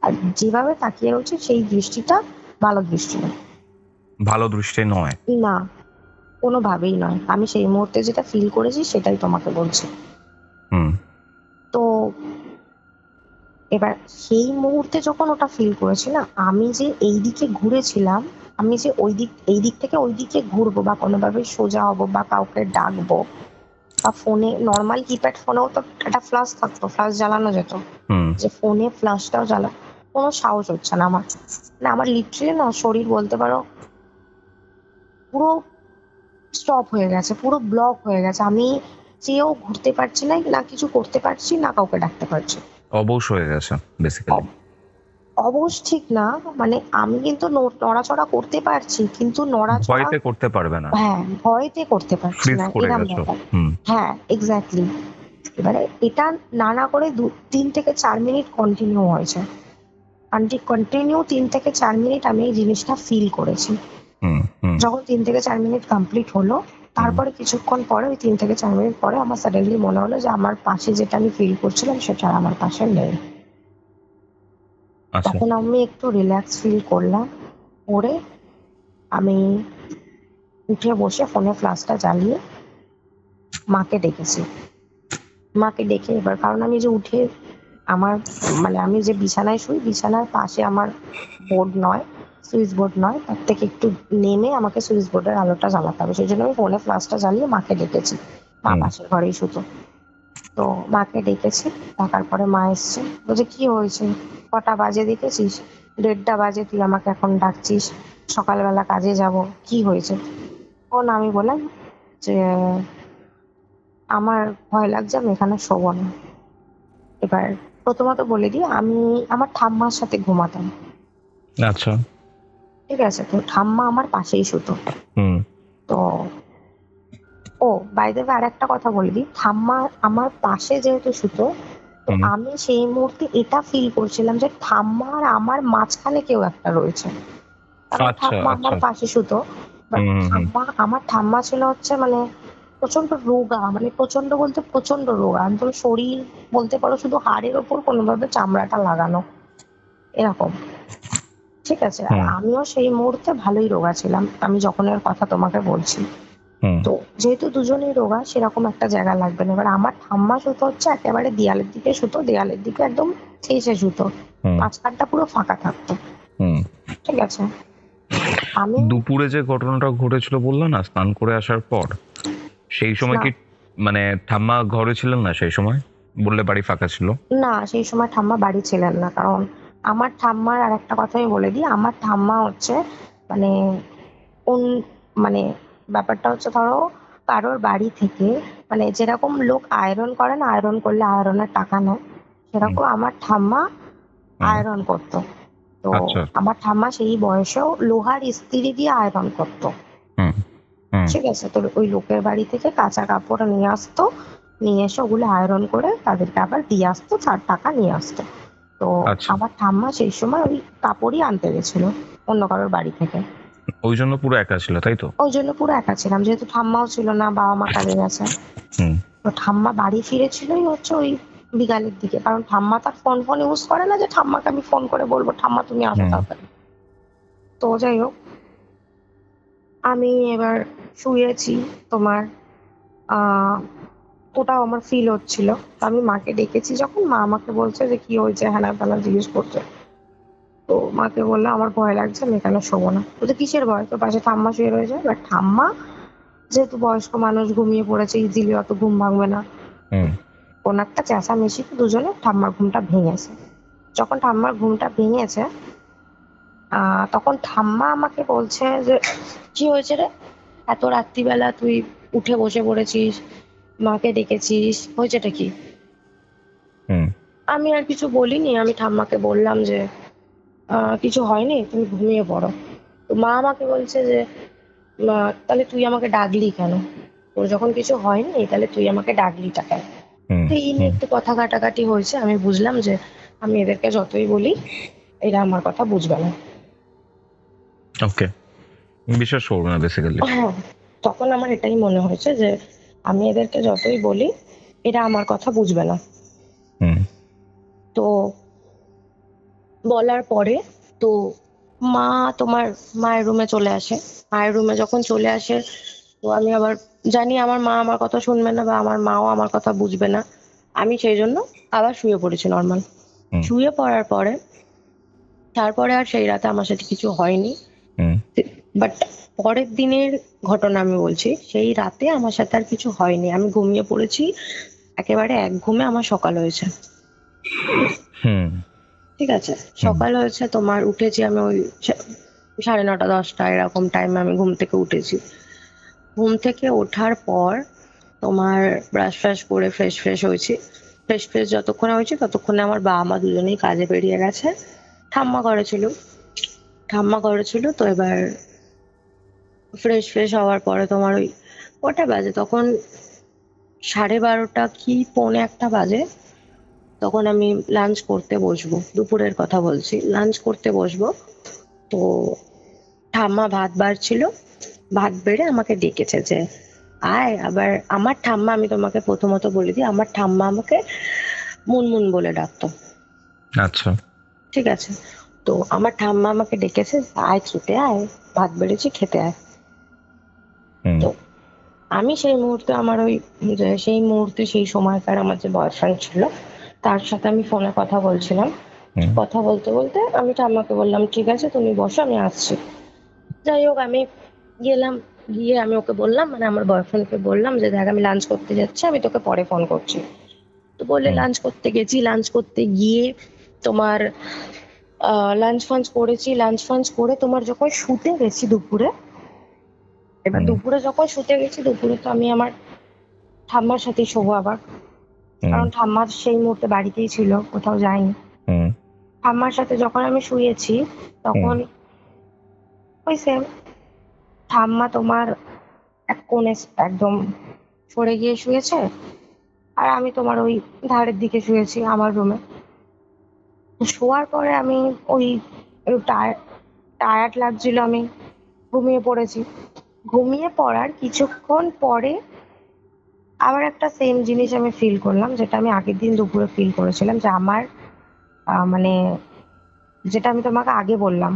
আর যেভাবে তাকিয়ে রয়েছে সেই দৃষ্টিটা ভালো দৃষ্টি নয়। ভালো দৃষ্টি নয়? না, কোনোভাবেই নয়। আমি সেই মুহূর্তে যেটা ফিল করেছি সেটাই তোমাকে বলছি। তো এবার সেই মুহূর্তে যখন ওটা ফিল করেছি না, আমি যে এই দিকে ঘুরেছিলাম, আমি যে এই দিক থেকে ওই দিকে ঘুরবো বা কোনোভাবে সোজা হবো বা কাউকে ডাকবো, বা ফোনে নর্মাল কিপ্যাড ফোনেও তো একটা ফ্ল্যাশ থাকতো, ফ্ল্যাশ জ্বালানো যেত, যে ফোনে ফ্ল্যাশটাও কোনো সাহস হচ্ছে না আমার। না, আমার লিটারালি না শরীর বলতে পারো পুরো স্টপ হয়ে গেছে, পুরো ব্লক হয়ে গেছে, আমি চেয়েও ঘুরতে পারছি না, না কিছু করতে পারছি না, কাউকে ডাকতে পারছি। অবশ হয়ে গেছে বেসিক্যালি। অবশ ঠিক না, মানে আমি কিন্তু নড়াচড়া করতে পারছি, কিন্তু নড়াচড়া ভয়তে করতে পারবে না। হ্যাঁ, ভয়তে করতে পারছি না, এরকম ব্যাপার। হ্যাঁ, এক্স্যাক্টলি। এবারে এটা না করে 3 থেকে 4 মিনিট কন্টিনিউ হয়েছে, কন্টিনিউ 3 থেকে 4 মিনিট আমি এই জিনিসটা ফিল করেছি। যখন 3 থেকে 4 মিনিট কমপ্লিট হলো, তারপরে কিছুক্ষণ পরে, ওই 3 থেকে 4 মিনিট পরে আমার সাডেনলি মনে হলো যে আমার পাশে যেটা আমি ফিল করছিলাম সেটা আমার পাশে নেই। তখন আমি একটু রিল্যাক্স ফিল করলাম, করে আমি উঠে বসে ফোনে ফ্ল্যাশটা জ্বালিয়ে মাকে ডেকেছি। মাকে ডেকে এবার, কারণ আমি যে উঠে আমার মানে আমি যে বিছানায় শুই, বিছানার পাশে আমার বোর্ড নয়, সুইচ বোর্ড নয়, তার থেকে একটু নেমে আমাকে সুইচ বোর্ডের আলোটা জ্বালাতে হবে, সেই জন্য আমি ফোনে ফ্ল্যাশটা জ্বালিয়ে মাকে ডেকেছি। মা পাশের ঘরেই শুতো, তো মাকে ডেকেছি। ডাকার পরে মা এসছে, বলছে কি হয়েছে, কটা বাজে দেখেছিস, 1:30 বাজে, তুই আমাকে এখন ডাকছিস, সকালবেলা কাজে যাব, কি হয়েছে? তখন আমি বললাম যে আমার ভয় লাগছে, আমি এখানে শোবো না। এবার প্রথমত বলে দিই, আমি আমার ঠাম্মার সাথে ঘুমাতাম। আচ্ছা, ঠিক আছে, তো ঠাম্মা আমার পাশেই শুতো। তো বাই দ্য ওয়ে আর একটা কথা বলে দিই, ঠাম্মা আমার পাশে যেহেতু শুতো, তো আমি সেই মুহূর্তে এটা ফিল করছিলাম যে ঠাম্মা আর আমার মাঝখানে কেউ একটা রয়েছে, কারণ ঠাম্মা আমার পাশে শুতো। আমার ঠাম্মা ছিল হচ্ছে মানে প্রচন্ড রোগা, মানে প্রচন্ড বলতে প্রচন্ড রোগা, একদম শরীর বলতে পারো শুধু হাড়ের ওপর কোনোভাবে চামড়াটা লাগানো এরকম। ঠিক আছে, আর আমিও সেই মুহূর্তে ভালোই রোগা ছিলাম, আমি যখন এর কথা তোমাকে বলছি। তো যেহেতু দুজনেই রোগা, সেরকম একটা জায়গা লাগবে না। এবার আমার ঠাম্মা শুতো হচ্ছে একেবারে দেয়ালের দিকে শুতো, দেয়ালের দিকে একদম ঠেসে শুতো, মাঝখানটা পুরো ফাঁকা থাকতো। ঠিক আছে, আমি দুপুরে যে ঘটনাটা ঘটেছিল বললো না, স্নান করে আসার পর, সেই সময় কি মানে ঠাম্মা ঘরে ছিলেন না? সেই সময় বললে বাড়ি ফাঁকা ছিল না, সেই সময় ঠাম্মা বাড়ি ছিলেন না, কারণ আমার ঠাম্মার আর একটা কথা আমি বলে দিই, আমার ঠাম্মা হচ্ছে মানে মানে ব্যাপারটা হচ্ছে, ধরো কারোর বাড়ি থেকে মানে যেরকম লোক আয়রন করে না, আয়রন করলে আয়রনের টাকা নেয়, সেরকম আমার ঠাম্মা আয়রন করতো। তো আমার ঠাম্মা সেই বয়সেও লোহার ইস্ত্রি দিয়ে আয়রন করতো। ঠিক আছে, তো ওই লোকের বাড়ি থেকে কাঁচা কাপড় নিয়ে আসতো, নিয়ে এসে ওগুলো আয়রন করে তাদেরকে আবার দিয়ে আসতো, 4 টাকা নিয়ে আসতো। তো আমার ঠাম্মা সেই সময় ওই কাপড়ই আনতে গেছিল অন্য কারোর বাড়ি থেকে, ওই জন্য পুরো একা ছিল, তাই তো? ওই জন্য পুরো একা ছিলাম, যেহেতু ঠাম্মাও ছিল না, বাবা মা কাজে গেছে। তো ঠাম্মা বাড়ি ফিরেছিলই হচ্ছে ওই বিকালের দিকে, কারণ ঠাম্মা তার ফোন ইউজ করে না যে ঠাম্মাকে আমি ফোন করে বলবো ঠাম্মা তুমি আসো হুম তাড়াতাড়ি। তো যাই হোক, আমি এবার শুয়েছি তোমার, আহ ওটাও আমার ফিল হচ্ছিল। তো আমি মাকে ডেকেছি, যখন মা আমাকে বলছে যে কি হয়েছে হ্যানা ত্যানা জিজ্ঞেস করছে। তো মাকে বললাম আমার ভয় লাগছে, আমি এখানে শোবো না। বলছে কিসের ভয়, তোর পাশে ঠাম্মা শুয়ে রয়েছে। এবার ঠাম্মা যেহেতু বয়স্ক মানুষ, ঘুমিয়ে পড়েছে, ইজিলি অত ঘুম ভাঙবে না। হুম কোন একটা চেঁচামেচিতে দুজনে ঠাম্মার ঘুমটা ভেঙেছে। যখন ঠাম্মার ঘুমটা ভেঙেছে, তখন ঠাম্মা আমাকে বলছে যে কি হয়েছে রে, এত রাত্রিবেলা তুই উঠে বসে পড়েছিস, মাকে ডেকেছিস, হয়েছেটা কি? হুম আমি আর কিছু বলিনি, আমি ঠাম্মাকে বললাম যে কিছু হয়নি, তুমি ঘুমিয়ে পড়ো। তো মা আমাকে বলছে যে তাহলে তুই আমাকে ডাকলি কেন, তোর যখন কিছু হয়নি তাহলে তুই আমাকে ডাকলিটা কেন? হুম তো এই নিয়ে হুম একটু কথা কাটাকাটি হয়েছে। আমি বুঝলাম যে আমি এদেরকে যতই বলি এরা আমার কথা বুঝবে না। ওকে, বিশ্বাস করবো না বেসিক্যালি। হ্যাঁ, তখন আমার এটাই মনে হয়েছে যে আমি এদেরকে যতই বলি এরা আমার কথা বুঝবে না। হুম তো বলার পরে তো মা তোমার মায়ের রুমে চলে আসে। মায়ের রুমে যখন চলে আসে, তো আমি আবার জানি আমার মা আমার কথা শুনবে না বা আমার মাও আমার কথা বুঝবে না। আমি সেই জন্য আবার শুয়ে পড়েছি নর্মাল। হুম শুয়ে পড়ার পরে তারপরে আর সেই রাতে আমার সাথে কিছু হয়নি। হুম বাট পরের দিনের ঘটনা আমি বলছি, সেই রাতে আমার সাথে আর কিছু হয়নি। আমি ঘুমিয়ে পড়েছি, একেবারে এক ঘুমে আমার সকাল হয়েছে। হুম ঠিক আছে, সকাল হয়েছে তোমার, উঠেছি আমি ওই 9:30-10টা এরকম টাইমে আমি ঘুম থেকে উঠেছি। ঘুম থেকে ওঠার পর তোমার ব্রাশ ফ্রাশ করে ফ্রেশ ফ্রেশ হয়েছি। ফ্রেশ ফ্রেশ যতক্ষণে হয়েছে ততক্ষণে আমার বাবা মা দুজনেই কাজে বেরিয়ে গেছে। ঠাম্মা ঘরে ছিল। ঠাম্মা ঘরে ছিল, তো এবার ফ্রেশ ফ্রেশ হওয়ার পরে তোমার ওই কটা বাজে তখন, 12:30 কি 1:45 বাজে। তখন আমি লাঞ্চ করতে বসবো, দুপুরের কথা বলছি, লাঞ্চ করতে বসবো। তো ঠাম্মা ভাত বাড়ছিল, ভাত বেড়ে আমাকে ডেকেছে যে আয়। আবার আমার ঠাম্মা, আমি তোমাকে প্রথমত বলে দিই, আমার ঠাম্মা আমাকে মুনমুন বলে ডাকতো। আচ্ছা। ঠিক আছে, তো আমার ঠাম্মা আমাকে ডেকেছে, আয় খেতে আয়, ভাত বেড়েছি খেতে আয়। হুম তো আমি সেই মুহূর্তে আমার ওই সেই মুহূর্তে সেই সময়কার আমার যে বয়ফ্রেন্ড ছিল তার সাথে আমি ফোনে কথা বলছিলাম। হুম কথা বলতে বলতে আমি ঠাম্মাকে বললাম ঠিক আছে তুমি বসো আমি আসছি। যাই হোক, আমি গেলাম, গিয়ে আমি ওকে বললাম, মানে আমার বয়ফ্রেন্ডকে বললাম যে দেখ আমি লাঞ্চ করতে যাচ্ছি, আমি তোকে পরে ফোন করছি। তো বললে হুম লাঞ্চ করতে গেছি, লাঞ্চ করতে গিয়ে তোমার লাঞ্চ ফাঞ্চ করেছি, লাঞ্চ ফাঞ্চ করে তোমার যখন শুতে গেছি দুপুরে, এবার হুম দুপুরে যখন শুতে গেছি, দুপুরে তো আমি আমার ঠাম্মার সাথেই শোবো আবার, হুম কারণ ঠাম্মা সেই মুহূর্তে বাড়িতেই ছিল, কোথাও যায়নি। হুম ঠাম্মার সাথে যখন আমি শুয়েছি হুম তখন ওই সেম, ঠাম্মা তোমার এক কোণে একদম সরে গিয়ে শুয়েছে, আর আমি তোমার ওই ধারের দিকে শুয়েছি আমার রুমে। শোয়ার পরে আমি ওই টায়ার্ড লাগছিল, আমি ঘুমিয়ে পড়েছি। ঘুমিয়ে পড়ার কিছুক্ষণ পরে আবার একটা সেম জিনিস আমি ফিল করলাম, যেটা আমি আগের দিন দুপুরে ফিল করেছিলাম, যে আমার মানে যেটা আমি তোমাকে আগে বললাম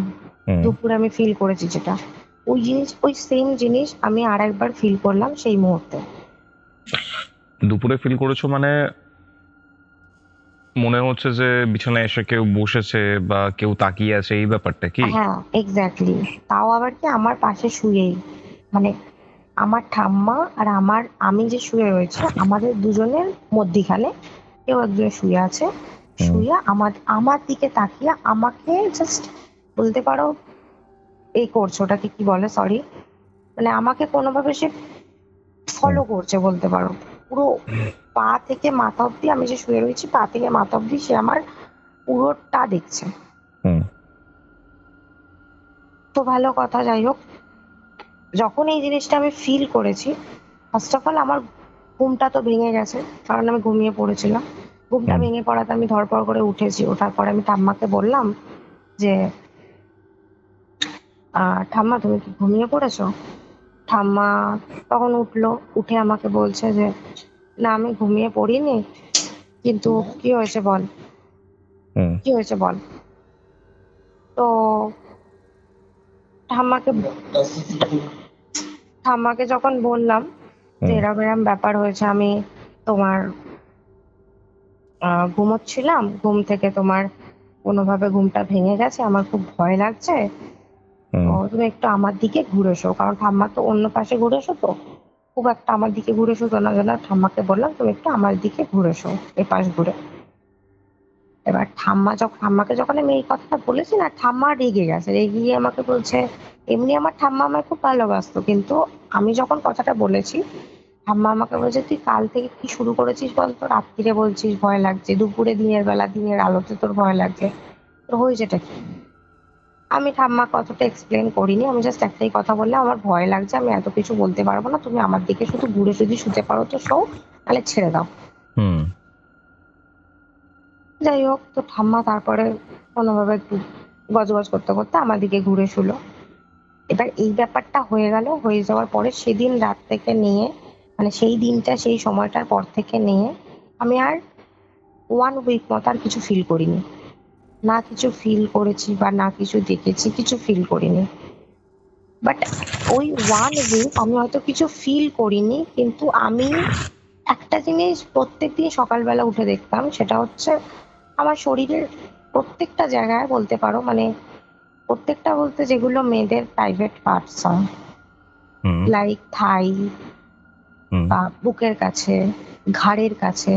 হুম দুপুরে আমি ফিল করেছি যেটা, ওই জিনিস, ওই সেম জিনিস আমি আর একবার ফিল করলাম সেই মুহূর্তে। দুপুরে ফিল করেছো মানে মনে হচ্ছে যে বিছানায় এসে কেউ বসেছে বা কেউ তাকিয়ে আছে, এই ব্যাপারটা কি? হ্যাঁ, এক্স্যাক্টলি। তাও আবার কি আমার পাশে শুয়েই, মানে আমার ঠাম্মা আর আমার, আমি যে শুয়ে রয়েছে আমাদের দুজনের মধ্যিখানে কেউ একজন শুয়ে আছে। হুম শুয়ে আমার আমার দিকে তাকিয়ে আমাকে জাস্ট বলতে পারো এই করছে, ওটাকে কি বলে সরি, মানে আমাকে কোনোভাবে সে হুম ফলো করছে বলতে পারো। পুরো পা থেকে মাথা অব্দি, আমি যে শুয়ে রয়েছি পা থেকে মাথা অব্দি সে আমার পুরোটা দেখছে। হুম তো ভালো কথা, যাই হোক, যখন এই জিনিসটা আমি ফিল করেছি, ফার্স্ট অফ অল আমার ঘুমটা তো ভেঙে গেছে, কারণ আমি ঘুমিয়ে পড়েছিলাম। ঘুমটা হুম ভেঙে পড়াতে আমি ধড়পড় করে উঠেছি। ওঠার পরে আমি ঠাম্মাকে বললাম যে ঠাম্মা তুমি কি ঘুমিয়ে পড়েছো? ঠাম্মা তখন উঠলো, উঠে আমাকে বলছে যে না আমি ঘুমিয়ে পড়িনি, কিন্তু কি হয়েছে বল, হুম কি হয়েছে বল? তো ঠাম্মাকে ঠাম্মাকে যখন বললাম যে হুম এরম এরম ব্যাপার হয়েছে, আমি তোমার ঘুমোচ্ছিলাম, ঘুম থেকে তোমার কোনোভাবে ঘুমটা ভেঙে গেছে, আমার খুব ভয় লাগছে, তো হুম তুমি একটু আমার দিকে ঘুরে এসো। কারণ ঠাম্মা তো অন্য পাশে ঘুরে এসো, তো খুব একটা আমার দিকে ঘুরে এসো তো না, যেন ঠাম্মাকে বললাম তুমি একটু আমার দিকে ঘুরে এসো, এপাশ ঘুরে। এবার ঠাম্মাকে যখন আমি এই কথাটা বলেছি না, ঠাম্মা রেগে গেছে, রেগে গিয়ে আমাকে বলছে, এমনি আমার ঠাম্মা আমায় খুব ভালোবাসতো, কিন্তু আমি যখন কথাটা বলেছি, ঠাম্মা আমাকে বলছে তুই কাল থেকে কি শুরু করেছিস বলতো? রাত্রিরে বলছিস ভয় লাগছে, দুপুরে দিনের বেলা দিনের আলোতে তোর ভয় লাগছে, তোর হয়েছেটা কি? আমি ঠাম্মাকে অতটা এক্সপ্লেন করিনি, আমি জাস্ট একটাই কথা বললাম, আমার ভয় লাগছে, আমি এত কিছু বলতে পারবো না, তুমি আমার দিকে শুধু ঘুরে যদি শুতে পারো তো শো, তাহলে ছেড়ে দাও। হুম যাই হোক, তো ঠাম্মা তারপরে কোনোভাবে একটু গজগজ করতে করতে আমার দিকে ঘুরে শুলো। এবার এই ব্যাপারটা হয়ে গেল, হয়ে যাওয়ার পরে সেদিন রাত থেকে নিয়ে, মানে সেই দিনটা সেই সময়টার পর থেকে নিয়ে আমি আর 1 উইক মতো আর কিছু ফিল করিনি। না কিছু ফিল করেছি বা না কিছু দেখেছি, কিছু ফিল করিনি। বাট ওই 1 উইক আমি হয়তো কিছু ফিল করিনি, কিন্তু আমি একটা জিনিস প্রত্যেকদিন সকালবেলা উঠে দেখতাম, সেটা হচ্ছে আমার শরীরের প্রত্যেকটা জায়গায় বলতে পারো, মানে প্রত্যেকটা বলতে যেগুলো মেয়েদের প্রাইভেট পার্টস হয়, হুম লাইক থাই হুম বা বুকের কাছে, ঘাড়ের কাছে,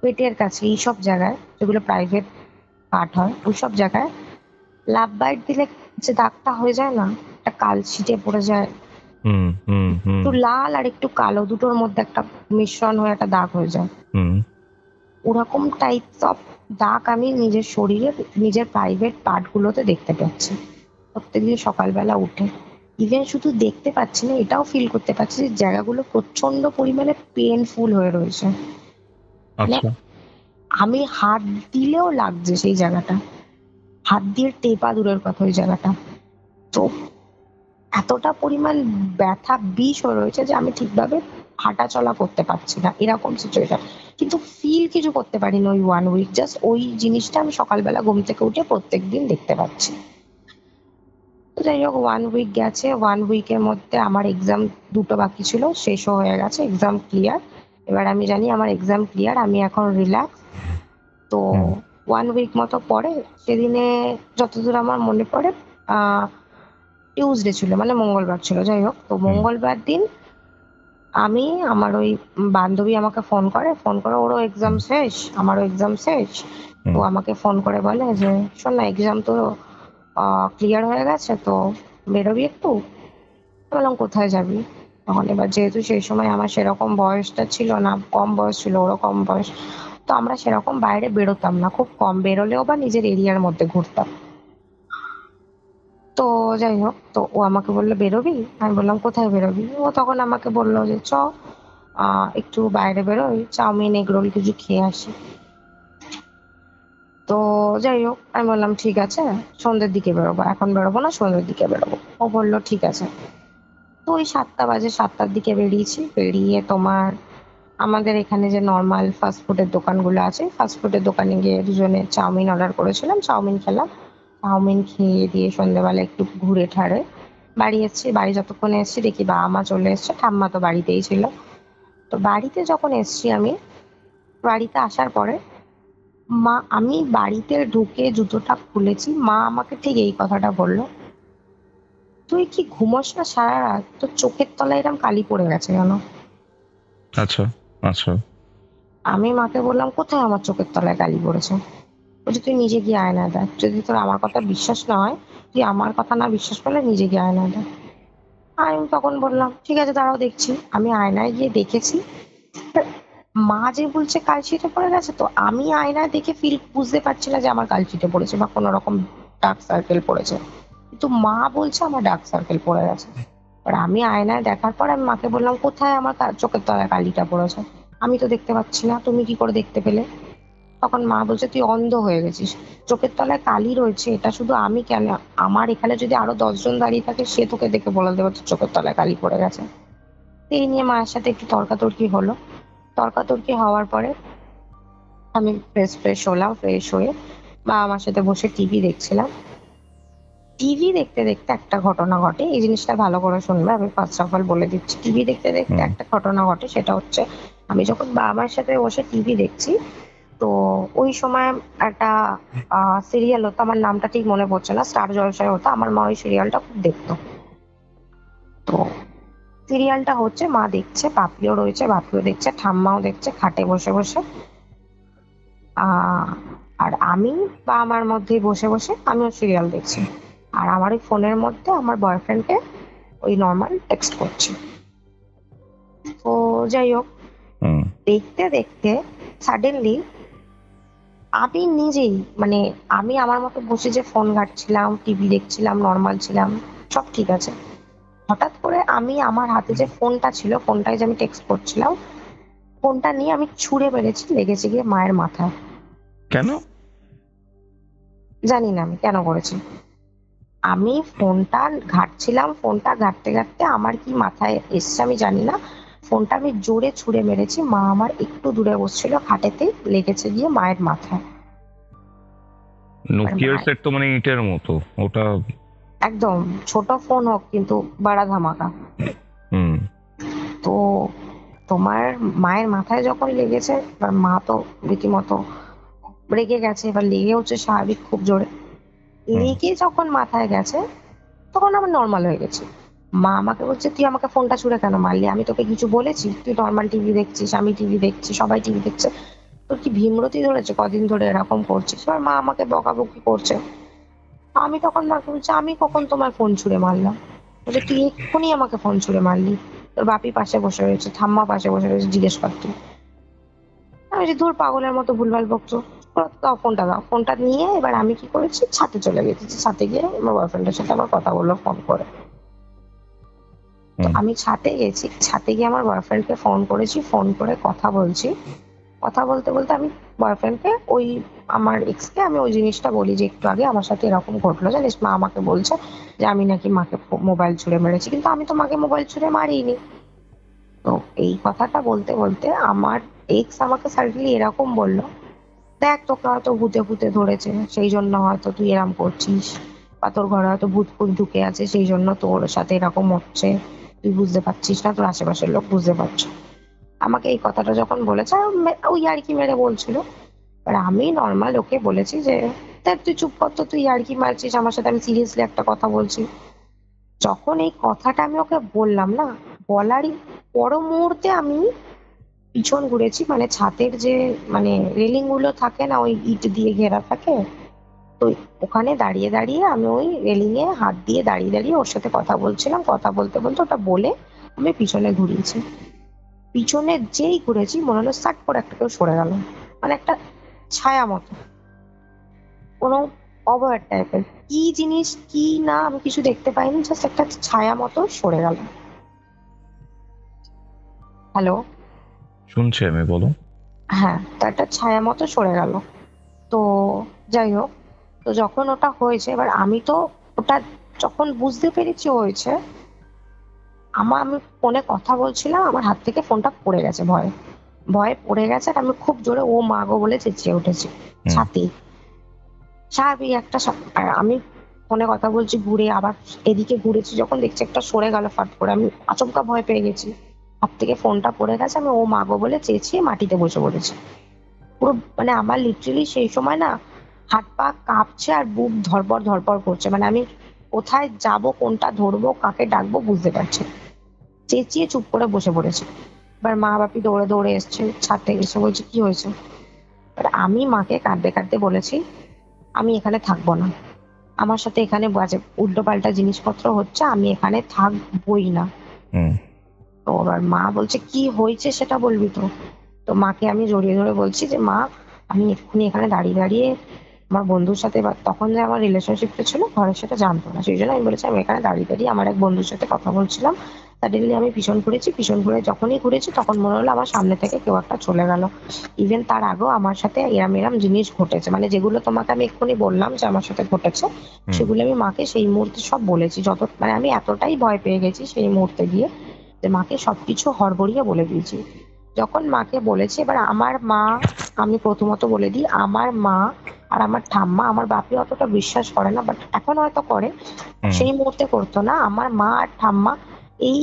পেটের কাছে, এইসব জায়গায় যেগুলো প্রাইভেট পার্ট হয়, ওইসব জায়গায় লাভ বাইট দিলে যে দাগটা হয়ে যায় না, একটা কালছিটে পড়ে যায়, হুম হুম হুম একটু লাল আর একটু কালো দুটোর মধ্যে একটা মিশ্রণ হয়ে একটা দাগ হয়ে যায়, হুম ওরকম টাইপস অফ দাগ আমি নিজের শরীরের নিজের প্রাইভেট পার্ট গুলোতে দেখতে পাচ্ছি প্রত্যেকদিন সকালবেলা উঠে। ইভেন শুধু দেখতে পাচ্ছি না, এটাও ফিল করতে পারছি যে জায়গাগুলো প্রচন্ড পরিমাণে পেনফুল হয়ে রয়েছে। মানে আচ্ছা আমি হাত দিলেও লাগছে সেই জায়গাটা, হাত দিয়ে টেপা দূরের কথা ওই জায়গাটা। তো এতটা পরিমাণ ব্যথা বিষ হয়ে রয়েছে যে আমি ঠিকভাবে হাঁটা চলা করতে পারছি না, এরকম সিচুয়েশন। কিন্তু ফিল কিছু করতে পারিনি ওই 1 উইক, জাস্ট ওই জিনিসটা আমি সকালবেলা ঘুম থেকে উঠে প্রত্যেকদিন দেখতে পাচ্ছি। তো যাই হোক, 1 উইক গেছে, 1 উইকের মধ্যে আমার এক্সাম দুটো বাকি ছিল, শেষও হয়ে গেছে, এক্সাম ক্লিয়ার। এবার আমি জানি আমার এক্সাম ক্লিয়ার, আমি এখন রিল্যাক্স। তো হুম 1 উইক মতো পরে, সেদিনে যতদূর আমার মনে পড়ে আহ টিউসডে ছিল, মানে মঙ্গলবার ছিল। যাই হোক, তো হুম মঙ্গলবার দিন আমি, আমার ওই বান্ধবী আমাকে ফোন করে, ওরও এক্সাম হুম শেষ, আমারও এক্সাম শেষ। তো হুম আমাকে ফোন করে বলে যে শোন না, এক্সাম তো ক্লিয়ার হয়ে গেছে, তো বেরোবি একটু? আমি বললাম কোথায় যাবি? তখন এবার যেহেতু সেই সময় আমার সেরকম বয়সটা ছিল না, কম বয়স ছিল, ওরও কম বয়স, তো আমরা সেরকম বাইরে বেরোতাম না, খুব কম বেরোলেও বা নিজের এরিয়ার মধ্যে ঘুরতাম। তো যাই হোক, তো ও আমাকে বললো বেরোবি? আমি বললাম কোথায় বেরোবি? ও তখন আমাকে বললো যে চ একটু বাইরে বেরোই, চাউমিন এগ রোল কিছু খেয়ে আসি। তো যাই হোক, আমি বললাম ঠিক আছে, সন্ধ্যের দিকে বেরোবো, এখন বেরোবো না, সন্ধ্যের দিকে বেরোবো। ও বললো ঠিক আছে। তো ওই 7টা বাজে, 7টার দিকে বেরিয়েছি, বেরিয়ে তোমার আমাদের এখানে যে নর্মাল ফাস্টফুডের দোকানগুলো আছে, ফাস্টফুডের দোকানে গিয়ে দুজনে চাউমিন অর্ডার করেছিলাম, চাউমিন খেলাম। চাউমিন খেয়ে দিয়ে সন্ধ্যেবেলা একটু ঘুরে ঠারে বাড়ি এসেছি। বাড়ি যতক্ষণে এসেছি দেখি বাবা মা চলে এসছে, ঠাম্মা তো বাড়িতেই ছিল। তো বাড়িতে যখন এসছি আমি, বাড়িতে আসার পরে আমি বাড়িতে ঢুকে জুতোটা খুলেছি, মা আমাকে ঠিক এই কথাটা বললো, তুই কি ঘুমোস না সারা রাত? তোর চোখের তলায় এরকম কালি পড়ে গেছে কেন? আচ্ছা আচ্ছা আমি মাকে বললাম কোথায় আমার চোখের তলায় কালি পড়েছে? বলছে তুই নিজে গিয়ে আয়নায় দেখ, যদি তোর আমার কথা বিশ্বাস না হয়, তুই আমার কথা না বিশ্বাস করলে নিজে গিয়ে আয়নায় দেখ। আমি তখন বললাম ঠিক আছে দাঁড়াও দেখছি। আমি আয়নায় গিয়ে দেখেছি, মা যে বলছে কালশিটে পড়ে গেছে, তো আমি আয়নায় দেখে বুঝতে পারছি না যে আমার কালশিটে পড়েছে বা কোনো রকম ডার্ক সার্কেল পড়েছে, কিন্তু মা বলছে আমার ডার্ক সার্কেল পড়ে গেছে। এবার আমি আয়নায় দেখার পর আমি মাকে বললাম কোথায় আমার চোখের তলায় কালিটা পড়েছে? আমি তো দেখতে পাচ্ছি না, তুমি কি করে দেখতে পেলে? তখন মা বলছে তুই অন্ধ হয়ে গেছিস, চোখের তলায় কালি রয়েছে এটা শুধু আমি কেন, আমার এখানে যদি আরো 10 জন দাঁড়িয়ে থাকে সে তোকে দেখে বলে দেবে তোর চোখের তলায় কালি পড়ে গেছে। এই নিয়ে মায়ের সাথে একটু তর্কাতর্কি হলো। তর্কাতর্কি হওয়ার পরে আমি ফ্রেশ হলাম, ফ্রেশ হয়ে মা আমার সাথে বসে টিভি দেখছিলাম। টিভি দেখতে দেখতে একটা ঘটনা ঘটে, এই জিনিসটা ভালো করে শুনবে, আমি ফার্স্ট অফ অল বলে দিচ্ছি। টিভি দেখতে দেখতে হুম। একটা ঘটনা ঘটে, সেটা হচ্ছে আমি যখন বাবা মার সাথে বসে টিভি দেখছি, তো ওই সময় একটা সিরিয়াল হতো, আমার নামটা ঠিক মনে পড়ছে না, স্টার জলসায় হতো, আমার মা ওই সিরিয়ালটা খুব দেখতো। তো সিরিয়ালটা হচ্ছে, মা দেখছে, পাপিও রয়েছে, পাপিও দেখছে, ঠাম্মাও দেখছে খাটে বসে বসে। আহ আর আমি বা আমার মধ্যে বসে বসে আমিও সিরিয়াল দেখছি, আর আমার ওই ফোনের মধ্যে আমার বয়ফ্রেন্ডকে ওই নর্মাল টেক্সট করছি। তো যাই হোক, হুম। দেখতে দেখতে সাডেনলি আমি নিজেই, মানে আমি আমার মতো বসে যে ফোন ঘাঁটছিলাম, টিভি দেখছিলাম, নর্মাল ছিলাম, সব ঠিক আছে, হঠাৎ করে আমি আমার হাতে যে ফোনটা ছিল, ফোনটায় যে আমি টেক্সট করছিলাম, ফোনটা নিয়ে আমি ছুঁড়ে মেরেছি, লেগেছে গিয়ে মায়ের মাথায়। কেন? জানি না আমি কেন করেছি। আমি ফোনটা ঘাঁটছিলাম, ফোনটা ঘাঁটতে ঘাঁটতে আমার কি মাথায় এসছে আমি জানি না, ফোনটা আমি জোরে ছুঁড়ে মেরেছি, মা আমার একটু দূরে বসছিল খাটেতে, লেগেছে গিয়ে মায়ের মাথায়। আর নোকিয়ার মায়ের সেট তো মানে ইটের মতো ওটা। একদম ছোট ফোন হোক কিন্তু বাড়া ধামাকা। হুম। তো তোমার মায়ের মাথায় যখন লেগেছে, এবার মা তো রীতিমতো রেগে গেছে, এবার লেগে হচ্ছে স্বাভাবিক খুব জোরে, হুম। লেগে যখন মাথায় গেছে তখন আমার নর্মাল হয়ে গেছে। মা আমাকে বলছে, তুই আমাকে ফোনটা ছুঁড়ে কেন মারলি, আমি তোকে কিছু বলেছি? তুই নর্মাল টিভি দেখছিস, আমি টিভি দেখছি, সবাই টিভি দেখছে, তোর কি ভীমরতি ধরেছে, কদিন ধরে এরকম করছিস? এবার মা আমাকে বকাবকি করছে। আমি তখন মাকে বলছি, আমি কখন তোমার ফোন ছুঁড়ে মারলাম? বলছে, তুই এক্ষুনি আমাকে ফোন ছুঁড়ে মারলি, তোর বাপি পাশে বসে রয়েছে, ঠাম্মা পাশে বসে রয়েছে, জিজ্ঞেস কর তুই। আমি বলছি, ধুর পাগলের মতো ভুলভাল বকছো, দাও ফোনটা, দাও ফোনটা। নিয়ে এবার আমি কি করেছি, ছাদে চলে গেছি, ছাদে গিয়ে আমার বয়ফ্রেন্ডের সাথে আমার কথা বললো ফোন করে। তো হুম। আমি ছাদে গেছি, ছাদে গিয়ে আমার বয়ফ্রেন্ডকে ফোন করেছি, ফোন করে কথা বলছি। কথা বলতে বলতে আমি বয়ফ্রেন্ডকে ওই আমার এক্সকে আমি ওই জিনিসটা বলি যে একটু আগে আমার সাথে এরকম ঘটলো, জানিস মা আমাকে বলছে যে আমি নাকি মাকে মোবাইল ছুঁড়ে মেরেছি, কিন্তু আমি তো মাকে মোবাইল ছুঁড়ে মারিনি। তো এই কথাটা বলতে বলতে আমার এক্স আমাকে সাডেনলি এরকম বললো, দেখ তোকে হয়তো ভূতে ভূতে ধরেছে, সেই জন্য হয়তো তুই এরকম করছিস, বা তোর ঘরে হয়তো ভূত ফুত ঢুকে আছে, সেই জন্য তোর সাথে এরকম হচ্ছে, তুই বুঝতে পারছিস না, তোর আশেপাশের লোক বুঝতে পারছে। আমাকে এই কথাটা যখন বলেছে, ওই আর কি মেরে বলছিল। আর আমি নর্মাল ওকে বলেছি যে, দেখ তুই চুপ কর তো, তুই আর কি মারছিস আমার সাথে, আমি সিরিয়াসলি একটা কথা বলছি। যখন এই কথাটা আমি ওকে বললাম না, বলারই পর মুহূর্তে আমি পিছন ঘুরেছি, মানে ছাদের যে মানে রেলিং গুলো থাকে না, ওই ইট দিয়ে ঘেরা থাকে, তো ওখানে দাঁড়িয়ে দাঁড়িয়ে আমি ওই রেলিং এ হাত দিয়ে দাঁড়িয়ে দাঁড়িয়ে ওর সাথে কথা বলছিলাম, কথা বলতে বলতে ওটা বলে আমি পিছনে ঘুরিয়েছি। পিছনে যেই ঘুরেছি মনে হলো সাট করে একটা কেউ সরে গেল, মানে একটা ছায়া মতো, কোনো অবয়ব টাইপের, কি জিনিস কি না আমি কিছু দেখতে পাইনি, জাস্ট একটা ছায়া মতো সরে গেল। হ্যালো? শুনছি আমি, বলো। হ্যাঁ, তো একটা ছায়া মতো সরে গেল। তো যাই হোক, তো যখন ওটা হয়েছে, এবার আমি তো ওটা যখন বুঝতে পেরেছি হয়েছে, আমি ফোনে কথা বলছিলাম, আমার হাত থেকে ফোনটা পড়ে গেছে, ভয়ে ভয়ে পড়ে গেছে, আর আমি খুব জোরে ও মা গো বলে চেঁচিয়ে উঠেছি হুম। ছাতি। স্বাভাবিক একটা আর আমি ফোনে কথা বলছি, ঘুরে আবার এদিকে ঘুরেছি, যখন দেখছি একটা সরে গেল ফাট করে, আমি আচমকা ভয় পেয়ে গেছি, হাত থেকে ফোনটা পড়ে গেছে, আমি ও মা গো বলে চেঁচিয়ে মাটিতে বসে পড়েছি। পুরো মানে আমার লিটারেলি সেই সময় না হাত পা কাঁপছে আর বুক ধড়পড় ধড়পড় করছে, মানে আমি কোথায় যাব, কোনটা ধরবো, কাকে ডাকবো বুঝতে পারছি না। চেঁচিয়ে চুপ করে বসে পড়েছি। এবার মা বাপি দৌড়ে দৌড়ে এসছে, ছাদ থেকে এসে বলছে কি হয়েছে। এবার আমি মাকে কাঁদতে কাঁদতে বলেছি, আমি এখানে থাকবো না, আমার সাথে এখানে বাজে উল্টো পাল্টা জিনিসপত্র হচ্ছে, আমি এখানে থাকবোই না। হুম। তো এবার মা বলছে, কি হয়েছে সেটা বলবি তো? তো মাকে আমি জড়িয়ে ধরে বলছি যে, মা আমি এক্ষুনি এখানে দাঁড়িয়ে দাঁড়িয়ে আমার বন্ধুর সাথে, বা তখন যে আমার রিলেশনশিপটা ছিল ঘরের সাথে জানতো না, সেই জন্য আমি বলেছি আমি এখানে দাঁড়িয়ে দাঁড়িয়ে আমার এক বন্ধুর সাথে কথা বলছিলাম, সাডেনলি আমি পিছন ঘুরেছি, পিছন ঘুরে যখনই ঘুরেছি তখন মনে হলো আমার সামনে থেকে কেউ একটা চলে গেল। ইভেন তার আগেও আমার সাথে এরম এরম জিনিস ঘটেছে, মানে যেগুলো তোমাকে আমি এক্ষুনি বললাম যে আমার সাথে ঘটেছে, হুম। সেগুলো আমি মাকে সেই মুহূর্তে সব বলেছি, যত মানে আমি এতটাই ভয় পেয়ে গেছি সেই মুহূর্তে গিয়ে, যে মাকে সবকিছু হড়বড়িয়ে বলে দিয়েছি। যখন মাকে বলেছি, এবার আমার মা, আমি প্রথমত বলে দিই, আমার মা আর আমার ঠাম্মা, আমার বাপি অতটা বিশ্বাস করে না, বাট এখন হয়তো করে, হুম, সেই মুহূর্তে করতো না। আমার মা আর ঠাম্মা এই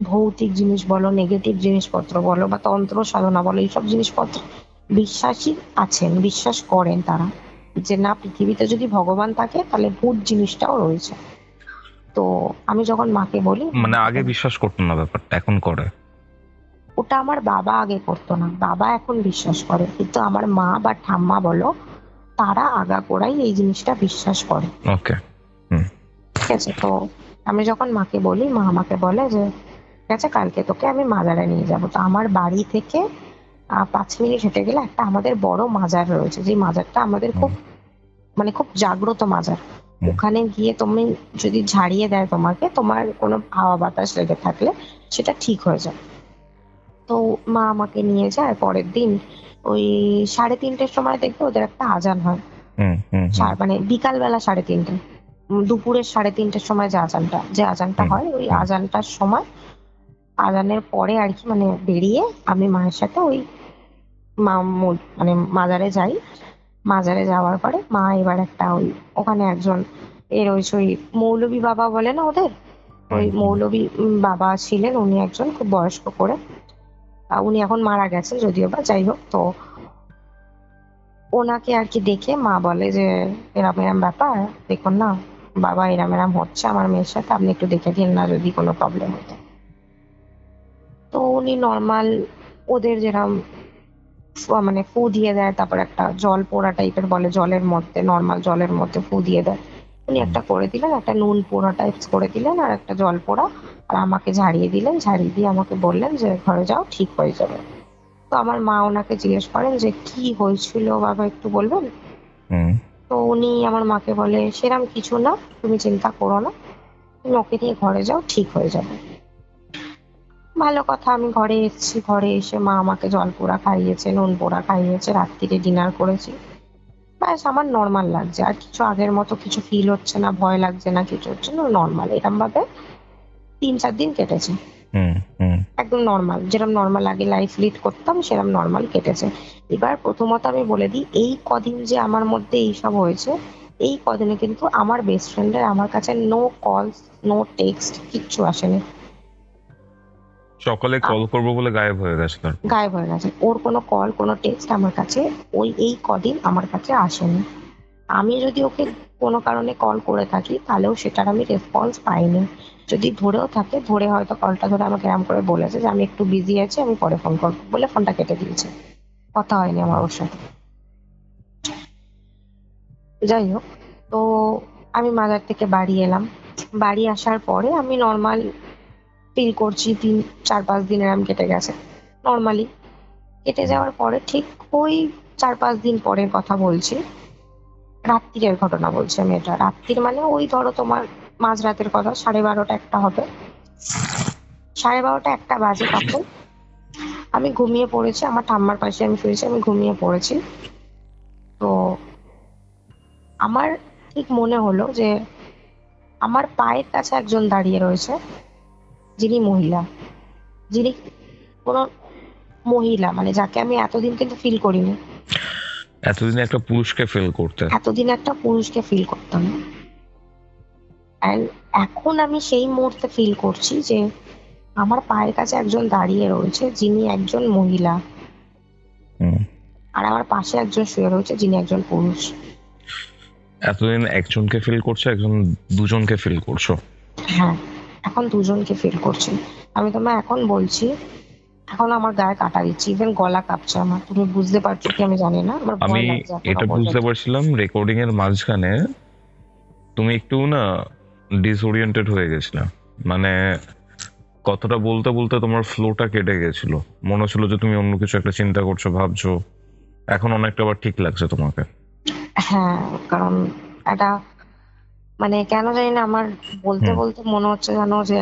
ভৌতিক জিনিস বলো, নেগেটিভ জিনিসপত্র বলো, বা তন্ত্র সাধনা বলো, এইসব জিনিসপত্র বিশ্বাসী আছেন, বিশ্বাস করেন তারা, যে না, পৃথিবীতে যদি ভগবান থাকে তাহলে ভূত জিনিসটাও রয়েছে। তো আমি যখন মাকে বলি, মানে আগে বিশ্বাস করতো না ব্যাপারটা, এখন করে। ওটা আমার বাবা আগে করতো না, বাবা এখন বিশ্বাস করে, কিন্তু আমার মা বা ঠাম্মা বলো, তারা আগাগোড়াই এই জিনিসটা বিশ্বাস করে। ওকে। হুম, ঠিক আছে, তো আমি যখন মাকে বলি, মা আমাকে বলে যে ঠিক আছে, কালকে তোকে আমি মাজারে নিয়ে যাবো। তো আমার বাড়ি থেকে 5 মিনিট হেঁটে গেলে একটা আমাদের বড় মাজার রয়েছে, যে মাজারটা আমাদের খুব, মানে খুব জাগ্রত মাজার। হুম। ওখানে গিয়ে তুমি যদি ঝাড়িয়ে দেয় তোমাকে, তোমার কোনো হাওয়া বাতাস লেগে থাকলে সেটা ঠিক হয়ে যায়। তো মা আমাকে নিয়ে যায়। পরের দিন ওই 3:30-র সময় দেখবে ওদের একটা আজান হয়। হুম, হুম, হুম, মানে বিকাল বেলা 3:30, দুপুরের 3:30-র সময় যে আজানটা হুম, হয়, ওই হুম, আজানটার সময়, আজানের পরে আর কি, মানে বেরিয়ে আমি মায়ের সাথে ওই মানে মাজারে যাই। মাজারে যাওয়ার পরে মা এবার একটা ওই, ওখানে একজন রয়েছে, ওই মৌলবী বাবা বলে না ওদের, ওই হুম, হুম। মৌলবী বাবা ছিলেন, উনি একজন খুব বয়স্ক করে, উনি এখন মারা গেছেন যদিও বা, যাই হোক। তো ওনাকে আর কি দেখে মা বলে যে এরম এরম ব্যাপার, দেখুন না বাবা, এরম এরম হচ্ছে আমার মেয়ের সাথে, আপনি একটু দেখে দিন না যদি কোনো প্রবলেম হতো। তো উনি নর্মাল ওদের যেরকম মানে ফু দিয়ে দেয়, তারপর একটা জল পোড়া টাইপের বলে, জলের মধ্যে, নর্মাল জলের মধ্যে ফু দিয়ে দেয়, উনি একটা করে দিলেন, একটা নুন পোড়া টাইপস করে দিলেন, আর একটা জল পোড়া, আর আমাকে ঝাড়িয়ে দিলেন। ঝাড়িয়ে দিয়ে আমাকে বললেন যে ঘরে যাও, ঠিক হয়ে যাবে। তো আমার মা ওনাকে জিজ্ঞেস করেন যে কি হয়েছিল বাবা, একটু বলবেন। হুম। তো উনি আমার মাকে বলে, সেরম কিছু না, তুমি চিন্তা করো না, তুমি ওকে নিয়ে ঘরে যাও, ঠিক হয়ে যাবে। ভালো কথা, আমি ঘরে এসেছি, ঘরে এসে মা আমাকে জল পোড়া খাইয়েছে, নুন পোড়া খাইয়েছে, রাত্রিরে ডিনার করেছি। ব্যাস, আমার নর্মাল লাগছে, আর কিছু আগের মতো কিছু ফিল হচ্ছে না, ভয় লাগছে না, কিছু হচ্ছে না, নর্মাল। এরম ভাবে 3-4 দিন কেটেছে, হুম, হুম। একদম নর্মাল, যেরকম নর্মাল আগে লাইফ লিড করতাম সেরকম নর্মাল কেটেছে। এবার প্রথমত আমি বলে দিই, এই কদিন যে আমার মধ্যে এইসব হয়েছে, এই কদিনে কিন্তু আমার বেস্ট ফ্রেন্ডের আমার কাছে নো কলস, নো টেক্সট, কিচ্ছু আসেনি। সকালে কল করবো বলে গায়েব হয়ে গেছে তার। গায়েব হয়ে গেছে, ওর কোনো কল, কোনো টেক্সট আমার কাছে এই কদিন আমার কাছে আসেনি। আমি যদি ওকে কোনো কারণে কল করে থাকি, তাহলেও সেটার আমি রেসপন্স পাইনি। যদি ধরেও থাকে, ধরে হয়তো কলটা ধরে আমাকে এরম করে বলেছে যে আমি একটু বিজি আছি, আমি পরে ফোন করবো, বলে ফোনটা কেটে দিয়েছে। কথা হয়নি আমার ওর সাথে। যাই হোক, তো আমি মাজার থেকে বাড়ি এলাম। বাড়ি আসার পরে আমি নর্মাল ফিল করছি, 3-4-5 দিন এরম কেটে গেছে নর্মালি। কেটে যাওয়ার পরে ঠিক ওই 4-5 দিন পরের কথা বলছি, রাত্রিরের ঘটনা বলছি আমি। এটা রাত্রির মানে ওই ধরো তোমার মাঝরাতের কথা, 12:30 একটা হবে, 12:30 একটা বাজে তখন। আমি ঘুমিয়ে পড়েছি, আমার ঠাম্মার পাশে আমি শুয়েছি, আমি ঘুমিয়ে পড়েছি। তো আমার ঠিক মনে হলো যে আমার পায়ের কাছে একজন দাঁড়িয়ে রয়েছে, যিনি মহিলা, যিনি কোনো মহিলা, মানে যাকে আমি এতদিন কিন্তু ফিল করিনি, এতদিনে একটা পুরুষকে ফেল করতে। এতদিন একটা পুরুষকে ফিল করতাম। অ্যান্ড এখন আমি সেই মুহূর্তে ফিল করছি যে আমার পায়ের কাছে একজন দাঁড়িয়ে রয়েছে, যিনি একজন মহিলা, হুম। আর আমার পাশে একজন শুয়ে রয়েছে, যিনি একজন পুরুষ। এতদিন একজনকে ফিল করছো, একজন দুজনকে ফিল করছো। হ্যাঁ, এখন দুজনকে ফিল করছি। আমি তোমায় এখন বলছি, এখন আমার গায়ে কাটা দিচ্ছি, ইভেন গলা কাঁপছে আমার। তুমি বুঝতে পারছো কি আমি জানি না, আমার আমি ভয় লাগছে এখনো এটা বুঝতে পর্যন্ত। পারছিলাম রেকর্ডিং এর মাঝখানে তুমি একটু না ডিসওরিয়েন্টেড হয়ে গেছিলে, মানে কথাটা বলতে বলতে তোমার ফ্লোটা কেটে গেছিল, মনে হচ্ছিল যে তুমি অন্য কিছু একটা চিন্তা করছো, ভাবছো। এখন অনেকটা আবার ঠিক লাগছে তোমাকে। হ্যাঁ, কারণ এটা, মানে কেন জানি না, আমার বলতে হুম। বলতে মনে হচ্ছে যেন যে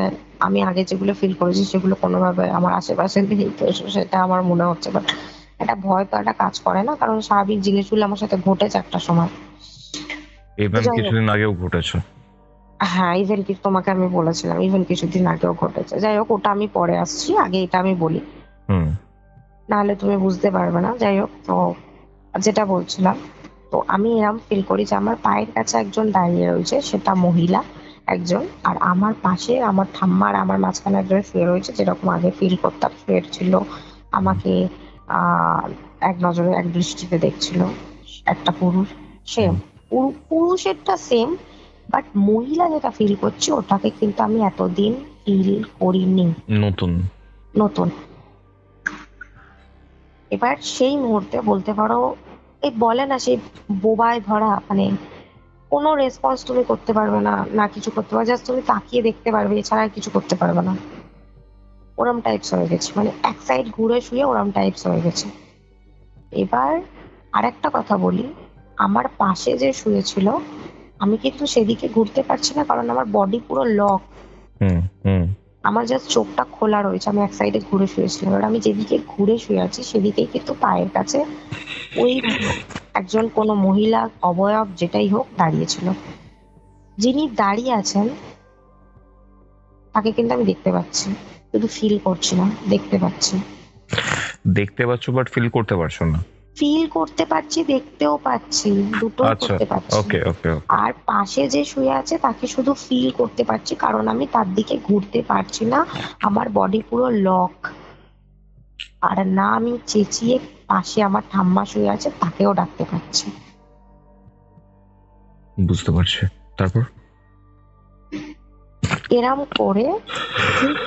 আমি আগে যেগুলো ফিল করেছি সেগুলো কোনোভাবে আমার আশেপাশে নেই, তো সেটা আমার মনে হচ্ছে। বাট একটা ভয় তো একটা কাজ করে না, কারণ স্বাভাবিক জিনিসগুলো আমার সাথে ঘটেছে একটা সময়। তো ইভেন যাই হোক, কিছুদিন আগেও ঘটেছে। হ্যাঁ, ইভেন কি তোমাকে আমি বলেছিলাম, ইভেন কিছুদিন আগেও ঘটেছে। যাই হোক, ওটা আমি পরে আসছি, আগে এটা আমি বলি। হুম। নাহলে তুমি বুঝতে পারবে না। যাই হোক, তো যেটা বলছিলাম, তো আমি এরম ফিল করি যে আমার পায়ের কাছে একজন দাঁড়িয়ে রয়েছে, সেটা মহিলা একজন, আর আমার পাশে আমার ঠাম্মা আর আমার মাঝখানে একজন শুয়ে রয়েছে, যেরকম আগে ফিল করতাম শুয়ে ছিল, আমাকে আহ এক নজরে এক দৃষ্টিতে দেখছিল। একটা পুরুষ, সেম পুরুষেরটা সেম, বাট মহিলা যেটা ফিল করছি ওটাকে কিন্তু আমি এতদিন ফিল করিনি, নতুন। নতুন। এবার সেই মুহূর্তে বলতে পারো, এই বলে না সেই বোবায় ধরা, মানে কোনো রেসপন্স তুমি করতে পারবে না, না কিছু করতে পারবে, জাস্ট তুমি তাকিয়ে দেখতে পারবে, এছাড়া আর কিছু করতে পারবে না। ওরম টাইপস হয়ে গেছে, মানে এক সাইড ঘুরে শুয়ে ওরম টাইপস হয়ে গেছে। এবার আরেকটা কথা বলি, আমার পাশে যে শুয়েছিল, আমি কিন্তু সেদিকে ঘুরতে পারছি না, কারণ আমার বডি পুরো লক। হুম হুম আমার জাস্ট চোখটা খোলা রয়েছে, আমি এক সাইডে ঘুরে শুয়েছিলাম। এবার আমি যেদিকে ঘুরে শুয়ে আছি সেদিকেই কিন্তু পায়ের কাছে ওই একজন কোনো মহিলা অবয়ব যেটাই হোক দাঁড়িয়েছিল। যিনি দাঁড়িয়ে আছেন তাকে কিন্তু আমি দেখতে পাচ্ছি, শুধু ফিল করছি না, দেখতে পাচ্ছি। দেখতে পাচ্ছ বাট ফিল করতে পারছো না? ফিল করতে পারছি, দেখতেও পাচ্ছি, দুটোই আচ্ছা, করতে পারছি। ওকে ওকে ওকে। আর পাশে যে শুয়ে আছে তাকে শুধু ফিল করতে পারছি, কারণ আমি তার দিকে ঘুরতে পারছি না, আমার বডি পুরো লক। আর না আমি চেঁচিয়ে পাশে আমার ঠাম্মা শুয়ে আছে তাকেও ডাকতে পারছি। বুঝতে পারছি। তারপর? এরম করে ঠিক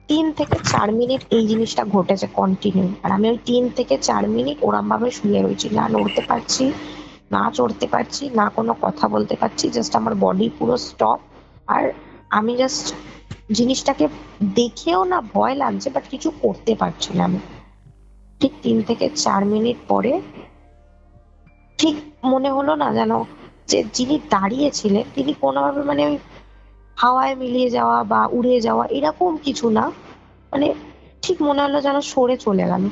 3 থেকে 4 মিনিট এই জিনিসটা ঘটেছে কন্টিনিউ, আর আমি ওই 3 থেকে 4 মিনিট ওরম ভাবে শুয়ে রয়েছি, না নড়তে পারছি, না চড়তে পারছি, না কোনো কথা বলতে পারছি, জাস্ট আমার বডি পুরো স্টপ। আর আমি জাস্ট জিনিসটাকে দেখেও না ভয় লাগছে, বাট কিছু করতে পারছি না আমি। ঠিক 3 থেকে 4 মিনিট পরে ঠিক মনে হলো না যেন যে যিনি দাঁড়িয়েছিলেন তিনি কোনোভাবে, মানে ওই হাওয়ায় মিলিয়ে যাওয়া বা উড়ে যাওয়া এরকম কিছু না, মানে ঠিক মনে হলো যেন সরে চলে গেল,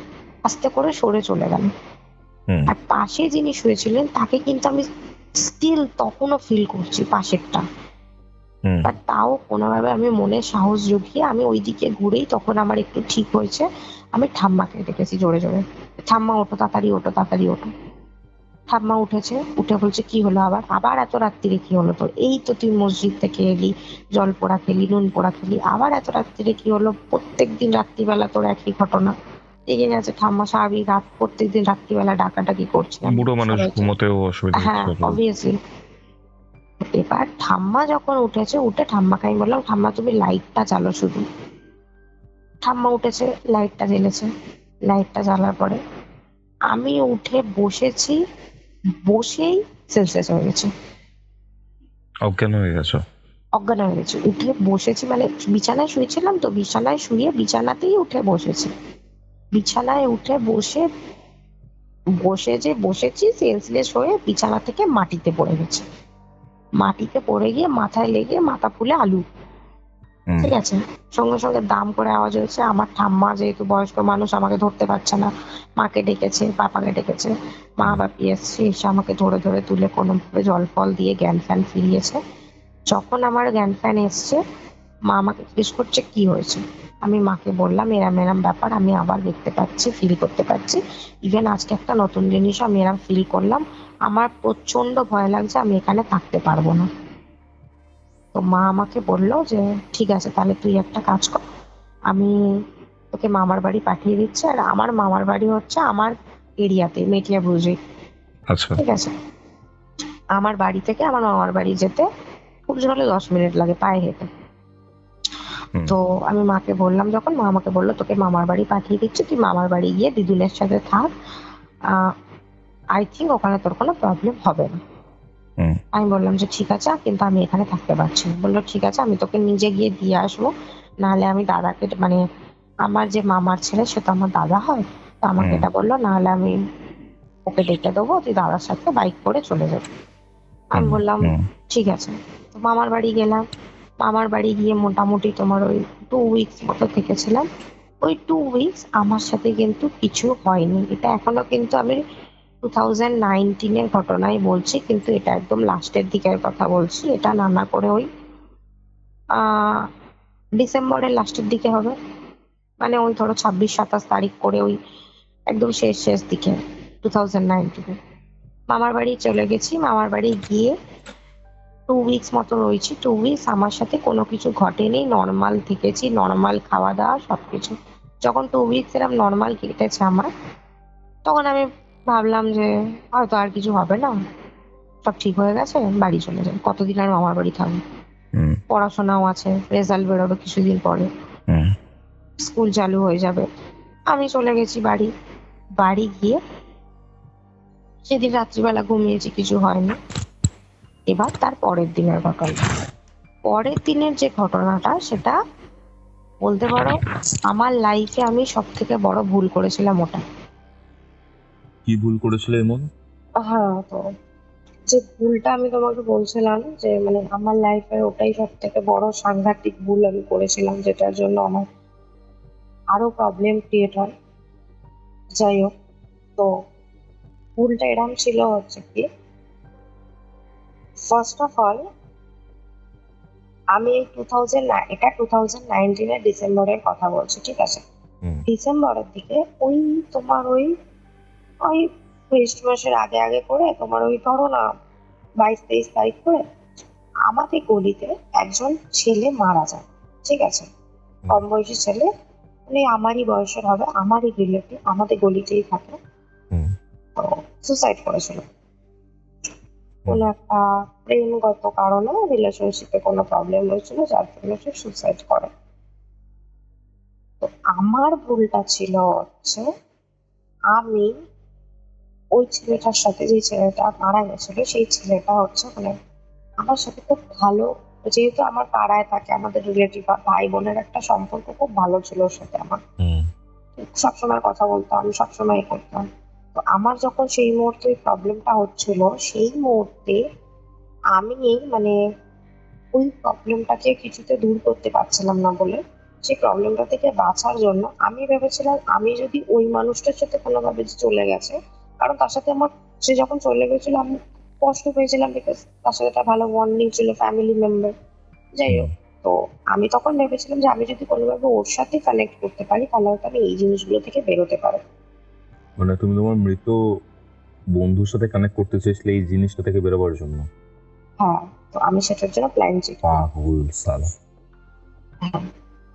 আস্তে করে সরে চলে গেল। হুম আর পাশে যিনি শুয়েছিলেন তাকে কিন্তু আমি স্টিল তখনও ফিল করছি পাশেরটা, হুম বাট তাও কোনোভাবে আমি মনে সাহস জুগিয়ে আমি ওইদিকে ঘুরেই, তখন আমার একটু ঠিক হয়েছে, আমি ঠাম্মাকে ডেকেছি জোরে জোরে, ঠাম্মা ওঠো তাড়াতাড়ি, ওঠো তাড়াতাড়ি ওঠো। ঠাম্মা উঠেছে, উঠে বলছে কি হলো, আবার আবার এত রাত্রিরে কি হলো তোর? এই তো তুই মসজিদ থেকে এলি, জল পোড়া খেলি, নুন পোড়া খেলি, আবার এত রাত্রিরে কি হলো? প্রত্যেকদিন রাত্রিবেলা তোর একই ঘটনা। ঠিক আছে ঠাম্মা, স্বাভাবিক, রাত প্রত্যেকদিন রাত্রিবেলা ডাকাডাকি করছি আমি বুড়ো মানুষ, সবাইকে। ঘুমোতেও অসুবিধা হ্যাঁ, হচ্ছে। অবভিয়াসলি। এবার ঠাম্মা যখন উঠেছে, উঠে ঠাম্মাকে আমি বললাম, ঠাম্মা তুমি লাইটটা চালো শুধু। ঠাম্মা উঠেছে, লাইটটা জ্বেলেছে। লাইটটা জ্বালার পরে আমি উঠে বসেছি, বসেই সেন্সলেস হয়ে গেছি, অজ্ঞান হয়ে গেছো? অজ্ঞান হয়ে গেছি। উঠে বসেছি মানে বিছানায় শুয়েছিলাম তো, বিছানায় শুয়ে বিছানাতেই উঠে বসেছি। বিছানায় উঠে বসে বসে যে বসেছি, সেন্সলেস হয়ে বিছানা থেকে মাটিতে পড়ে গেছি। মাটিতে পড়ে গিয়ে মাথায় লেগে মাথা ফুলে আলু। হুম ঠিক আছে, সঙ্গে সঙ্গে দাম করে আওয়াজ হয়েছে। আমার ঠাম্মা যেহেতু বয়স্ক মানুষ আমাকে ধরতে পারছে না, মাকে ডেকেছে, পাপাকে ডেকেছে, মা বাপি এসছে, এসে আমাকে ধরে ধরে তুলে কোনোভাবে জল ফল দিয়ে জ্ঞান ফ্যান ফিরিয়েছে। যখন আমার জ্ঞান ফ্যান এসছে, মা আমাকে জিজ্ঞেস করছে কি হয়েছে। আমি মাকে বললাম এরম এরম ব্যাপার, আমি আবার দেখতে পাচ্ছি, ফিল করতে পারছি, ইভেন আজকে একটা নতুন জিনিস আমি এরম ফিল করলাম, আমার প্রচন্ড ভয় লাগছে, আমি এখানে থাকতে পারবো না। তো মা আমাকে বললো যে ঠিক আছে, তাহলে তুই একটা কাজ কর, আমি তোকে মামার বাড়ি পাঠিয়ে দিচ্ছি। আর আমার মামার বাড়ি হচ্ছে আমার এরিয়াতে, মেটিয়া বুঝি। আচ্ছা। ঠিক আছে, আমার বাড়ি থেকে আমার মামার বাড়ি যেতে খুব জোর হলে 10 মিনিট লাগে পায়ে হেঁটে। হুম তো আমি মাকে বললাম, যখন মা আমাকে বললো তোকে মামার বাড়ি পাঠিয়ে দিচ্ছি, তুই মামার বাড়ি গিয়ে দিদুনের সাথে থাক, আই থিঙ্ক ওখানে তোর কোনো প্রবলেম হবে না। হুম আমি বললাম যে ঠিক আছে, কিন্তু আমি এখানে থাকতে পারছি না। বললো ঠিক আছে, আমি তোকে নিজে গিয়ে দিয়ে আসবো, নাহলে আমি দাদাকে, মানে আমার যে মামার ছেলে সে তো আমার দাদা হয়, তো আমাকে হুম এটা বললো, নাহলে আমি ওকে ডেকে দেবো, তুই দাদার সাথে বাইক করে চলে যাবে। আমি হুম বললাম হুম ঠিক আছে। তো মামার বাড়ি গেলাম, মামার বাড়ি গিয়ে মোটামুটি তোমার ওই 2 উইকস মতো থেকেছিলাম। ওই 2 উইকস আমার সাথে কিন্তু কিছু হয়নি, এটা এখনো কিন্তু আমি 2019-এর ঘটনাই বলছি, কিন্তু এটা একদম লাস্টের দিকের কথা বলছি, এটা নানা করে ওই আহ ডিসেম্বরের লাস্টের দিকে হবে। মানে ওই ধরো 26-27 করে, ওই একদম শেষ শেষ দিকে 2019 মামার বাড়ি চলে গেছি। মামার বাড়ি গিয়ে 2 উইকস মতো রয়েছি। 2 উইকস আমার সাথে কোনো কিছু ঘটেনি, নর্মাল থেকেছি, নর্মাল খাওয়া দাওয়া সবকিছু। যখন 2 উইকস এরকম নর্মাল কেটেছে আমার, তখন আমি ভাবলাম যে হয়তো আর কিছু হবে না, সব ঠিক হয়ে গেছে, বাড়ি চলে যাই। কতদিন আর মামার বাড়ি থাকবো, হুম পড়াশোনাও আছে, রেজাল্ট বেরোবে কিছুদিন পরে, হুম স্কুল চালু হয়ে যাবে। আমি চলে গেছি বাড়ি। বাড়ি গিয়ে সেদিন রাত্রিবেলা ঘুমিয়েছি, কিছু হয়নি। এবার তার পরের দিনের ঘটনা। পরের দিনের যে ঘটনাটা, সেটা বলতে পারো আমার লাইফে আমি সব থেকে বড় ভুল করেছিলাম ওটা। কি ভুল করেছিলে এমন? হ্যাঁ, তো যে ভুলটা আমি তোমাকে বলছিলাম, যে মানে আমার লাইফের ওটাই সব থেকে বড় সাংঘাতিক ভুল আমি করেছিলাম, যেটার জন্য আমার আরো প্রবলেম ক্রিয়েট হয়। যাই হোক, তো ভুলটা এরকম ছিল হচ্ছে কি, ফার্স্ট অফ অল আমি এটা 2019-এর ডিসেম্বরের কথা বলছি, ঠিক আছে? হুম ডিসেম্বরের দিকে ওই তোমার ওই ওই ক্রিসমাসের আগে আগে করে, তোমার ওই ধরো না 22-23 তারিখ করে আমাদের গলিতে একজন ছেলে মারা যায়, ঠিক আছে? কম বয়সী ছেলে, মানে আমারই বয়সের হবে, আমারই রিলেটিভ, আমাদের গলিতেই থাকে। হুম তো সুসাইড করেছিল কোনো একটা প্রেমগত কারণে, রিলেশনশিপে কোনো প্রবলেম হয়েছিল, যার জন্য সে সুসাইড করে। তো আমার ভুলটা ছিল হচ্ছে, আমি ওই ছেলেটার সাথে, যে ছেলেটা মারা গেছিল সেই ছেলেটা হচ্ছে মানে আমার সাথে খুব ভালো, যেহেতু আমার পাড়ায় থাকে, আমাদের রিলেটিভ ভাই বোনের একটা সম্পর্ক খুব ভালো ছিল ওর সাথে আমার। হুম সবসময় কথা বলতাম, সবসময় করতাম। তো আমার যখন সেই মুহূর্তে প্রবলেমটা হচ্ছিল, সেই মুহূর্তে আমি মানে ওই প্রবলেমটাকে কিছুতে দূর করতে পারছিলাম না বলে, সেই প্রবলেমটা থেকে বাঁচার জন্য আমি ভেবেছিলাম, আমি যদি ওই মানুষটার সাথে কোনোভাবে যে চলে গেছে, কারণ তার সাথে আমার, সে যখন চলে গেছিল আমি কষ্ট পেয়েছিলাম, বিকজ তার সাথে একটা ভালো বন্ডিং ছিল, ফ্যামিলি মেম্বার। যাই হোক, তো আমি তখন ভেবেছিলাম যে আমি যদি কোনোভাবে ওর সাথে কানেক্ট করতে পারি, তাহলে হয়তো আমি এই জিনিসগুলো থেকে বেরোতে পারবো। মানে তুমি তোমার মৃত বন্ধুর সাথে কানেক্ট করতে চেয়েছিলে এই জিনিসটা থেকে বেরোবার জন্য? হ্যাঁ, তো আমি সেটার জন্য প্ল্যান চিট করি। পাগল সালা। হ্যাঁ,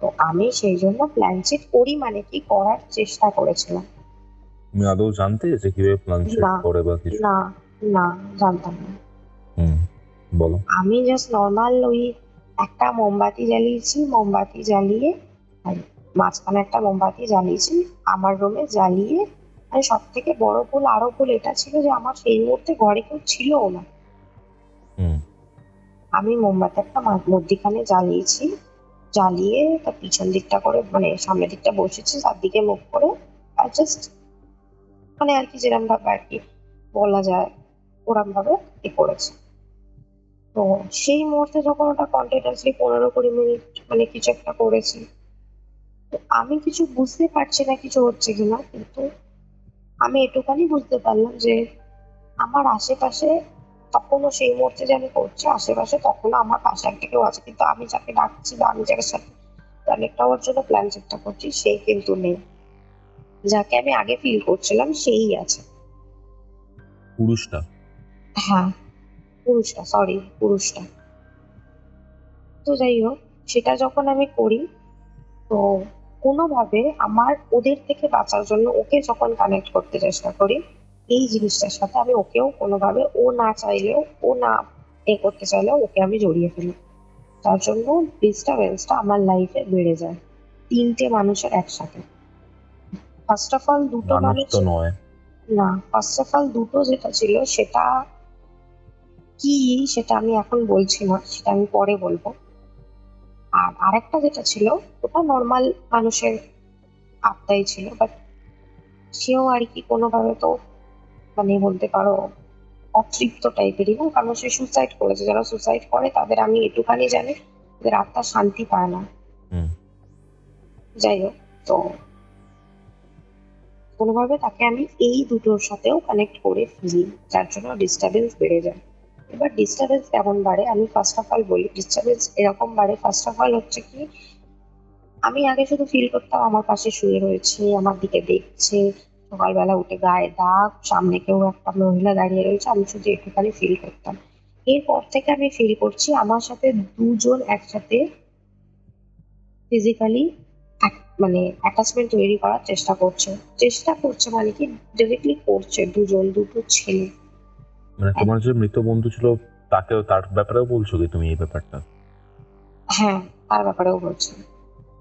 তো আমি সেই জন্য প্ল্যান চিট করি, মানে কি করার চেষ্টা করেছিলাম। তুমি আদৌ জানতে যে কিভাবে প্ল্যান সেট না, করে বা কিছু? না, না, জানতাম না। হুম বলো। আমি জাস্ট নর্মাল ওই একটা মোমবাতি জ্বালিয়েছি, মোমবাতি জ্বালিয়ে, আর মাঝখানে একটা মোমবাতি জ্বালিয়েছি আমার রুমে জ্বালিয়ে। আর সব থেকে বড় ভুল, আরো ভুল এটা ছিল যে আমার সেই মুহূর্তে ঘরে কেউ ছিলও না। হুম আমি মোমবাতি একটা মধ্যিখানে জ্বালিয়েছি, জ্বালিয়ে তার পিছন দিকটা করে, মানে সামনের দিকটা বসেছি, চারদিকে মুখ করে, আর জাস্ট মানে আর কি যেরকম ভাবে আর কি বলা যায়, ওরম ভাবে এ করেছে। তো সেই মুহূর্তে যখন ওটা কন্টিনিউয়াসলি 15-20 মিনিট মানে কিছু একটা করেছি, তো আমি কিছু বুঝতে পারছি না কিছু হচ্ছে কিনা, কিন্তু আমি এটুখানি বুঝতে পারলাম যে আমার আশেপাশে তখনও, সেই মুহূর্তে যে আমি করছি, আশেপাশে তখনও আমার পাশে একটা কেউ আছে, কিন্তু আমি যাকে ডাকছি বা আমি যাকে সাথে কানেক্ট হওয়ার জন্য প্ল্যান চেষ্টা করছি, সেই কিন্তু নেই। যাকে আমি আগে ফিল করছিলাম সেই আছে। পুরুষটা? হ্যাঁ, পুরুষটা। তো যাই হোক, সেটা যখন আমি করি, তো কোনোভাবে আমার ওদের থেকে বাঁচার জন্য ওকে যখন কানেক্ট করতে চেষ্টা করি এই জিনিসটার সাথে, আমি ওকেও কোনোভাবে, ও না চাইলেও, ও না করতে চাইলেও ওকে আমি জড়িয়ে ফেলি। তার জন্য ডিস্টারবেন্সটা আমার লাইফে বেড়ে যায় 3টে মানুষের একসাথে। ফার্স্ট অফ অল দুটো মানুষ মানুষ, তো নয়। না, ফার্স্ট অফ অল দুটো যেটা ছিল সেটা কি, সেটা আমি এখন বলছি না, সেটা আমি পরে বলবো। আর আরেকটা যেটা ছিল, ওটা নর্মাল মানুষের আত্মাই ছিল, বাট সেও আর কি কোনোভাবে তো, মানে বলতে পারো অতৃপ্ত টাইপেরই না, কারণ সে সুসাইড করেছে। যারা সুসাইড করে তাদের আমি এটুখানি জানি, তাদের আত্মা শান্তি পায় না। হুম যাই হোক, তো কোনোভাবে তাকে আমি এই দুটোর সাথেও কানেক্ট করে ফেলি, যার জন্য ডিস্টারবেন্স বেড়ে যায়। এবার ডিস্টারবেন্স কেমন বাড়ে আমি ফার্স্ট অফ অল বলি। ডিস্টারবেন্স এরকম বাড়ে, ফার্স্ট অফ অল হচ্ছে কি, আমি আগে শুধু ফিল করতাম আমার পাশে শুয়ে রয়েছে, আমার দিকে দেখছে, সকালবেলা উঠে গায়ে দাগ, সামনে কেউ একটা মহিলা দাঁড়িয়ে রয়েছে, আমি শুধু একটুখানি ফিল করতাম। এরপর থেকে আমি ফিল করছি আমার সাথে দুজন একসাথে ফিজিক্যালি মানে অ্যাটাচমেন্ট তৈরি করার চেষ্টা করছে মানে কি, ডিরেক্টলি করছে, দুটো ছেলে। মানে তোমার যে মৃত বন্ধু ছিল তার ব্যাপারেও বলছো কি তুমি এই ব্যাপারটা? হ্যাঁ, তার ব্যাপারেও বলছে।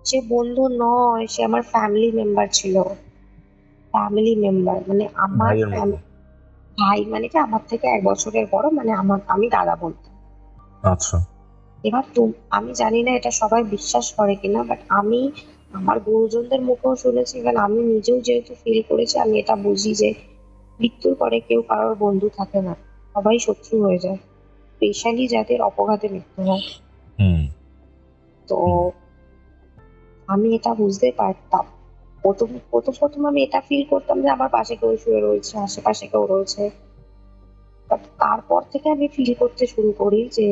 সে বন্ধু নয়, সে আমার ফ্যামিলি মেম্বার ছিল। ফ্যামিলি মেম্বার মানে আমার ভাইয়ের মতো? ভাই, মানে কি আমার থেকে 1 বছরের বড়, মানে আমি দাদা বলতাম। আচ্ছা। এবার আমি জানি না এটা সবাই বিশ্বাস করে কিনা, বাট আমি আমার গুরুজনদের মুখেও শুনেছি, কারণ আমি নিজেও যেহেতু ফিল করেছি, আমি এটা বুঝি যে মৃত্যুর পরে কেউ কারোর বন্ধু থাকে না, সবাই শত্রু হয়ে যায়, স্পেশালি যাদের অপঘাতে মৃত্যু হয়। হুম। তো আমি এটা বুঝতে পারতাম। প্রথম আমি এটা ফিল করতাম যে আমার পাশে কেউ শুয়ে রয়েছে, আশেপাশে কেউ রয়েছে। বাট তারপর থেকে আমি ফিল করতে শুরু করি যে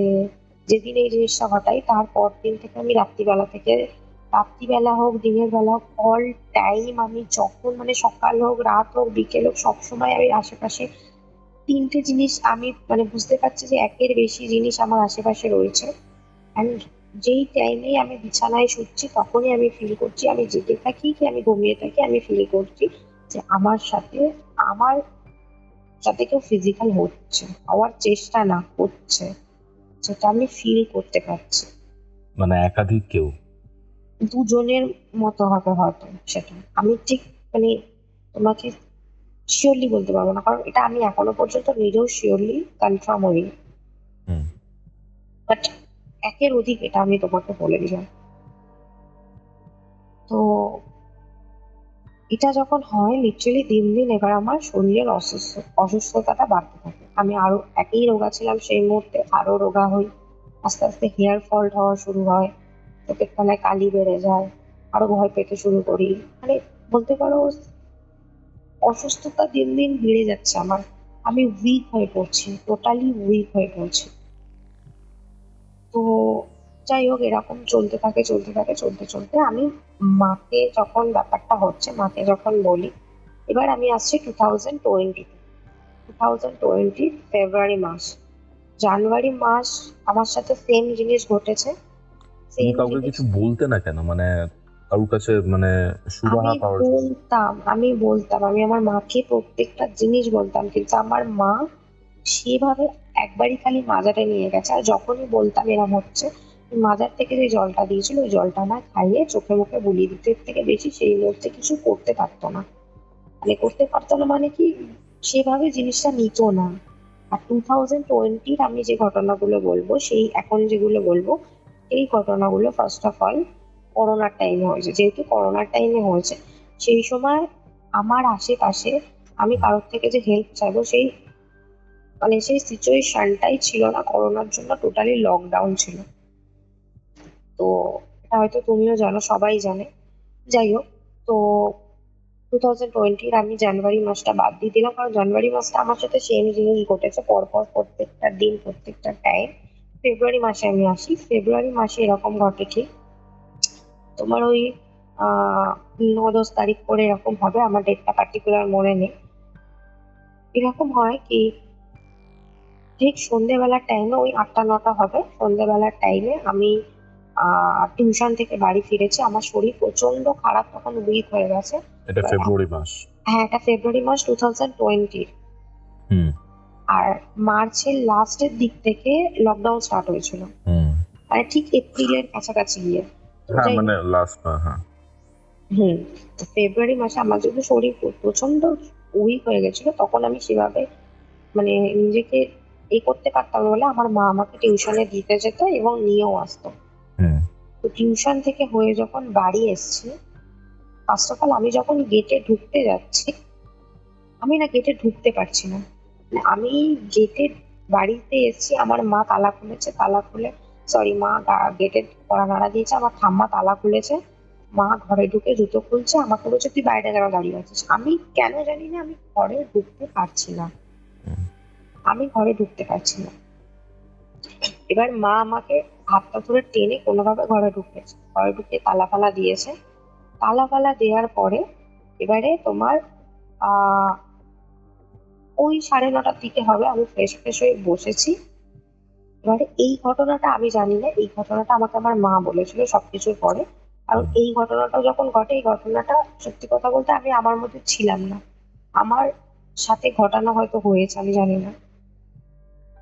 যেদিন এই জিনিসটা ঘটাই তারপর দিন থেকে আমি রাত্রিবেলা হোক দিনের বেলা হোক, অল টাইম আমি যখন মানে সকাল হোক রাত হোক বিকেল হোক, সবসময় আমি আশেপাশে 3টে জিনিস আমি মানে বুঝতে পারছি যে একের বেশি জিনিস আমার আশেপাশে রয়েছে। অ্যান্ড যেই টাইমে আমি বিছানায় শুচ্ছি তখনই আমি ফিল করছি, আমি জেগে থাকি কি আমি ঘুমিয়ে থাকি, আমি ফিল করছি যে আমার সাথে কেউ ফিজিক্যাল হওয়ার চেষ্টা না করছে, যেটা আমি ফিল করতে পারছি। মানে একাধিক কেউ? দুজনের মতো হবে হয়তো, সেটা আমি ঠিক মানে তোমাকে শিওরলি বলতে পারবো না, কারণ এটা আমি এখনো পর্যন্ত নিজেও শিওরলি কনফার্ম হইনি। হুম। বাট একের অধিক এটা আমি তোমাকে বলে দিলাম। তো এটা যখন হয় লিটারালি দিন দিন এবার আমার শরীরের অসুস্থতাটা বাড়তে থাকে। আমি আরো একই রোগা ছিলাম সেই মুহূর্তে, আরো রোগা হই। আস্তে আস্তে হেয়ার ফল হওয়া শুরু হয়, চোখের তলায় কালি বেড়ে যায়, আরো ভয় পেতে শুরু করি। মানে বলতে পারো অসুস্থতা দিন দিন বেড়ে যাচ্ছে আমার। আমি উইক হয়ে পড়ছি, টোটালি উইক হয়ে পড়ছি। তো যাই হোক, এরকম চলতে আমি মাকে যখন ব্যাপারটা হচ্ছে, মাকে যখন বলি, এবার আমি আসছি 2020 ফেব্রুয়ারি মাস। জানুয়ারি মাস আমার সাথে সেম জিনিস ঘটেছে। তুমি সেম কাউকে জিনিস কিছু বলতে না কেন? মানে কারোর কাছে মানে সুরাহা আমি পাওয়ার জন্য? বলতাম আমি আমার মাকে প্রত্যেকটা জিনিস বলতাম, কিন্তু আমার মা সেভাবে একবারই খালি মাজারে নিয়ে গেছে, আর যখনই বলতাম এরম হচ্ছে, মাজার থেকে যে জলটা দিয়েছিল ওই জলটা না খাইয়ে চোখে মুখে বুলিয়ে দিত। এর থেকে বেশি সেই মুহূর্তে কিছু করতে পারতো না। মানে কি, সেভাবে জিনিসটা নিত না। আর 2020 আমি যে ঘটনাগুলো বলবো, এখন যেগুলো বলবো, এই ঘটনাগুলো ফার্স্ট অফ অল করোনার টাইমে হয়েছে। যেহেতু করোনার টাইমে হয়েছে, সেই সময় আমার আশেপাশে আমি কারোর থেকে যে হেল্প চাইবো সেই সিচুয়েশনটাই ছিল না। করোনার জন্য টোটালি লকডাউন ছিল। তো এটা হয়তো তুমিও জানো, সবাই জানে। যাই হোক, তো 2020 আমি জানুয়ারি মাসটা বাদ দিয়ে দিলাম, কারণ জানুয়ারি মাসটা আমার সাথে সেম জিনিস ঘটেছে পরপর প্রত্যেকটা দিন প্রত্যেকটা টাইম। ফেব্রুয়ারি মাসে আমি আসি, ফেব্রুয়ারি মাসে এরকম ঘটে ঠিক তোমার ওই 9-10 তারিখ করে এরকম হবে, আমার ডেটটা পার্টিকুলার মনে নেই। এরকম হয় কি, ঠিক সন্ধ্যেবেলার টাইমে ওই 8টা-9টা হবে, সন্ধ্যেবেলার টাইমে আমি টিউশন থেকে বাড়ি ফিরেছি। আমার শরীর প্রচন্ড খারাপ, তখন উইক হয়ে গেছে। এটা ফেব্রুয়ারি মাস? হ্যাঁ, এটা ফেব্রুয়ারি মাস 2020। হুম। আর মার্চের লাস্টের দিক থেকে লকডাউন স্টার্ট হয়েছিল, হুম। মানে ঠিক এপ্রিলের কাছাকাছি গিয়ে। তো হ্যাঁ, যাই মানে হোক, লাস্ট। হ্যাঁ। তো ফেব্রুয়ারি মাসে আমার যদি শরীর প্রচন্ড উইক হয়ে গেছিল, তখন আমি সেভাবে মানে নিজেকে করতে পারতাম না বলে আমার মা আমাকে টিউশনে দিতে যেত এবং নিয়েও আসতো। হুম। তো টিউশন থেকে হয়ে যখন বাড়ি এসেছি, ফার্স্ট অফ অল আমি যখন গেটে ঢুকতে যাচ্ছি, আমি না গেটে ঢুকতে পারছি না। মানে আমি গেটে বাড়িতে এসেছি, আমার মা তালা খুলেছে, মা গেটে কড়া নাড়া দিয়েছে, আমার ঠাম্মা তালা খুলেছে, মা ঘরে ঢুকে জুতো খুলছে, আমাকে বলছে তুই বাইরে কেন দাঁড়িয়ে আছিস। আমি কেন জানি না, আমি ঘরে ঢুকতে পারছি না। এবার মা আমাকে হাতটা ধরে টেনে কোনোভাবে ঘরে ঢুকেছে। ঘরে ঢুকে তালা ফালা দিয়েছে। তালা ফালা দেওয়ার পরে এবারে তোমার আহ ওই 9:30টার দিকে হবে, আমি ফ্রেশ ফ্রেশ হয়ে বসেছি। এবারে এই ঘটনাটা আমি জানি না, এই ঘটনাটা আমাকে আমার মা বলেছিল সবকিছুর পরে। কারণ এই ঘটনাটা যখন ঘটে, এই ঘটনাটা সত্যি কথা বলতে আমি আমার মধ্যে ছিলাম না, আমার সাথে ঘটানো হয়তো হয়েছে, আমি জানি না।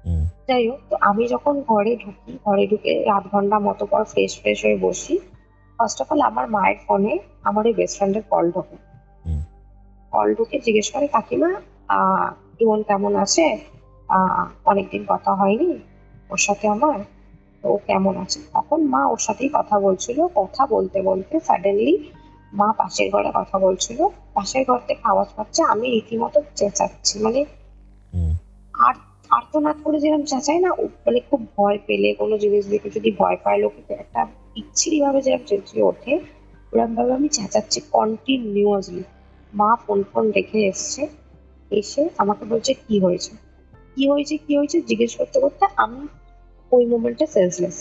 হুম, যাই হোক, তো আমি যখন ঘরে ঢুকি, ঘরে ঢুকে আধ ঘন্টা মতো পর ফ্রেশ ফ্রেশ হয়ে বসি, ফার্স্ট অফ অল আমার মায়ের ফোনে আমার ওই বেস্ট ফ্রেন্ডের কল ঢোকে। হুম, কল ঢুকে জিজ্ঞেস করে, কাকিমা ইমন কেমন আছে, অনেকদিন কথা হয়নি ওর সাথে আমার, তো ও কেমন আছে। তখন মা ওর সাথেই কথা বলছিল, কথা বলতে বলতে সাডেনলি মা পাশের ঘরে কথা বলছিল, পাশের ঘর থেকে আওয়াজ পাচ্ছে, আমি রীতিমতো চেঁচাচ্ছি, মানে হুম, আর আর্তনাদ করে যেরকম চেঁচাই না, মানে খুব ভয় পেলে কোনো জিনিস দেখে যদি ভয় পায় লোকে, একটা বিচ্ছিরি ভাবে যেরকম চেঁচিয়ে ওঠে, ওরকম ভাবে আমি চেঁচাচ্ছি কন্টিনিউয়াসলি। মা ফোন ফোন রেখে এসছে, এসে আমাকে বলছে কি হয়েছে, কি হয়েছে, কি হয়েছে জিজ্ঞেস করতে করতে আমি ওই মোমেন্টে সেন্সলেস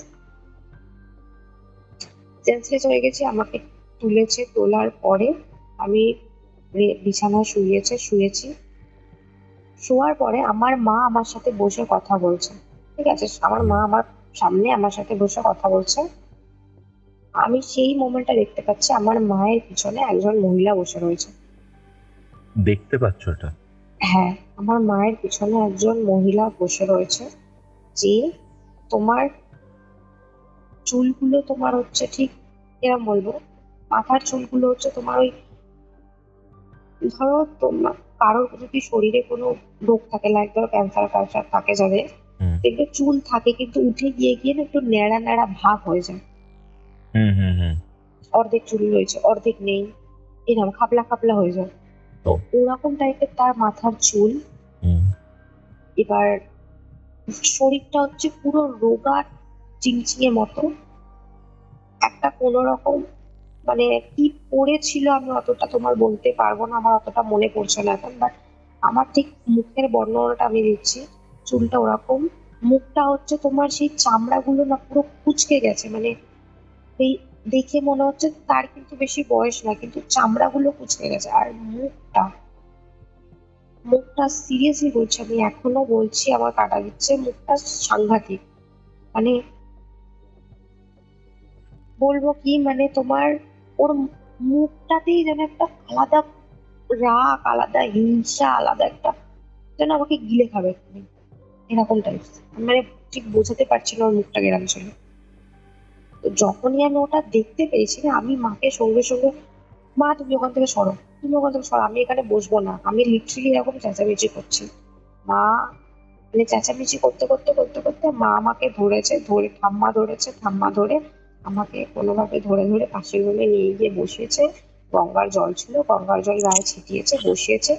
সেন্সলেস হয়ে গেছি। আমাকে তুলেছে, তোলার পরে আমি বিছানায় শুয়েছি। শোয়ার পরে আমার মা আমার সাথে বসে কথা বলছে, ঠিক আছে, আমার মা আমার সামনে আমার সাথে বসে কথা বলছে। আমি সেই মোমেন্টটা দেখতে পাচ্ছি, আমার মায়ের পিছনে একজন মহিলা বসে রয়েছে। দেখতে পাচ্ছ এটা? হ্যাঁ, আমার মায়ের পিছনে একজন মহিলা বসে রয়েছে, যে তোমার চুলগুলো তোমার হচ্ছে ঠিক এরকম বলবো, মাথার চুলগুলো হচ্ছে তোমার ওই, ধরো তোমার কারোর যদি শরীরে কোনো রোগ থাকে, লাইক ধরো ক্যান্সার ফ্যান্সার থাকে যাদের, হুম, দেখবে চুল থাকে কিন্তু উঠে গিয়ে গিয়ে না একটু ন্যাড়া ন্যাড়া ভাব হয়ে যায়। হুম, হুম, হুম, অর্ধেক চুল রয়েছে অর্ধেক নেই, এরকম খাপলা খাপলা হয়ে যায়। তো ওরকম টাইপের তার মাথার চুল। হুম, এবার শরীরটা হচ্ছে পুরো রোগা চিংচিঙে মতো, একটা কোনো রকম, মানে কি পড়েছিল আমি অতটা তোমার বলতে পারবো না, আমার অতটা মনে পড়ছে না এখন, বাট আমার ঠিক মুখের বর্ণনাটা আমি দিচ্ছি। চুলটা ওরকম, মুখটা হচ্ছে তোমার সেই চামড়াগুলো না পুরো কুঁচকে গেছে, মানে এই দেখে মনে হচ্ছে তার কিন্তু বেশি বয়স না, কিন্তু চামড়াগুলো কুঁচকে গেছে। আর মুখটা, মুখটা সিরিয়াসলি বলছি, আমি এখনো বলছি আমার কাটা দিচ্ছে, মুখটা সাংঘাতিক, মানে বলবো কি, মানে তোমার ওর মুখটাতেই যেন একটা আলাদা রাগ, আলাদা হিংসা, আলাদা একটা যেন আমাকে গিলে খাবে এক্ষুনি, এরকম টাইপ। মানে ঠিক বোঝাতে পারছি না ওর মুখটা কেরম ছিল। তো যখনই আমি ওটা দেখতে পেয়েছি না, আমি মাকে সঙ্গে সঙ্গে, মা তুমি ওখান থেকে সরো, তুমি ওখান থেকে সরো, আমি এখানে বসবো না, আমি লিটারালি এরকম চেঁচামেচি করছি। মা, মানে চেঁচামেচি করতে করতে করতে করতে মা আমাকে ধরেছে, ধরে ঠাম্মা ধরেছে, ঠাম্মা ধরে আমাকে কোনোভাবে ধরে ধরে পাশের রুমে নিয়ে গিয়ে বসিয়েছে। গঙ্গার জল ছিল, গঙ্গার জল গায়ে ছিটিয়েছে, বসিয়েছে।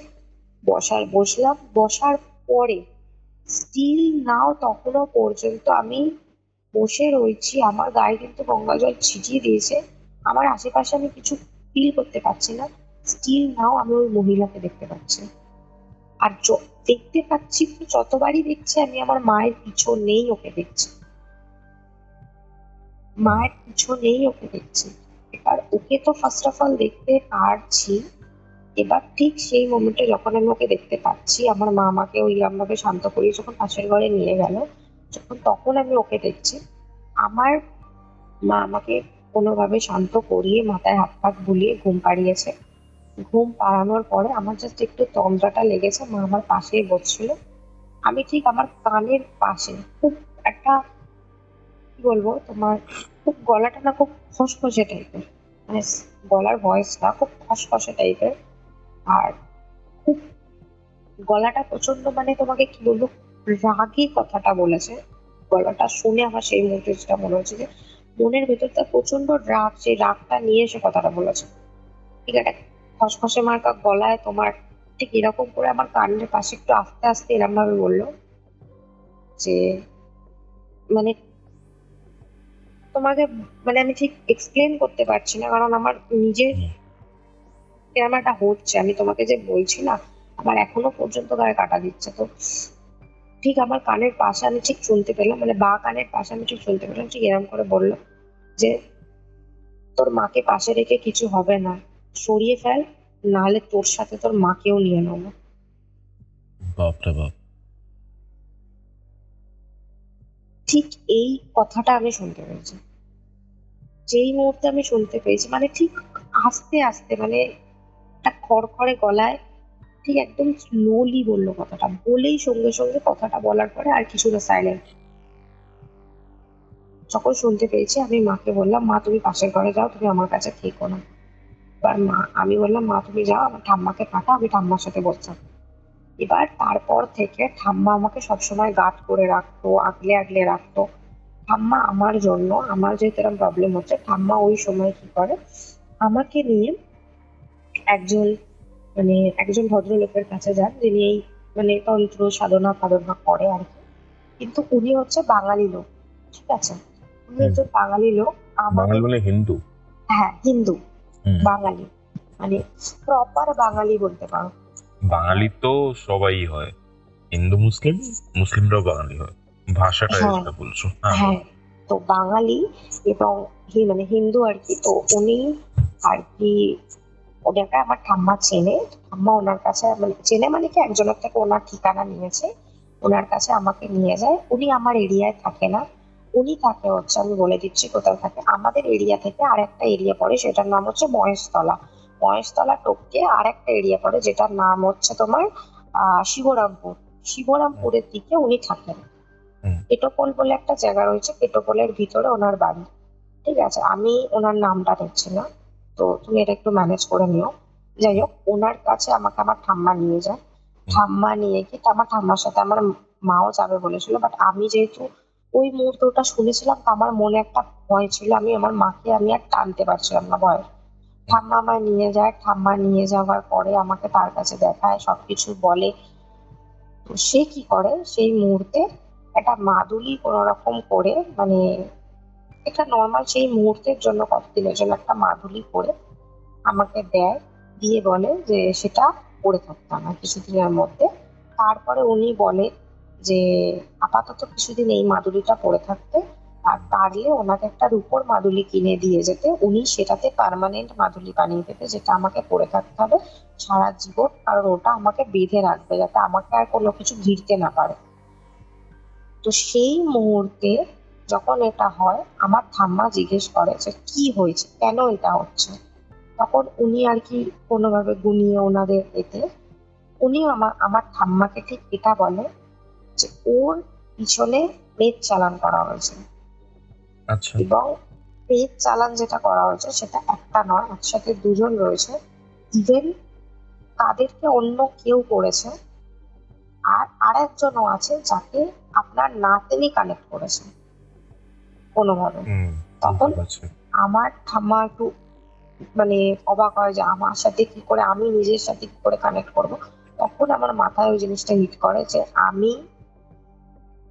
বসলাম, বসার পরে স্টিল নাও তখনো পর্যন্ত আমি বসে রয়েছি, আমার গায়ে কিন্তু গঙ্গা জল ছিটিয়ে দিয়েছে, আমার আশেপাশে আমি কিছু ফিল করতে পারছি না। স্টিল নাও আমি ওই মহিলাকে দেখতে পাচ্ছি। আর দেখতে পাচ্ছি তো, যতবারই দেখছি আমি আমার মায়ের পিছনেই ওকে দেখছি, মায়ের পিছনেই ওকে দেখছি। এবার ওকে তো ফার্স্ট অফ অল দেখতে পারছি, এবার ঠিক সেই মোমেন্টে যখন আমি ওকে দেখতে পাচ্ছি, আমার মা আমাকে ওই ভাবে শান্ত করিয়ে যখন পাশের ঘরে নিয়ে গেল, যখন তখন আমি ওকে দেখছি, আমার মা আমাকে কোনোভাবে শান্ত করিয়ে মাথায় হাত পাত বুলিয়ে ঘুম পাড়িয়েছে। ঘুম পাড়ানোর পরে আমার জাস্ট একটু তন্দ্রাটা লেগেছে, মা আমার পাশেই বসছিল। আমি ঠিক আমার কানের পাশে খুব একটা, কি বলবো তোমার, খুব গলাটা না খুব খসখসে টাইপের, মানে গলার ভয়েসটা খুব খসখসে টাইপের। আর খুব গলাটা প্রচন্ড, মানে তোমাকে কি বলবো, রাগী কথাটা বলেছে। গলাটা শুনে আমার সেই মুহূর্তে যেটা মনে হচ্ছে যে মনের ভেতরটা প্রচন্ড রাগ, সেই রাগটা নিয়ে সে কথাটা বলেছে। ঠিক আছে, খসখসে মার্কা গলায় তোমার ঠিক এরকম করে আমার কানের পাশে একটু আস্তে আস্তে এরকম ভাবে বললো যে, মানে তোমাকে, মানে আমি ঠিক এক্সপ্লেন করতে পারছি না, কারণ আমার নিজের এরকম একটা হচ্ছে, আমি তোমাকে যে বলছি না, আমার এখনো পর্যন্ত গায়ে কাটা দিচ্ছে। তো ঠিক আমার কানের পাশে আমি ঠিক শুনতে পেলাম, মানে বা কানের পাশে আমি ঠিক শুনতে পেলাম, ঠিক এরকম করে বললো যে, তোর মাকে পাশে রেখে কিছু হবে না, সরিয়ে ফেল, নাহলে তোর সাথে তোর মাকেও নিয়ে নেবো। বাপরে বাপ। ঠিক এই কথাটা আমি শুনতে পেয়েছি। যেই মুহূর্তে আমি শুনতে পেয়েছি, মানে ঠিক আস্তে আস্তে, মানে একটা খড়খড়ে গলায়, ঠিক একদম স্লোলি বললো কথাটা, বলেই সঙ্গে সঙ্গে কথাটা বলার পরে আর কিছু না, সাইলেন্ট। যখন শুনতে পেয়েছি আমি মাকে বললাম, মা তুমি পাশের ঘরে যাও, তুমি আমার কাছে থেকো না। এবার আমি বললাম, মা তুমি যাও, আমার ঠাম্মাকে পাঠাও, আমি ঠাম্মার সাথে বসতাম। এবার তারপর থেকে ঠাম্মা আমাকে সবসময় গার্ড করে রাখতো, আগলে আগলে রাখতো। ঠাম্মা আমার জন্য, আমার যেহেতু এরকম প্রবলেম হচ্ছে, ঠাম্মা ওই সময় কি করে, আমাকে নিয়ে একজন, মানে একজন ভদ্রলোকের কাছে যান, যিনি এই মানে তন্ত্র সাধনা ফাধনা করে আর কি। কিন্তু উনি হচ্ছে বাঙালি লোক, ঠিক আছে, উনি হুম। একজন বাঙালি লোক। বাঙালি আমাদের, মানে হিন্দু? হ্যাঁ হিন্দু, হুম। বাঙালি, মানে প্রপার বাঙালি বলতে পারো। বাঙালি তো সবাই হয়, হিন্দু মুসলিম, মুসলিমরাও বাঙালি হয়, ভাষাটা হ্যাঁ যেটা বলছো। হ্যাঁ। হ্যাঁ, তো বাঙালি এবং মানে হিন্দু আর কি। তো উনি আর কি, ওনাকে আমার ঠাম্মা চেনে। ঠাম্মা ওনার কাছে, মানে চেনে মানে কি, একজনের থেকে ওনার ঠিকানা নিয়েছে, ওনার কাছে আমাকে নিয়ে যায়। উনি আমার এরিয়ায় থাকে না, উনি থাকে হচ্ছে, আমি বলে দিচ্ছি কোথায় থাকে, আমাদের এরিয়া থেকে আর একটা এরিয়া পড়ে, সেটার নাম হচ্ছে মহেশতলা। মহেশতলা টপকে আর একটা এরিয়া পড়ে, যেটার নাম হচ্ছে তোমার শিবরামপুর। শিবরামপুরের দিকে উনি থাকেন। হুম। পেটোপোল বলে একটা জায়গা রয়েছে, পেটোপোলের ভিতরে ওনার বাড়ি। ঠিক আছে, আমি ওনার নামটা দেখছি না, তো তুমি এটা একটু ম্যানেজ করে নিও। যাই হোক, ওনার কাছে আমাকে আমার ঠাম্মা নিয়ে যায়। ঠাম্মা নিয়ে গিয়ে, তো আমার ঠাম্মার সাথে আমার মাও যাবে বলেছিল, বাট আমি যেহেতু ওই মুহূর্তটা শুনেছিলাম, তো আমার মনে একটা ভয় ছিল, আমি আমার মাকে আমি আর টানতে পারছিলাম না ভয়। ঠাম্মা আমায় নিয়ে যায়, ঠাম্মা নিয়ে যাওয়ার পরে আমাকে তার কাছে দেখায়, সবকিছু বলে। তো সে কি করে সেই মুহূর্তে, একটা মাদুলি কোনো রকম করে, মানে এটা নর্মাল সেই মুহূর্তের জন্য, কতদিনের জন্য একটা মাদুলি করে আমাকে দেয়, দিয়ে বলে যে সেটা পরে থাকতে আমার কিছুদিনের মধ্যে। তারপরে উনি বলে যে আপাতত কিছুদিন এই মাদুলিটা পরে থাকতে, আর পারলে ওনাকে একটা রূপোর মাদুলি কিনে দিয়ে যেতে, উনি সেটাতে পার্মানেন্ট মাদুলি বানিয়ে দেবে, যেটা আমাকে পরে থাকতে হবে সারা জীবন, কারণ ওটা আমাকে বেঁধে রাখবে, যাতে আমাকে আর কোনো কিছু ঘিরতে না পারে। তো সেই মুহূর্তে যখন এটা হয়, আমার ঠাম্মা জিজ্ঞেস করে যে কি হয়েছে, কেন এটা হচ্ছে। তখন উনি আর কি কোনোভাবে গুনিয়ে ওনাদের এতে, উনি আমার আমার ঠাম্মাকে ঠিক এটা বলে যে ওর পিছনে প্রেত চালান করা হয়েছে। আচ্ছা। এবং প্রেত চালান যেটা করা হয়েছে সেটা একটা নয়, একসাথে দুজন রয়েছে। ইভেন তাদেরকে অন্য কেউ করেছে, আর আরেকজনও আছে যাকে আপনার নাতনি কানেক্ট করেছে কোনোভাবে। হুম। তখন বুঝতে পারছি। আমার ঠাম্মা একটু মানে অবাক হয় যে আমার সাথে কি করে, আমি নিজের সাথে কি করে কানেক্ট করব। তখন আমার মাথায় ওই জিনিসটা হিট করে যে আমি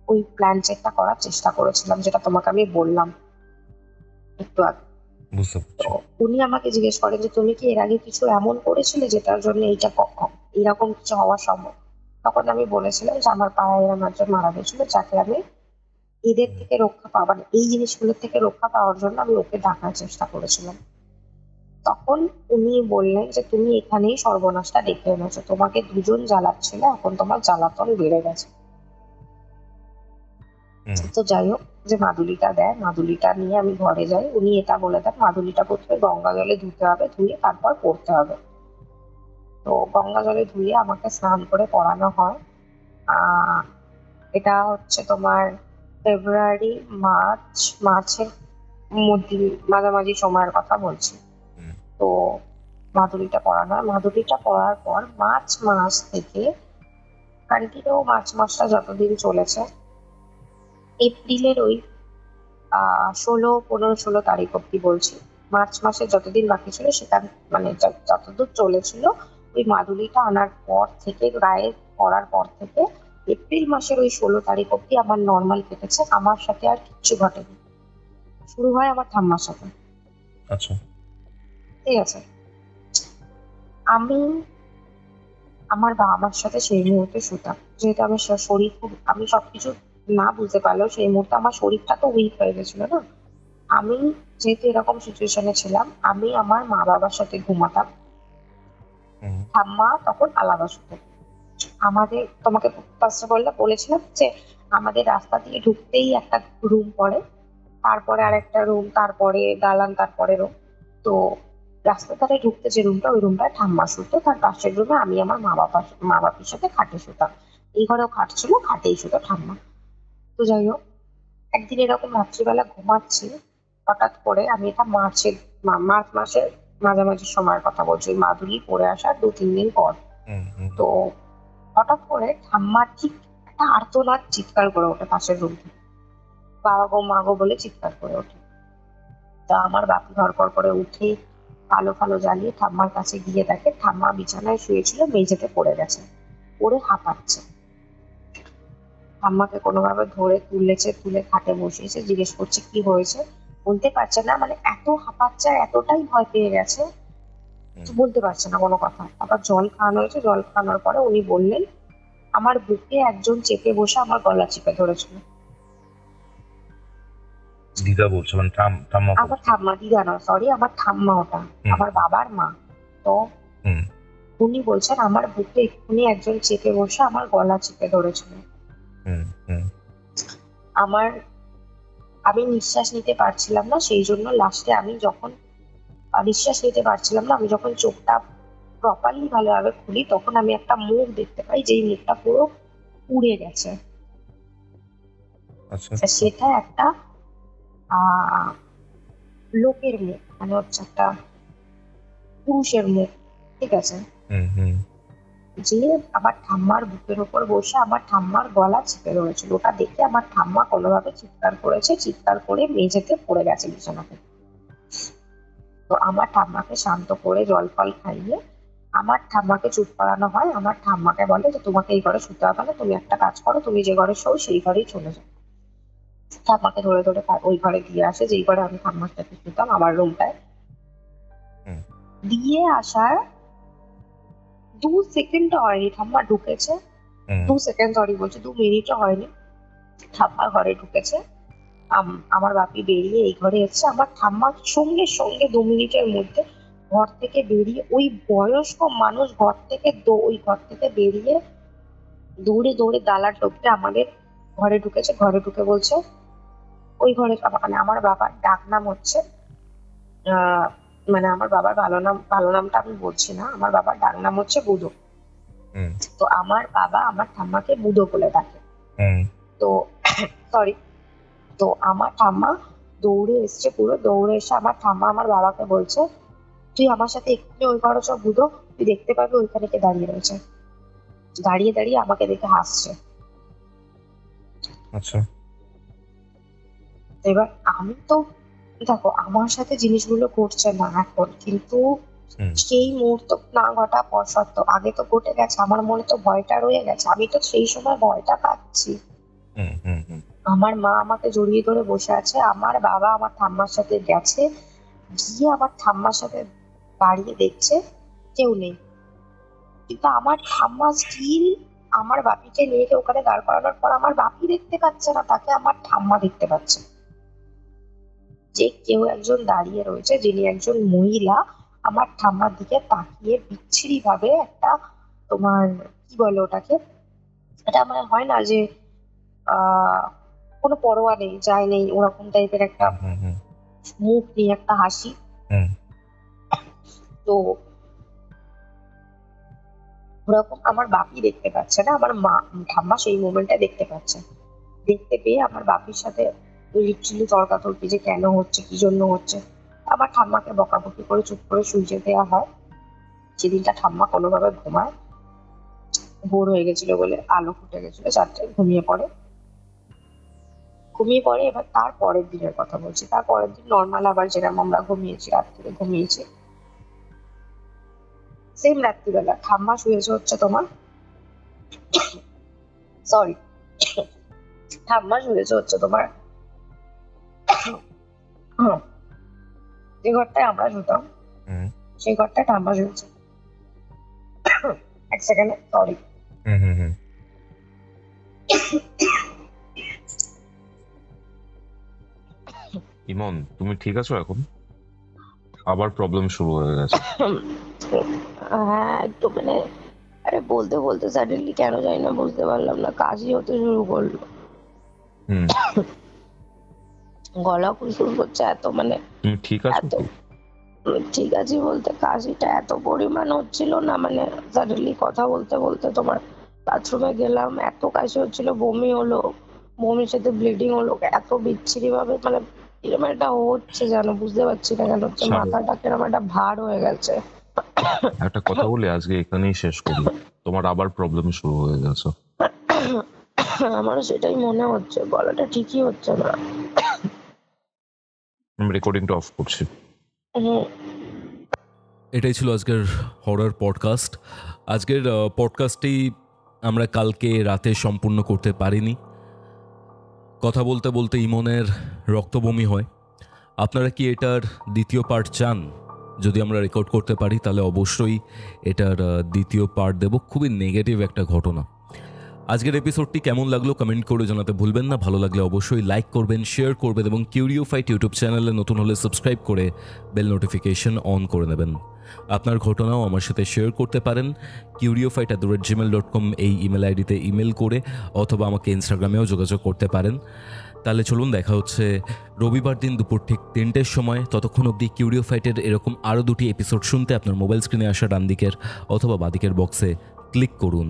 ওই প্ল্যান চেকটা করার চেষ্টা করেছিলাম, যেটা তোমাকে আমি বললাম একটু আগে। বুঝতে তো পারছি। উনি আমাকে জিজ্ঞেস করেন যে তুমি কি এর আগে কিছু এমন করেছিলে যেটার জন্য এইটা এরকম কিছু হওয়া সম্ভব। তখন আমি বলেছিলাম যে আমার পাড়ায় এরকম একজন মারা গেছিল, যাকে আমি এদের থেকে রক্ষা পাওয়া, মানে এই জিনিসগুলোর থেকে রক্ষা পাওয়ার জন্য আমি ওকে ডাকার চেষ্টা করেছিলাম। তখন উনি বললেন যে তুমি এখানেই সর্বনাশটা ডেকে এনেছো, তোমাকে দুজন জ্বালাচ্ছিল, এখন তোমার জ্বালাতন বেড়ে গেছে। হুম। তো যাই হোক, যে মাদুলিটা দেয়, মাদুলিটা নিয়ে আমি ঘরে যাই। উনি এটা বলে দেন মাদুলিটা প্রথমে গঙ্গা জলে ধুতে হবে, ধুয়ে তারপর পরতে হবে। তো গঙ্গা জলে ধুয়ে আমাকে স্নান করে পরানো হয়। আহ এটা হচ্ছে তোমার ফেব্রুয়ারি, মার্চের মধ্যে, মাঝামাঝি সময়ের কথা বলছি। হুম। তো মাদুলিটা পরানো হয়, মাদুলিটা পরার পর মার্চ মাস থেকে কন্টিনিউ, মার্চ মাসটা যতদিন চলেছে, এপ্রিলের ওই 16, 15, 16 তারিখ অব্দি বলছি, মার্চ মাসে যতদিন বাকি ছিল সেখান, মানে যতদূর চলেছিল, ওই মাদুলিটা আনার পর থেকে, গায়ে পরার পর থেকে এপ্রিল মাসের ওই 16 তারিখ অব্দি আমার নর্মাল কেটেছে, আমার সাথে আর কিচ্ছু ঘটেনি। শুরু হয় আমার ঠাম্মার সাথে। আচ্ছা। ঠিক আছে, আমি আমার বাবা মার সাথে সেই মুহূর্তে শুতাম, যেহেতু আমি শরীর খুব, আমি সবকিছু না বুঝতে পারলেও সেই মুহূর্তে আমার শরীরটা তো উইক হয়ে গেছিল না। আমি যেহেতু এরকম সিচুয়েশনে ছিলাম, আমি আমার মা বাবার সাথে ঘুমাতাম, হুম ঠাম্মা তখন আলাদা শুতো। আমাদের তোমাকে ফার্স্ট অফ অল বলেছিলাম যে আমাদের রাস্তা দিয়ে ঢুকতেই একটা রুম পড়ে, তারপরে আরেকটা রুম, তারপরে দালান, তারপরে রুম। তো রাস্তার ধারে ঢুকতে যে রুমটা, ওই রুমটায় ঠাম্মা শুতো, তার পাশের রুমে আমি আমার মা বাবার সাথে খাটে শুতাম। এই ঘরেও খাট ছিল, খাটেই শুতো ঠাম্মা। তো যাই হোক, একদিন এরকম রাত্রিবেলা ঘুমাচ্ছি, হঠাৎ করে, আমি এটা মার্চ মাসের মাঝামাঝি সময়ের কথা বলছি, ওই মাধুরী পড়ে আসার 2-3 দিন পর। হুম হুম তো হঠাৎ করে ঠাম্মা ঠিক একটা আর্তনাদ চিৎকার করে ওঠে পাশের রুম থেকে, বাবা গো মা গো বলে চিৎকার করে ওঠে। তা আমার বাপি ধরপড় করে উঠে আলো ফালো জ্বালিয়ে ঠাম্মার কাছে গিয়ে দেখে ঠাম্মা বিছানায় শুয়েছিল, মেঝেতে পড়ে গেছে, পড়ে হাঁপাচ্ছে। ঠাম্মাকে কোনোভাবে ধরে তুলেছে, তুলে খাটে বসিয়েছে, জিজ্ঞেস করছে কি হয়েছে, বলতে পারছে না, মানে এত হাঁপাচ্ছে আর এতটাই ভয় পেয়ে গেছে, হুম। তো বলতে পারছে না কোনো কথা। আবার জল খাওয়ানো হয়েছে, জল খাওয়ানোর পরে উনি বললেন আমার বুকে একজন চেপে বসে আমার গলা চেপে ধরেছিল। দিদা বলছে, মানে ঠাম্মা আমার বলছে। ঠাম্মা, দিদা নয়, সরি, আমার ঠাম্মা ওটা, হুম আমার বাবার মা। তো হুম উনি বলছেন আমার বুকে এক্ষুনি একজন চেপে বসে আমার গলা চেপে ধরেছিল। হুম হুম আমার, আমি নিঃশ্বাস নিতে পারছিলাম না, সেই জন্য লাস্টে আমি যখন নিঃশ্বাস নিতে পারছিলাম না, আমি যখন চোখটা প্রপারলি ভালোভাবে খুলি, তখন আমি একটা মুখ দেখতে পাই, যেই মুখটা পুরো পুড়ে গেছে। আচ্ছা তা সেটা একটা আহ লোকের মুখ, মানে হচ্ছে একটা পুরুষের মুখ, ঠিক আছে, হুম হুম যে আমার ঠাম্মার বুকের উপর বসে আমার ঠাম্মার গলা চেপে ধরেছিল। ওটা দেখে আমার ঠাম্মা কোনোভাবে চিৎকার করেছে, চিৎকার করে মেঝেতে পড়ে গেছে বিছানাতে। তো আমার ঠাম্মাকে শান্ত করে জল ফল খাইয়ে আমার ঠাম্মাকে চুপ করানো হয়। আমার ঠাম্মাকে বলে যে তোমাকে এই ঘরে শুতে হবে না, তুমি একটা কাজ করো, তুমি যে ঘরে শো সেই ঘরেই চলে যাও। ঠাম্মাকে ধরে ধরে ওই ঘরে দিয়ে আসে, যেই ঘরে আমি ঠাম্মার সাথে শুতাম, আমার রুমটায়। হুম দিয়ে আসার 2 সেকেন্ড হয়নি, ঠাম্মা ঢুকেছে। হুম 2 সেকেন্ড, সরি বলছি, 2 মিনিটও হয়নি, ঠাম্মা ঘরে ঢুকেছে। আমার বাপি বেরিয়ে এই ঘরে এসেছে, আমার ঠাম্মার সঙ্গে সঙ্গে 2 মিনিটের মধ্যে ঘর থেকে বেরিয়ে, ওই বয়স্ক মানুষ ওই ঘর থেকে বেরিয়ে দৌড়ে দৌড়ে দালান টপকে আমাদের ঘরে ঢুকেছে। ঘরে ঢুকে বলছে, ওই ঘরে মানে আমার বাবার ডাক নাম হচ্ছে আহ মানে আমার বাবার ভালো নামটা আমি বলছি না, আমার বাবার ডাক নাম হচ্ছে বুধো। হুম তো আমার বাবা আমার ঠাম্মাকে বুধো বলে ডাকে। হুম তো সরি, তো আমার ঠাম্মা দৌড়ে এসছে, পুরো দৌড়ে এসে আমার ঠাম্মা আমার বাবাকে বলছে তুই আমার সাথে এক্ষুনি ওই ঘরে সব বুধো, তুই দেখতে পাবি ওইখানে কে দাঁড়িয়ে রয়েছে। দাঁড়িয়ে দাঁড়িয়ে আমাকে দেখে হাসছে। আচ্ছা এবার আমি তো, দেখো আমার সাথে জিনিসগুলো ঘটছে না এখন, কিন্তু হুম সেই মুহূর্ত না ঘটা পর সত্ত্বেও আগে তো ঘটে গেছে, আমার মনে তো ভয়টা রয়ে গেছে, আমি তো সেই সময় ভয়টা পাচ্ছি। হুম হুম হুম আমার মা আমাকে জড়িয়ে ধরে বসে আছে, আমার বাবা আমার ঠাম্মার সাথে গেছে, গিয়ে আমার ঠাম্মার সাথে দাঁড়িয়ে দেখছে কেউ নেই, কিন্তু আমার ঠাম্মা স্টিল আমার বাপিকে নিয়ে গিয়ে ওখানে দাঁড় করানোর পর আমার বাপি দেখতে পাচ্ছে না, তাকে আমার ঠাম্মা দেখতে পাচ্ছে, যে কেউ একজন দাঁড়িয়ে রয়েছে, যিনি একজন মহিলা আমার ঠাম্মার দিকে তাকিয়ে বিচ্ছিরি ভাবে একটা, তোমার কি বলে ওটাকে, এটা মানে হয় না যে আহ কোনো পরোয়া নেই, যায় নেই, ওরকম টাইপের একটা হুম হুম মুখ নিয়ে একটা হাসি। হুম তো ওরকম আমার বাপি দেখতে পাচ্ছে না, আমার মা ঠাম্মা সেই মোমেন্টটা দেখতে পাচ্ছে। দেখতে পেয়ে আমার বাপির সাথে লিটারালি তর্কাতর্কি যে কেন হচ্ছে, কি জন্য হচ্ছে। আমার ঠাম্মাকে বকাবকি করে চুপ করে শুইতে দেওয়া হয়। সেদিনটা ঠাম্মা কোনোভাবে ঘুমায়, ভোর হয়ে গেছিল বলে, আলো ফুটে গেছিল 4টায়, ঘুমিয়ে পড়ে। এবার তার পরের দিনের কথা বলছি, তার পরের দিন নর্মাল আবার যেরকম আমরা ঘুমিয়েছি, রাত থেকে ঘুমিয়েছি, সেম রাত্রিবেলা ঠাম্মা শুয়েছে হচ্ছে তোমার, সরি, ঠাম্মা শুয়েছে হচ্ছে তোমার যে ঘরটায় আমরা শুতাম, হুম সেই ঘরটায় ঠাম্মা শুয়েছে। 1 সেকেন্ড, সরি। হুম হুম হুম ইমন, তুমি ঠিক আছো এখন? আবার প্রবলেম শুরু হয়ে গেছে। হ্যাঁ একটু মানে, আরে বলতে বলতে সাডেনলি কেন জানি না বুঝতে পারলাম না কাশি হতে শুরু করলো, হুম, গলা খুশুর করছে এত মানে তুমি ঠিক আছো এত। কি? ঠিক আছে বলতে কাশিটা এত পরিমাণ হচ্ছিল না, মানে সাডেনলি কথা বলতে বলতে তোমার বাথরুমে গেলাম, এত কাশি হচ্ছিল, বমি হলো, বমির সাথে ব্লিডিং হলো, এত বিচ্ছিরি ভাবে মানে এরকম একটা হচ্ছে জানো, বুঝতে পারছি না কেন হচ্ছে, ছাড়ো, মাথাটা কেরম একটা ভার হয়ে গেছে। একটা কথা বলে আজকে এখানেই শেষ করি। তোমার আবার প্রবলেম শুরু হয়ে গেছে। আমারও সেটাই মনে হচ্ছে, গলাটা ঠিকই হচ্ছে না। আমি রেকর্ডিংটা অফ করছি। হুম, এটাই ছিল আজকের হরর পডকাস্ট। আজকের পডকাস্টটি আমরা কালকে রাতে সম্পূর্ণ করতে পারিনি। কথা বলতে বলতে ইমনের রক্তবমি হয়। আপনারা কি এটার দ্বিতীয় পার্ট চান? যদি আমরা রেকর্ড করতে পারি তাহলে অবশ্যই এটার দ্বিতীয় পার্ট দেব। খুবই নেগেটিভ একটা ঘটনা। আজকের এপিসোডটি কেমন লাগলো কমেন্ট করে জানাতে ভুলবেন না। ভালো লাগলে অবশ্যই লাইক করবেন, শেয়ার করবেন এবং কিউরিওফাইট ইউটিউব চ্যানেলে নতুন হলে সাবস্ক্রাইব করে বেল নোটিফিকেশন অন করে নেবেন। আপনার ঘটনাও আমার সাথে শেয়ার করতে পারেন curiofite@gmail.com এই ইমেল আইডিতে ইমেল করে, অথবা আমাকে ইনস্টাগ্রামেও যোগাযোগ করতে পারেন। তাহলে চলুন দেখা হচ্ছে রবিবার দিন দুপুর ঠিক 3টের সময়। ততক্ষণ অবধি কিউরিওফাইটের এরকম আরও 2টি এপিসোড শুনতে আপনার মোবাইল স্ক্রিনে আসা ডান দিকের অথবা বাদিকের বক্সে ক্লিক করুন।